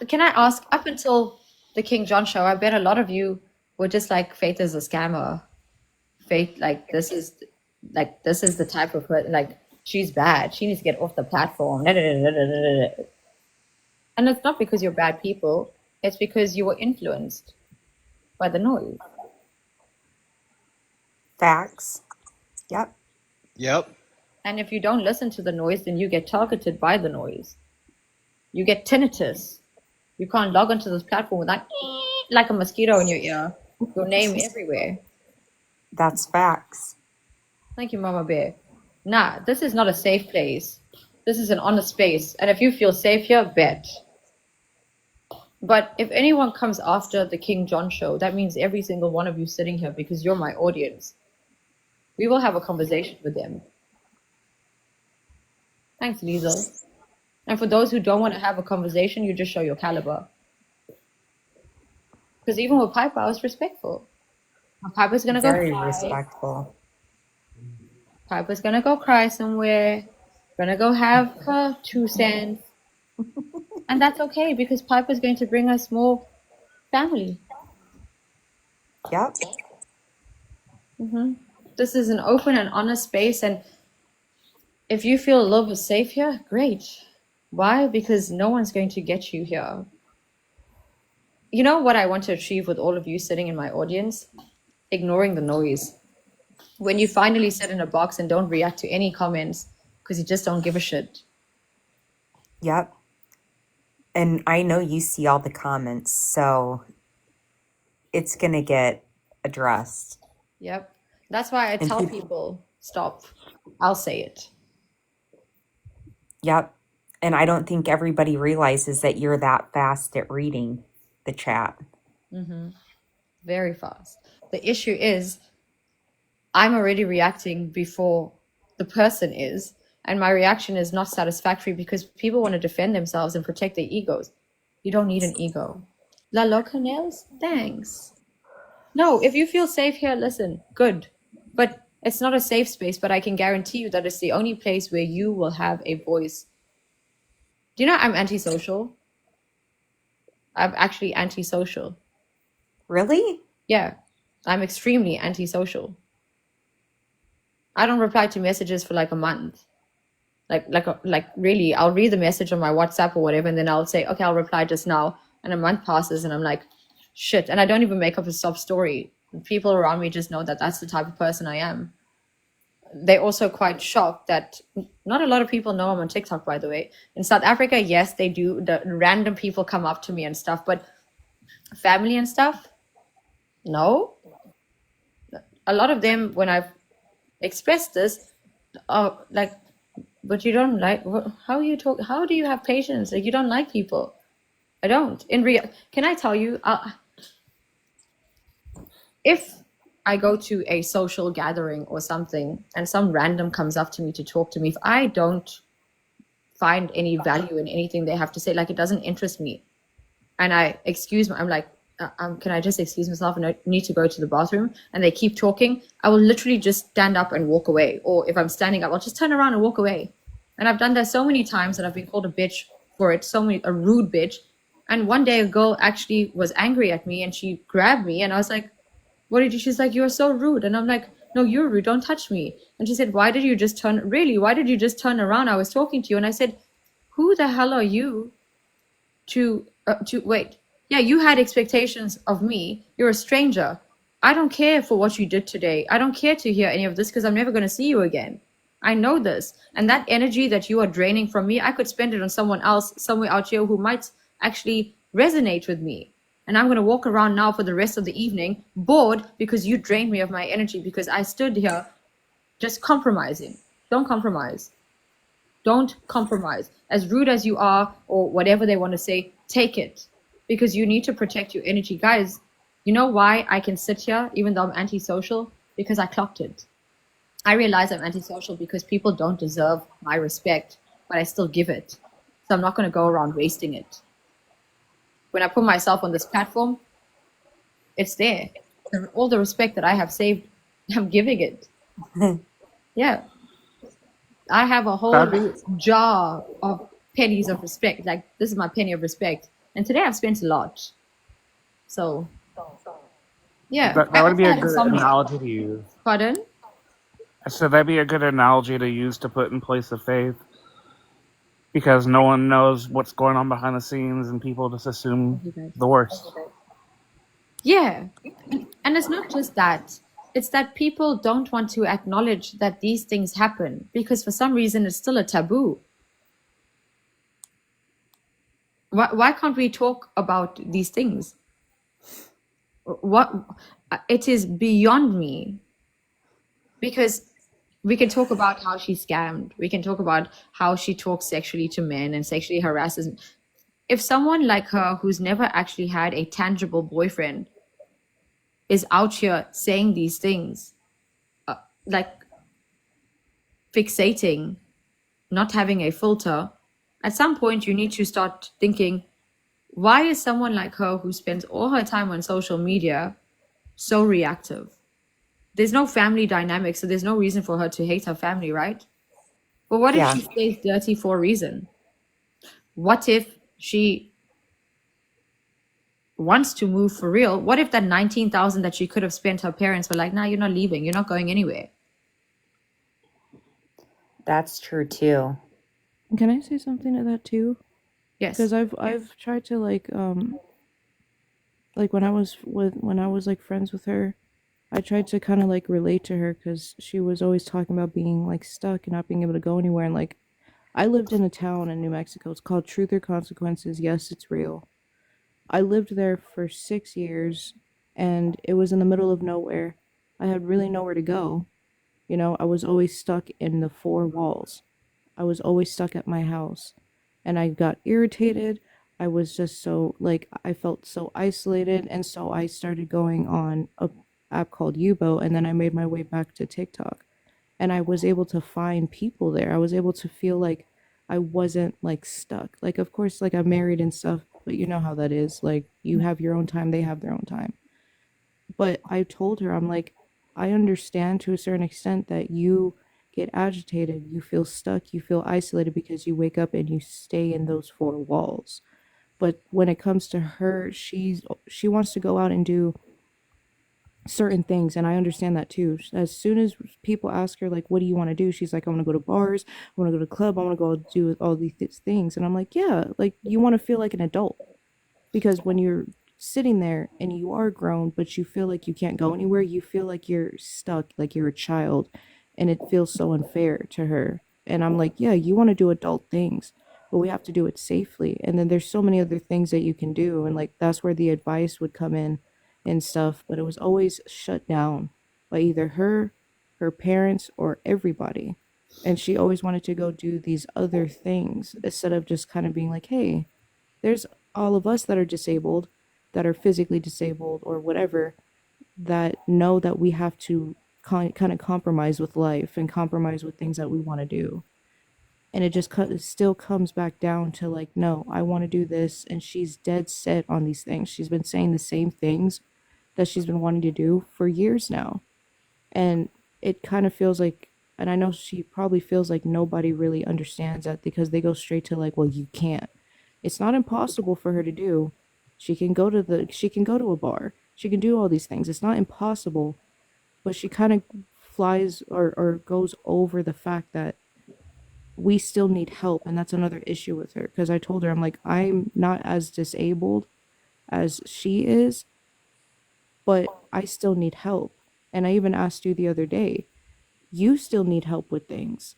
Can I ask, up until the King John show, I bet a lot of you were just like, Faith is a scammer. Faith, this is the type of person, like, she's bad. She needs to get off the platform. And it's not because you're bad people. It's because you were influenced by the noise. Facts. Yep. Yep. And if you don't listen to the noise, then you get targeted by the noise. You get tinnitus. You can't log onto this platform without like a mosquito in your ear. Your name everywhere. That's facts. Thank you, Mama Bear. Nah, this is not a safe place. This is an honest space. And if you feel safe here, bet. But if anyone comes after the King John show, that means every single one of you sitting here, because you're my audience. We will have a conversation with them. Thanks, Liesel. And for those who don't want to have a conversation, you just show your caliber. Because even with Piper, I was respectful. Piper's going to go Very cry. respectful. Piper's going to go cry somewhere. Going to go have her 2 cents. And that's okay, because Piper's going to bring us more family. Yep. This is an open and honest space, and if you feel a little bit safe here, great. Why? Because no one's going to get you here. You know what I want to achieve with all of you sitting in my audience? Ignoring the noise. When you finally sit in a box and don't react to any comments because you just don't give a shit. Yep. And I know you see all the comments, so it's going to get addressed. Yep. That's why I And tell people- people, stop. I'll say it. Yep. And I don't think everybody realizes that you're that fast at reading the chat. Very fast. The issue is I'm already reacting before the person is, and my reaction is not satisfactory because people want to defend themselves and protect their egos. You don't need an ego. La Loca Nails? Thanks. No, if you feel safe here, listen, good. But it's not a safe space, but I can guarantee you that it's the only place where you will have a voice. Do you know I'm antisocial? I'm actually antisocial. Really? Yeah, I'm extremely antisocial. I don't reply to messages for like a month. Like really, I'll read the message on my WhatsApp or whatever, and then I'll say, okay, I'll reply just now. And a month passes, and I'm like, shit. And I don't even make up a sob story. People around me just know that that's the type of person I am. They're also quite shocked that not a lot of people know I'm on TikTok, by the way. In South Africa, yes, they do. The random people come up to me and stuff, but family and stuff, no. A lot of them, when I've expressed this, like, but you don't like, how you talk, how do you have patience? Like, you don't like people. I don't. Can I tell you, if I go to a social gathering or something and some random comes up to me to talk to me, if I don't find any value in anything they have to say, like it doesn't interest me, and I'm like, can I just excuse myself and I need to go to the bathroom, and they keep talking, I will literally just stand up and walk away. Or if I'm standing up, I'll just turn around and walk away. And I've done that so many times and I've been called a bitch for it, a rude bitch. And one day a girl actually was angry at me and she grabbed me and I was like, what did you? She's like, you're so rude. And I'm like, no, you're rude. Don't touch me. And she said, why did you just turn around? I was talking to you. And I said, who the hell are you to wait? Yeah, you had expectations of me. You're a stranger. I don't care for what you did today. I don't care to hear any of this because I'm never going to see you again. I know this. And that energy that you are draining from me, I could spend it on someone else somewhere out here who might actually resonate with me. And I'm going to walk around now for the rest of the evening bored because you drained me of my energy because I stood here just compromising. Don't compromise. Don't compromise. As rude as you are, or whatever they want to say, take it because you need to protect your energy. Guys, you know why I can sit here even though I'm antisocial? Because I clocked it. I realize I'm antisocial because people don't deserve my respect, but I still give it. So I'm not going to go around wasting it. When I put myself on this platform, it's there. All the respect that I have saved, I'm giving it. Yeah. I have a whole jar of pennies of respect. Like, this is my penny of respect. And today I've spent a lot. So, yeah. That I would also be a had good insomnia. analogy to use. Pardon? So that'd be a good analogy to use to put in place of faith, because no one knows what's going on behind the scenes, and people just assume the worst. Yeah. And it's not just that. It's that people don't want to acknowledge that these things happen because for some reason it's still a taboo. Why can't we talk about these things? What it is beyond me because we can talk about how she scammed. We can talk about how she talks sexually to men and sexually harasses. If someone like her, who's never actually had a tangible boyfriend, is out here saying these things, like fixating, not having a filter, at some point you need to start thinking, why is someone like her who spends all her time on social media so reactive? There's no family dynamic, so there's no reason for her to hate her family, right? But what if Yeah. she stays dirty for a reason? What if she wants to move for real? What if that 19,000 that she could have spent, her parents were like, nah, you're not leaving, you're not going anywhere? That's true too. Can I say something to that too? Yes. Because I've tried to like when I was like friends with her, I tried to kind of like relate to her because she was always talking about being like stuck and not being able to go anywhere. And like, I lived in a town in New Mexico. It's called Truth or Consequences. Yes, it's real. I lived there for 6 years, and it was in the middle of nowhere. I had really nowhere to go. You know, I was always stuck in the four walls. I was always stuck at my house, and I got irritated. I was just so like I felt so isolated, and so I started going on a app called Yubo, and then I made my way back to TikTok, and I was able to find people there. I was able to feel like I wasn't like stuck. Like, of course, like I'm married and stuff, but you know how that is. Like, you have your own time, they have their own time. But I told her, I'm like, I understand to a certain extent that you get agitated, you feel stuck, you feel isolated because you wake up and you stay in those four walls. But when it comes to her, she wants to go out and do certain things, and I understand that too. As soon as people ask her like, what do you want to do, she's like, I want to go to bars, I want to go to the club, I want to go do all these things. And I'm like, yeah, like, you want to feel like an adult, because when you're sitting there and you are grown but you feel like you can't go anywhere, you feel like you're stuck, like you're a child, and it feels so unfair to her. And I'm like, yeah, you want to do adult things, but we have to do it safely. And then there's so many other things that you can do, and like that's where the advice would come in and stuff, but it was always shut down by either her parents, or everybody. And she always wanted to go do these other things instead of just kind of being like, hey, there's all of us that are disabled, that are physically disabled or whatever, that know that we have to kind of compromise with life and compromise with things that we want to do. And it just still comes back down to like, no, I want to do this. And she's dead set on these things. She's been saying the same things that she's been wanting to do for years now. And it kind of feels like, and I know she probably feels like nobody really understands that, because they go straight to like, well, you can't. It's not impossible for her to do. She can go to a bar. She can do all these things. It's not impossible, but she kind of flies or goes over the fact that we still need help. And that's another issue with her, because I told her, I'm like, I'm not as disabled as she is, but I still need help. And I even asked you the other day, You still need help with things.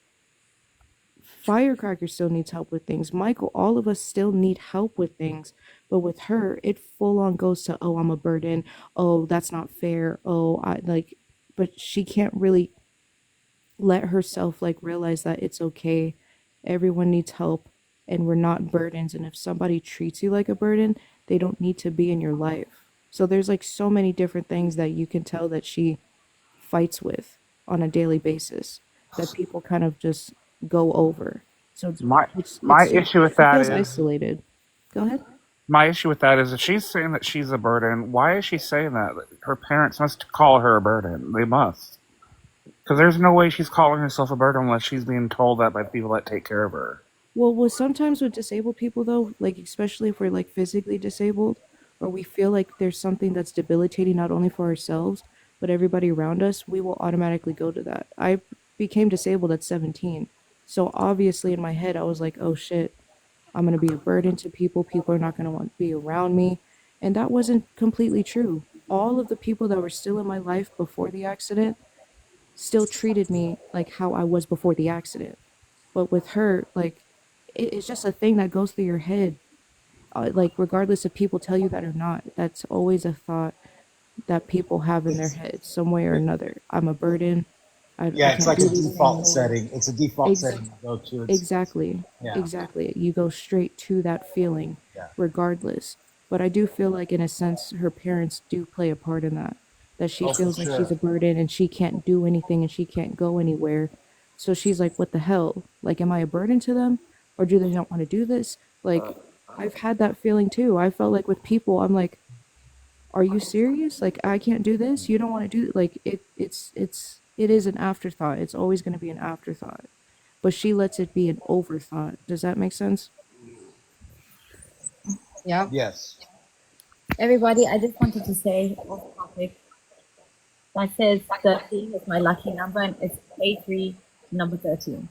Firecracker still needs help with things. Michael, all of us still need help with things. But with her, it full on goes to, oh, I'm a burden. Oh, that's not fair. Oh, I like, but she can't really let herself like realize that it's okay. Everyone needs help and we're not burdens. And if somebody treats you like a burden, they don't need to be in your life. So there's like so many different things that you can tell that she fights with on a daily basis that people kind of just go over. So My issue with she that feels is isolated. Go ahead. my issue with that is if she's saying that she's a burden, why is she saying that? Her parents must call her a burden. They must. Because there's no way she's calling herself a burden unless she's being told that by people that take care of her. Well, sometimes with disabled people though, like especially if we're like physically disabled, or we feel like there's something that's debilitating not only for ourselves but everybody around us, we will automatically go to that. I became disabled at 17, so obviously in my head I was like, oh shit, I'm gonna be a burden to people. People are not gonna want to be around me, and that wasn't completely true. All of the people that were still in my life before the accident still treated me like how I was before the accident. But with her, like, it's just a thing that goes through your head. Like, regardless if people tell you that or not, that's always a thought that people have in their heads, some way or another. I'm a burden. I Yeah, it's can't like do a these default things. setting. It's a default Ex- setting to go to. exactly. Yeah, Exactly. You go straight to that feeling, yeah. regardless. But I do feel like, in a sense, her parents do play a part in that. That she Oh, for feels like she's sure. a burden and she can't do anything and she can't go anywhere. So she's like, what the hell? Like, am I a burden to them? Or do they not want to do this? Like, I've had that feeling too. I felt like with people, I'm like, are you serious? Like, I can't do this? You don't want to do like it is an afterthought. It's always going to be an afterthought. But she lets it be an overthought. Does that make sense? Yeah. Yes. Everybody, I just wanted to say off topic that says 13 is my lucky number and it's A3 number 13.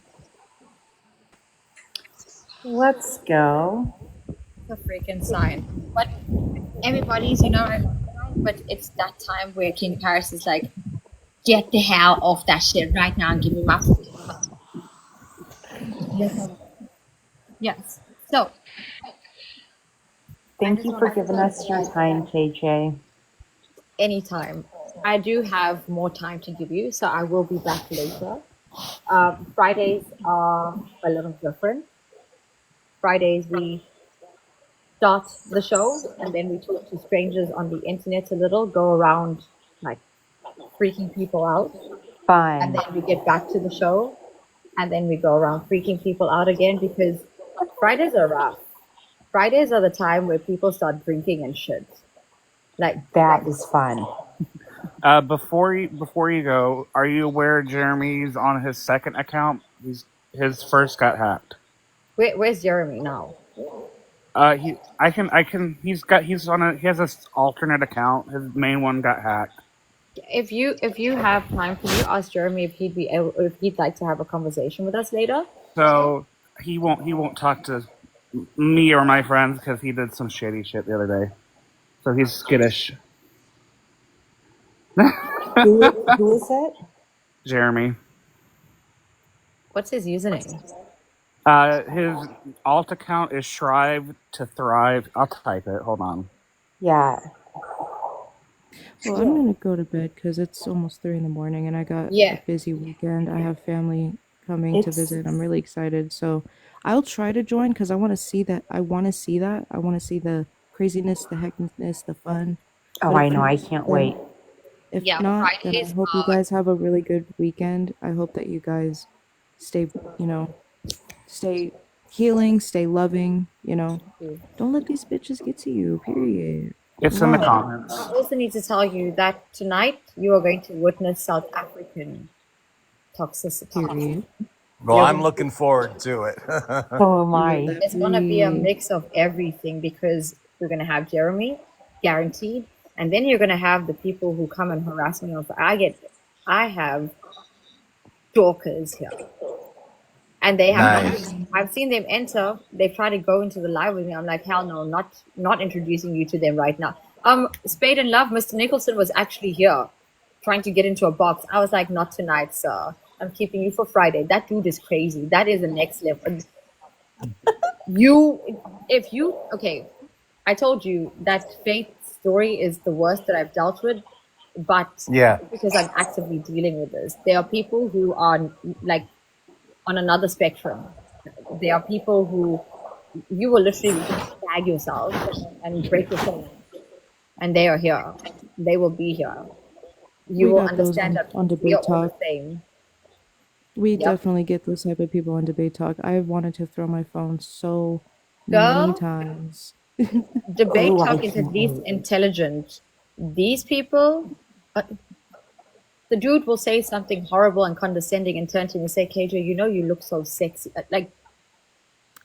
Let's go. It's a freaking sign. But everybody's, but it's that time where King Paris is like, get the hell off that shit right now and give me my freaking money. Yes. So, I Thank just you want for to giving us your time, KJ. anytime. I do have more time to give you, so I will be back later. Fridays are a little different. Fridays we start the show and then we talk to strangers on the internet a little, go around like freaking people out, and Fun. then we get back to the show and then we go around freaking people out again because Fridays are rough. Fridays are the time where people start drinking and shit. Like That is fun. Before you go, are you aware Jeremy's on his second account? His first got hacked. where's Jeremy now? He has this alternate account. His main one got hacked. If you have time, can you ask Jeremy if he'd like to have a conversation with us later? So he won't talk to me or my friends because he did some shady shit the other day. So he's skittish. Who is it? Jeremy. What's his username? His alt account is Strive to Thrive. I'll type it. Hold on. Yeah. Well, I'm gonna go to bed because it's almost 3 in the morning and I got Yeah. a busy weekend. I have family coming to visit. I'm really excited. So I'll try to join because I want to see that. I want to see that. I want to see the craziness, the hecticness, the fun. Oh, But I if know. I not, can't then wait. if Yeah, not, then I Fridays hope you are guys have a really good weekend. I hope that you guys stay, stay healing, stay loving, Don't let these bitches get to you, period. It's in the Mwah. comments. I also need to tell you that tonight you are going to witness South African toxicity. Period. Well, I'm looking forward to it. So am Yeah, I. that It's gonna be a we mix of everything because we're gonna have Jeremy, guaranteed, and then you're gonna have the people who come and harass me. I have stalkers here, and they have Nice. I've seen them enter. They've tried to go into the live with me. I'm like, hell no, not introducing you to them right now. Spade and Love, Mr. Nicholson was actually here, trying to get into a box. I was like, not tonight, sir. I'm keeping you for Friday. That dude is crazy. That is the next level. Okay, I told you that Faith's story is the worst that I've dealt with, but Yeah. because I'm actively dealing with this, there are people who are like on another spectrum. There are people who you will literally tag yourself and break your phone, and they are here. They will be here. You We will got those understand that on we are debate all the talk. same. We Yep. definitely get those type of people on debate talk. I've wanted to throw my phone so many Girl, times. debate Oh, I talk is at can't least wait. intelligent. These people, the dude will say something horrible and condescending and turn to me and say, KJ, you look so sexy.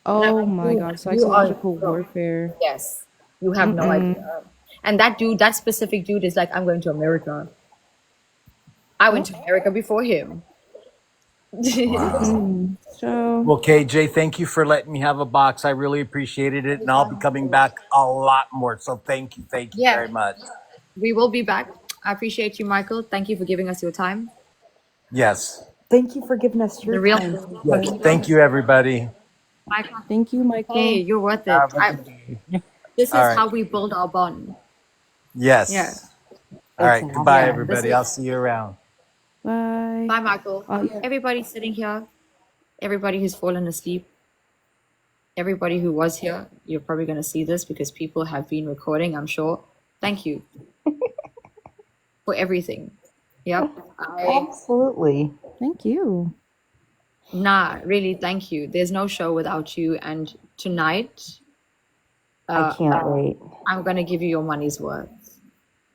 Oh my Dude, god, you are, psychological warfare. yes, you have no Mm-mm. idea. And that specific dude is like, I'm going to America. I went Oh. to America before him. Wow. So, Well, KJ, thank you for letting me have a box. I really appreciated it, and I'll be coming back a lot more. So thank you Yeah, very much. we will be back. I appreciate you, Michael. Thank you for giving us your time. Yes. Thank you for giving us your The real time. Yes. Thank you, everybody. Michael. thank you, Hey, Michael. you're worth it. Have a good day. This All is right. how we build our bond. Yeah. Yes. All It's right. Goodbye, Yeah. awesome. This everybody. I'll is see you around. Bye. bye, Michael. Oh yeah. Everybody sitting here, everybody who's fallen asleep, everybody who was here, you're probably going to see this because people have been recording, I'm sure. Thank you for everything. Yep. Absolutely. Thank you. Really, thank you. There's no show without you. And tonight, I can't wait. I'm going to give you your money's worth.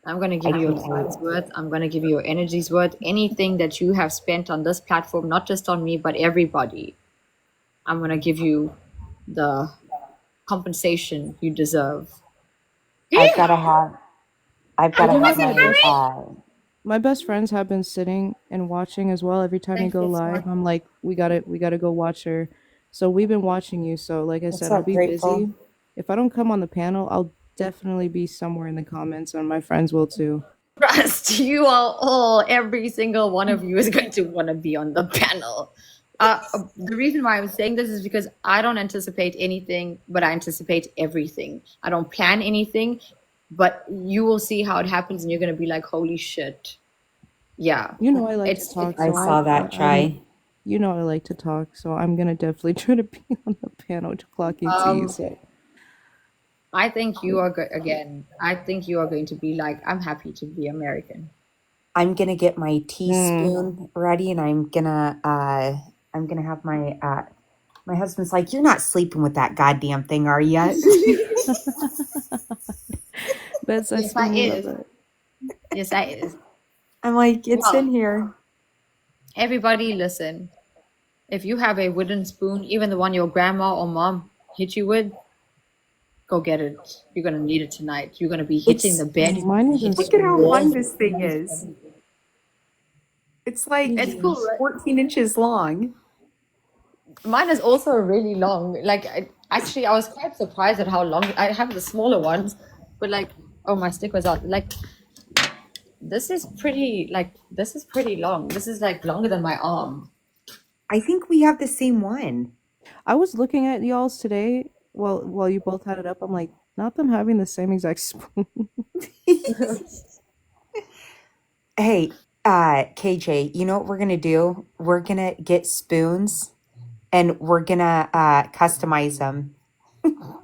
I'm going to I give you your can't wait. time's worth. I'm going to give you your energy's worth. Anything that you have spent on this platform, not just on me, but everybody, I'm going to give you the compensation you deserve. I've got to have. I've got I to do have have my best friends have been sitting and watching as well. Every time you Thank go you, live, smart. I'm like, we gotta go watch her. So we've been watching you. So like I What's said, I'll up, be Grateful? busy. If I don't come on the panel, I'll definitely be somewhere in the comments, and my friends will too. Trust you are all, every single one of you is going to want to be on the panel. The reason why I'm saying this is because I don't anticipate anything, but I anticipate everything. I don't plan anything, but you will see how it happens and you're going to be like, holy shit. Yeah. You know I like to talk, I so saw that, Chai. you know I like to talk, so I'm gonna definitely try to be on the panel to clock into you. So I think you are, again, I think you are going to be like, I'm happy to be American. I'm gonna get my teaspoon ready, and I'm gonna have my husband's like, you're not sleeping with that goddamn thing, are you? that's Yes, I is. love it. Yes, I is. I'm like, it's Well, in here. everybody listen. If you have a wooden spoon, even the one your grandma or mom hit you with, go get it. You're gonna need it tonight. You're gonna be hitting the bed. Mine is a Look at how spoon. long this thing is. It's like It's cool, right? 14 inches long. Mine is also really long. Like, I was quite surprised at how long. I have the smaller ones, but like, oh, my stick was out. Like, this is pretty long. This is like longer than my arm. I think we have the same one. I was looking at y'all's today while you both had it up. I'm like, not them having the same exact spoon. Hey, KJ, you know what we're gonna do? We're gonna get spoons and we're gonna customize them.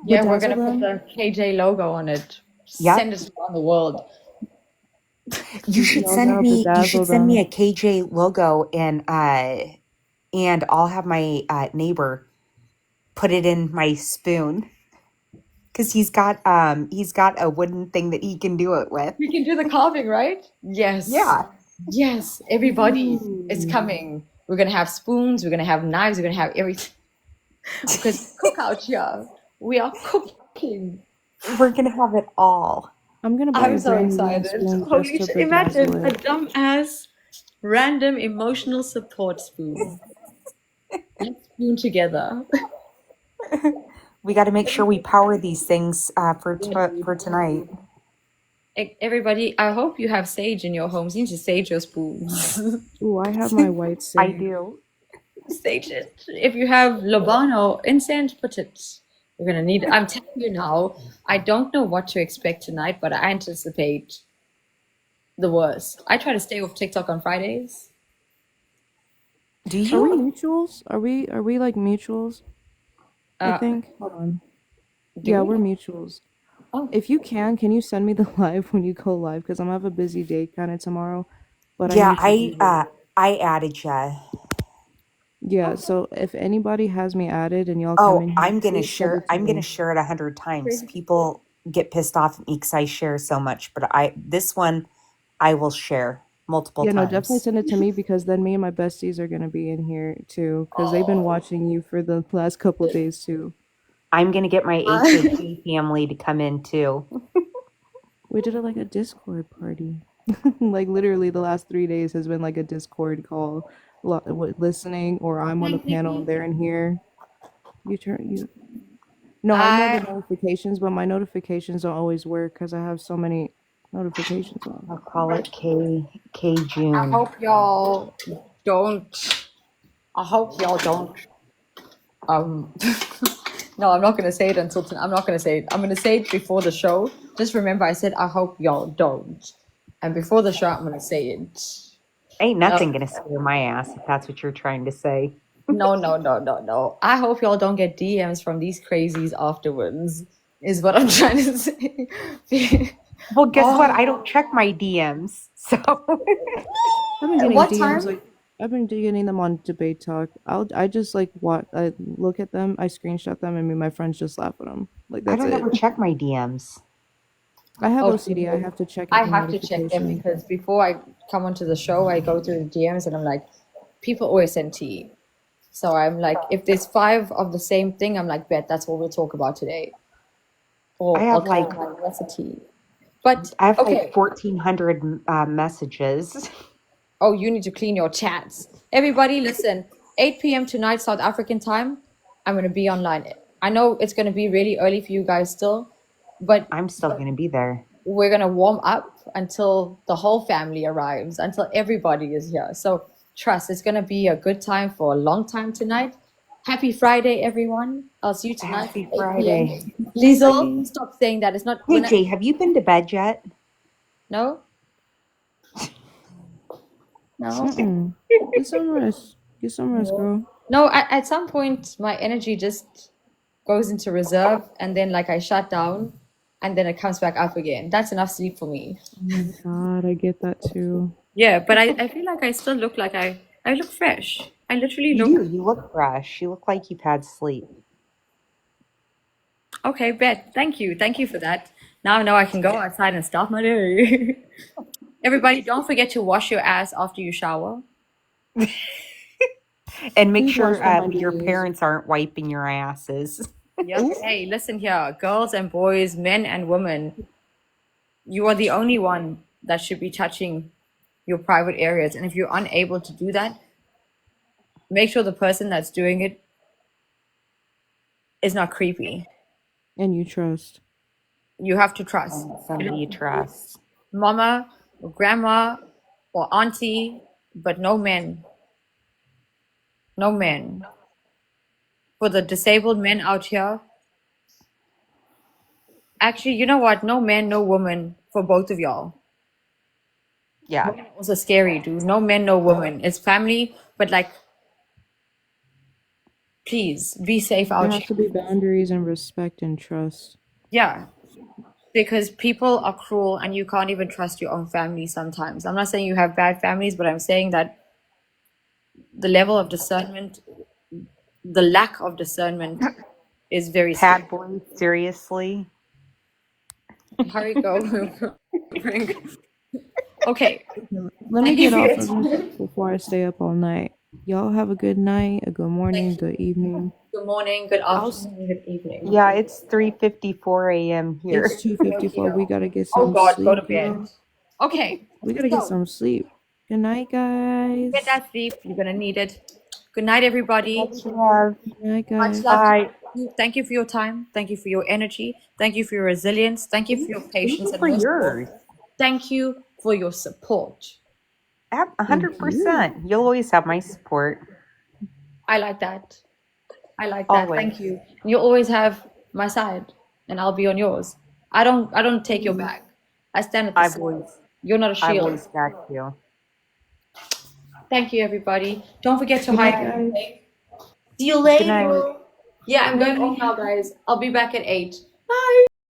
Yeah, we're gonna Bedazzle put them. the KJ logo on it. Yep. Send it around the world. You should Y'all send gotta me bedazzle a them. KJ logo, and I'll have my neighbor put it in my spoon because he's got a wooden thing that he can do it with. We can do the carving, right? Yes. Yeah. Yes, everybody is Ooh. coming. We're gonna have spoons, we're gonna have knives, we're gonna have everything. Because cook out here. We are cooking. We're gonna have it all. I'm gonna buy I'm a so brand new wooden excited. spoon just Holy to shit. Imagine bedazzle a it. dumbass random emotional support spoon. Let's spoon together. We got to make sure we power these things for tonight. Everybody, I hope you have sage in your homes. You need to sage your spoons. Ooh, I have my white I sage. do. Sage it. If you have Lobano incense, put it. We're gonna need it. I'm telling you now, I don't know what to expect tonight, but I anticipate the worst. I try to stay off TikTok on Fridays. Do Are we you? mutuals? Are we like mutuals? I think. Hold on. Do Yeah, we? we're mutuals. Oh. If you can you send me the live when you go live? Because I'm gonna have a busy day kind of tomorrow, but I Yeah, need to be there. I added ya. Yeah, so if anybody has me added and y'all come Oh, in here, please send it to I'm gonna me. share it 100 times. People get pissed off at me because I share so much, but this one I will share multiple Yeah, no, definitely times. send it to me because then me and my besties are gonna be in here too, because they've been watching you for the last couple days too. I'm gonna get my HOP family to come in too. We did it like a Discord party. Like literally the last 3 days has been like a Discord call, listening, or I'm on the panel and they're in here. You turn you. No, I know the I notifications, but my notifications don't always work because I have so many notifications on. I'll call it K I June. hope y'all don't. I hope y'all don't. Um, no, I'm not gonna say it until tonight. I'm not gonna say it. I'm gonna say it before the show. Just remember, I said I hope y'all don't, and before the show, I'm gonna say it. Ain't Uh, nothing gonna scare my ass if that's what you're trying to say. no, no, no, no, no. I hope y'all don't get DMs from these crazies afterwards. Is what I'm trying to say. Well, guess what? I Oh, don't check my DMs, so I've been getting what DMs time? like I've been getting them on debate talk. I just like what I look at them, I screenshot them, and me and my friends just laugh at them. Like I that's don't it. ever check my DMs. I have Okay, OCD. I have to check I every have to check them notification. because before I come onto the show, I go through the DMs and I'm like, people always send tea. So I'm like, if there's 5 of the same thing, I'm like, bet that's what we'll talk about today. I Or I'll have tell like them like, what's a tea? But I have like okay. 1,400 messages. Oh, you need to clean your chats. Everybody, listen. 8 p.m. tonight, South African time. I'm gonna be online. I know it's gonna be really early for you guys still, but I'm still gonna be there. we're gonna warm up until the whole family arrives, until everybody is here. So trust, it's gonna be a good time for a long time tonight. Happy Friday, everyone. I'll see you tonight Happy at 8 p.m. Friday. Liesel, stop saying that. It's not Hey when I Jay, have you been to bed yet? no, no. Mm-mm. Get some rest. Get some rest, No, girl. no, at some point, my energy just goes into reserve and then, like, I shut down and then it comes back up again. That's enough sleep for me. Oh my God, I get that too. Yeah, but I feel like I still look like I look fresh. I literally You look do. You look fresh. You look like you've had sleep. okay, bet. Thank you. Thank you for that. Now I know I can go outside and start my day. Everybody, don't forget to wash your ass after you shower. And make Please wash sure for my your knees. parents aren't wiping your asses. Yep. Hey, listen here, girls and boys, men and women. You are the only one that should be touching your private areas. And if you're unable to do that, make sure the person that's doing it is not creepy. And you trust. You have to trust. Somebody you trust. Mama or grandma or auntie, but no men. No men. For the disabled men out here, actually, you know what? No man, no woman for both of y'all. Yeah. Women are also scary, dude. No men, no woman. It's family, but like, please be safe There out has here. to be boundaries and respect and trust. Yeah, because people are cruel and you can't even trust your own family sometimes. I'm not saying you have bad families, but I'm saying that the level of discernment, the lack of discernment is very scary. Pad boy, seriously? Hurry, go. Okay. Let me get off of this before I stay up all night. Y'all have a good night, a good morning, good evening. Good morning, good I'll. afternoon, good evening. Yeah, it's 3:54 a.m. It's here. 2:54. We gotta get Oh some God, go to sleep, bed. y'all. Okay, We gotta get so some sleep. Good night, get guys. that sleep. You're gonna need it. Good night, everybody. What you have? Good night, Much guys. love to Bye. Thank you for your time. Thank you for your energy. Thank you for your resilience. Thank you for your Thank patience. you And for most of all, yours. thank you for your support. 100%. You'll always have my support. I like that. I like that. Always. Thank you. You'll always have my side, and I'll be on yours. I don't take your back. I stand at the I've side. always, You're not a I've shield. always backed you. Thank you, everybody. Don't forget to Good night, hydrate. guys. See you Good night. later. Yeah, I'm going off now, guys. I'll be back at 8. Bye.